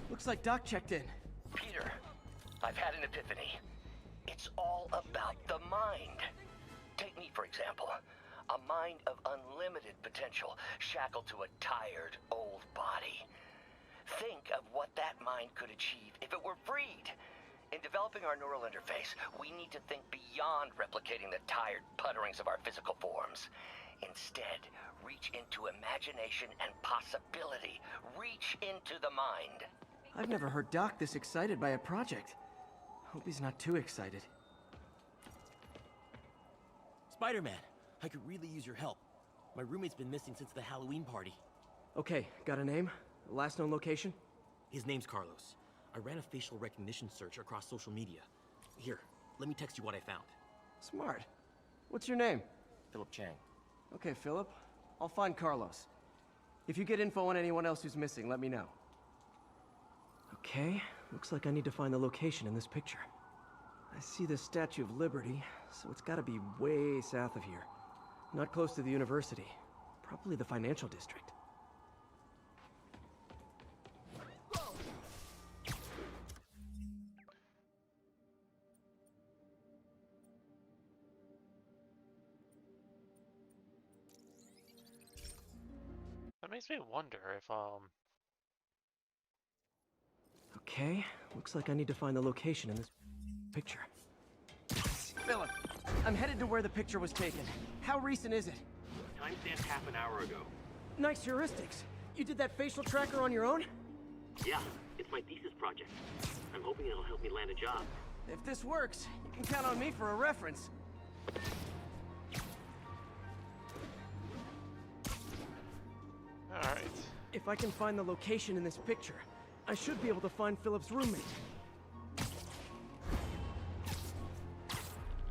Looks like Doc checked in. Peter, I've had an epiphany. It's all about the mind. Take me, for example. A mind of unlimited potential, shackled to a tired, old body. Think of what that mind could achieve if it were freed. In developing our neural interface, we need to think beyond replicating the tired putterings of our physical forms. Instead, reach into imagination and possibility. Reach into the mind. I've never heard Doc this excited by a project. Hope he's not too excited. Spider-Man, I could really use your help. My roommate's been missing since the Halloween party. Okay, got a name? Last known location? His name's Carlos. I ran a facial recognition search across social media. Here, let me text you what I found. Smart. What's your name? Philip Chang. Okay, Philip. I'll find Carlos. If you get info on anyone else who's missing, let me know. Okay, looks like I need to find the location in this picture. I see the Statue of Liberty, so it's gotta be way south of here. Not close to the university. Probably the financial district. That makes me wonder if Okay, looks like I need to find the location in this picture. Philip, I'm headed to where the picture was taken. How recent is it? Timestamp half an hour ago. Nice heuristics. You did that facial tracker on your own? Yeah, it's my thesis project. I'm hoping it'll help me land a job. If this works, you can count on me for a reference. Alright. If I can find the location in this picture, I should be able to find Philip's roommate.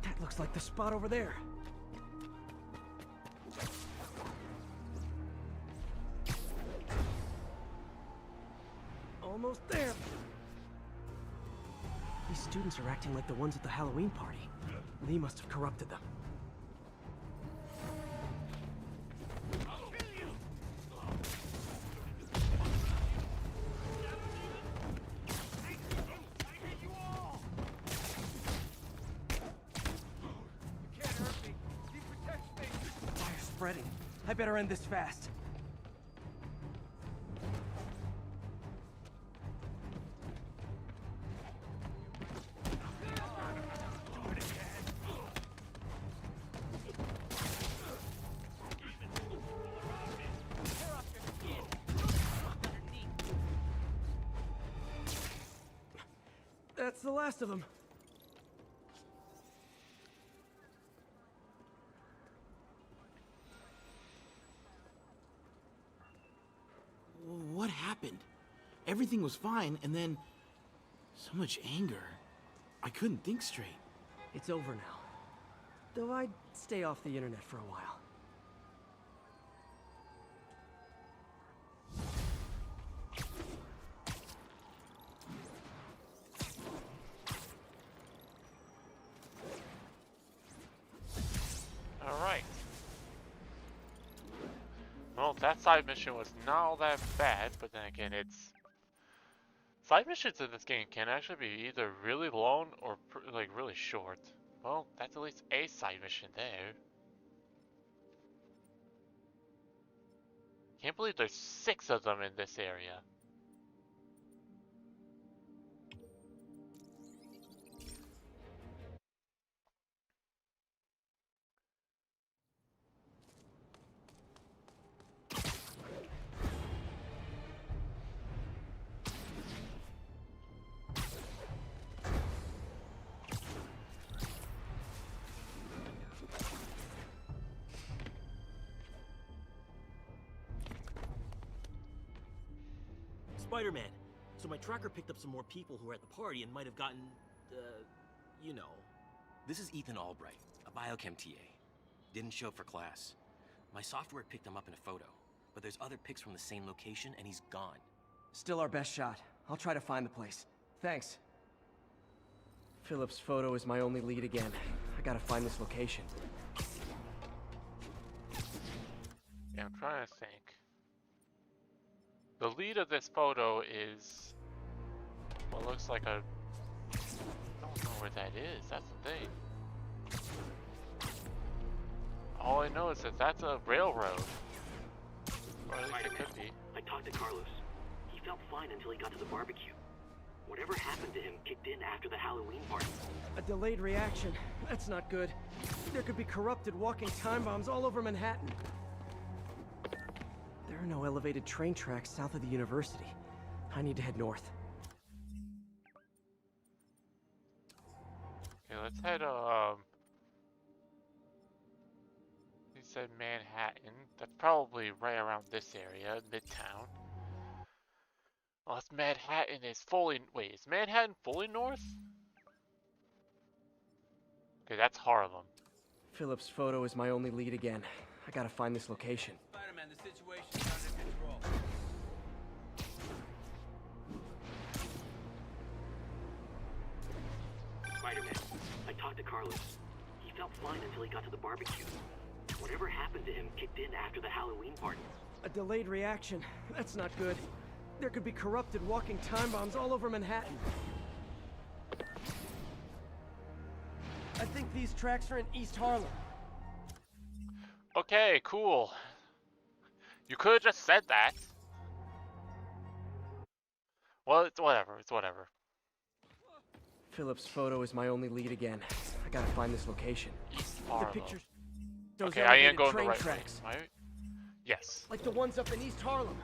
That looks like the spot over there. Almost there. These students are acting like the ones at the Halloween party. Lee must have corrupted them. Fire's spreading. I better end this fast. That's the last of them. What happened? Everything was fine, and then so much anger. I couldn't think straight. It's over now. Though I'd stay off the internet for a while. Alright. Well, that side mission was not all that bad, but then again, it's... Side missions in this game can actually be either really long or like really short. Well, that's at least a side mission there. Can't believe there's 6 of them in this area. Spider-Man. So my tracker picked up some more people who were at the party and might have gotten, you know. This is Ethan Albright, a biochem TA. Didn't show up for class. My software picked him up in a photo, but there's other pics from the same location and he's gone. Still our best shot. I'll try to find the place. Thanks. Philip's photo is my only lead again. I gotta find this location. Yeah, I'm trying to think. The lead of this photo is what looks like a... I don't know where that is, that's the thing. All I know is that that's a railroad. Or at least it could be. I talked to Carlos. He felt fine until he got to the barbecue. Whatever happened to him kicked in after the Halloween party. A delayed reaction. That's not good. There could be corrupted walking time bombs all over Manhattan. There are no elevated train tracks south of the university. I need to head north. Okay, let's head, he said Manhattan. That's probably right around this area, Midtown. Unless Manhattan is fully, wait, is Manhattan fully north? Okay, that's Harlem. Philip's photo is my only lead again. I gotta find this location. Spider-Man, the situation's under control. Spider-Man, talked to Carlos. He felt fine until he got to the barbecue. Whatever happened to him kicked in after the Halloween party. A delayed reaction. That's not good. There could be corrupted walking time bombs all over Manhattan. I think these tracks are in East Harlem. Okay, cool. You could have just said that. Well, it's whatever. It's whatever. Philip's photo is my only lead again. I gotta find this location. The pictures. Those Okay, I am elevated going train the right tracks. way. Right? Yes. Like the ones up in East Harlem.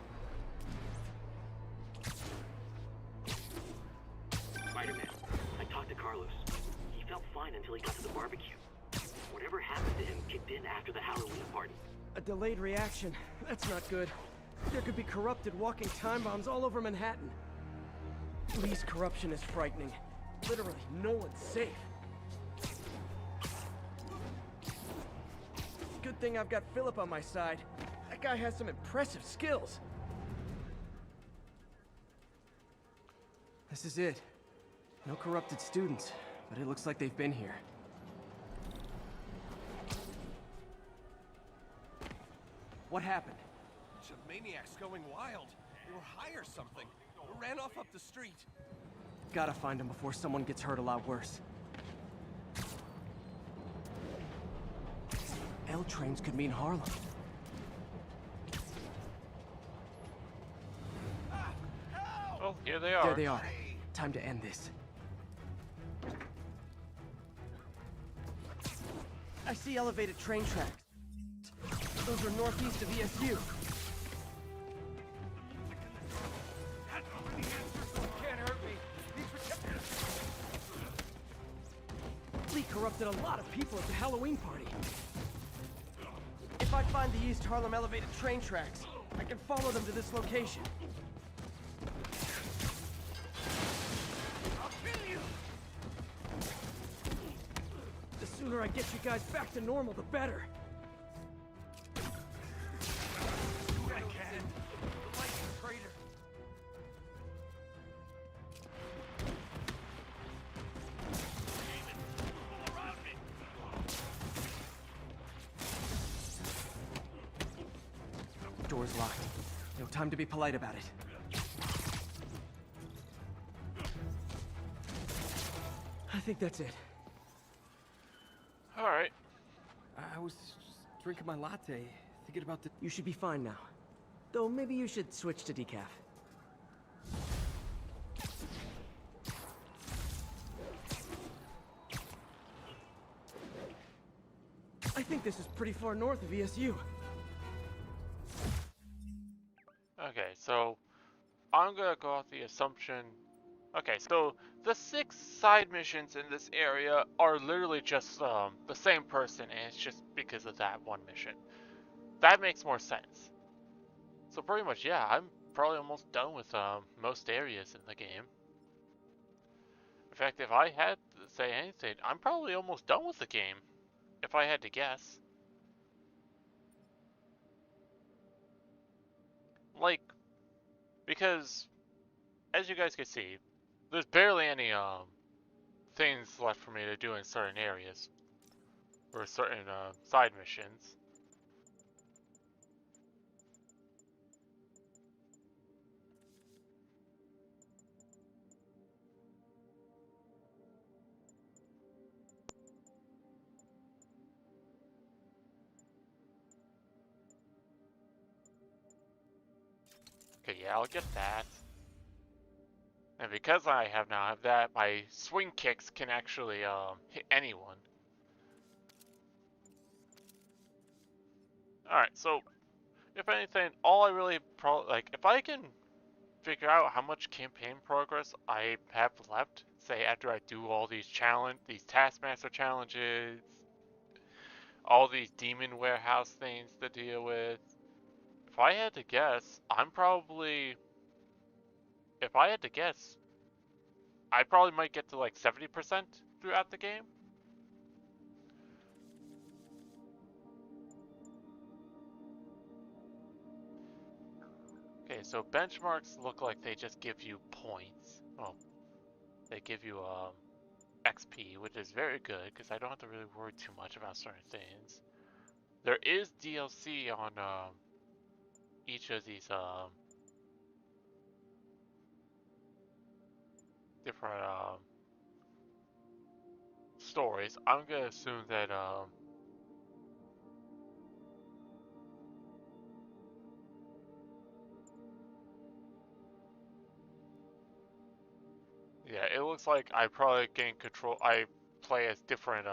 Spider-Man, I talked to Carlos. He felt fine until he got to the barbecue. Whatever happened to him kicked in after the Halloween party. A delayed reaction. That's not good. There could be corrupted walking time bombs all over Manhattan. Lee's corruption is frightening. Literally, no one's safe. Good thing I've got Philip on my side. That guy has some impressive skills. This is it. No corrupted students, but it looks like they've been here. What happened? Bunch of maniacs going wild. They were high or something. They ran off up the street. Gotta find them before someone gets hurt a lot worse. L trains could mean Harlem. Oh, here they are. There they are. Time to end this. I see elevated train tracks. Those are northeast of ESU. Can't hurt me. Lee corrupted a lot of people at the Halloween party. If I find the East Harlem elevated train tracks, I can follow them to this location. I'll kill you. The sooner I get you guys back to normal, the better. I can. Lightning traitor. Door's locked. No time to be polite about it. I think that's it. All right. I was just drinking my latte, thinking about the... You should be fine now. Though maybe you should switch to decaf. I think this is pretty far north of ESU. Okay, so I'm gonna go off the assumption. Okay, so the 6 side missions in this area are literally just the same person, and it's just because of that one mission. That makes more sense. So pretty much, yeah, I'm probably almost done with most areas in the game. In fact, if I had to say anything, I'm probably almost done with the game, if I had to guess. Like, because as you guys can see, there's barely any things left for me to do in certain areas or certain side missions. Okay, yeah, I'll get that. And because I now have that, my swing kicks can actually hit anyone. Alright, so if anything, all I really if I can figure out how much campaign progress I have left, say after I do all these Taskmaster challenges, all these Demon Warehouse things to deal with, if I had to guess, if I had to guess, I probably might get to like 70% throughout the game. Okay, so benchmarks look like they just give you points. Well, they give you XP, which is very good because I don't have to really worry too much about certain things. There is DLC on each of these different stories. I'm gonna assume that yeah, it looks like I probably gain control. I play as different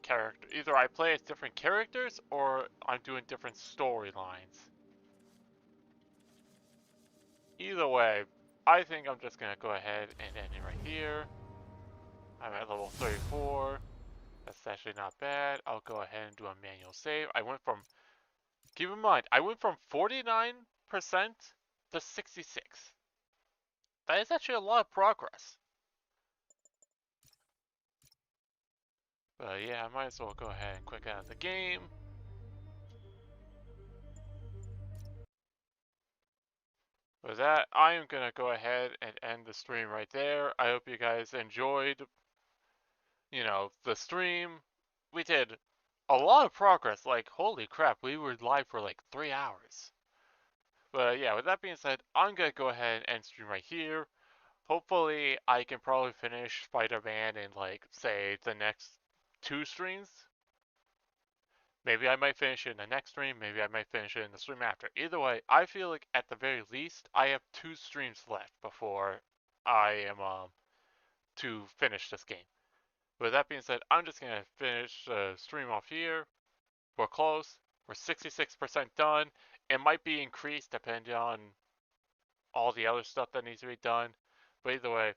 character. Either I play as different characters or I'm doing different storylines. Either way, I think I'm just gonna go ahead and end it right here. I'm at level 34. That's actually not bad. I'll go ahead and do a manual save. I went from, keep in mind, I went from 49% to 66. That is actually a lot of progress. But yeah, I might as well go ahead and click out of the game. With that, I am going to go ahead and end the stream right there. I hope you guys enjoyed, the stream. We did a lot of progress. Like, holy crap, we were live for like 3 hours. But yeah, with that being said, I'm going to go ahead and end stream right here. Hopefully, I can probably finish Spider-Man in, like, say, the next 2 streams. Maybe I might finish it in the next stream, maybe I might finish it in the stream after. Either way, I feel like at the very least, I have 2 streams left before I am to finish this game. With that being said, I'm just gonna finish the stream off here. We're close. We're 66% done. It might be increased depending on all the other stuff that needs to be done. But either way,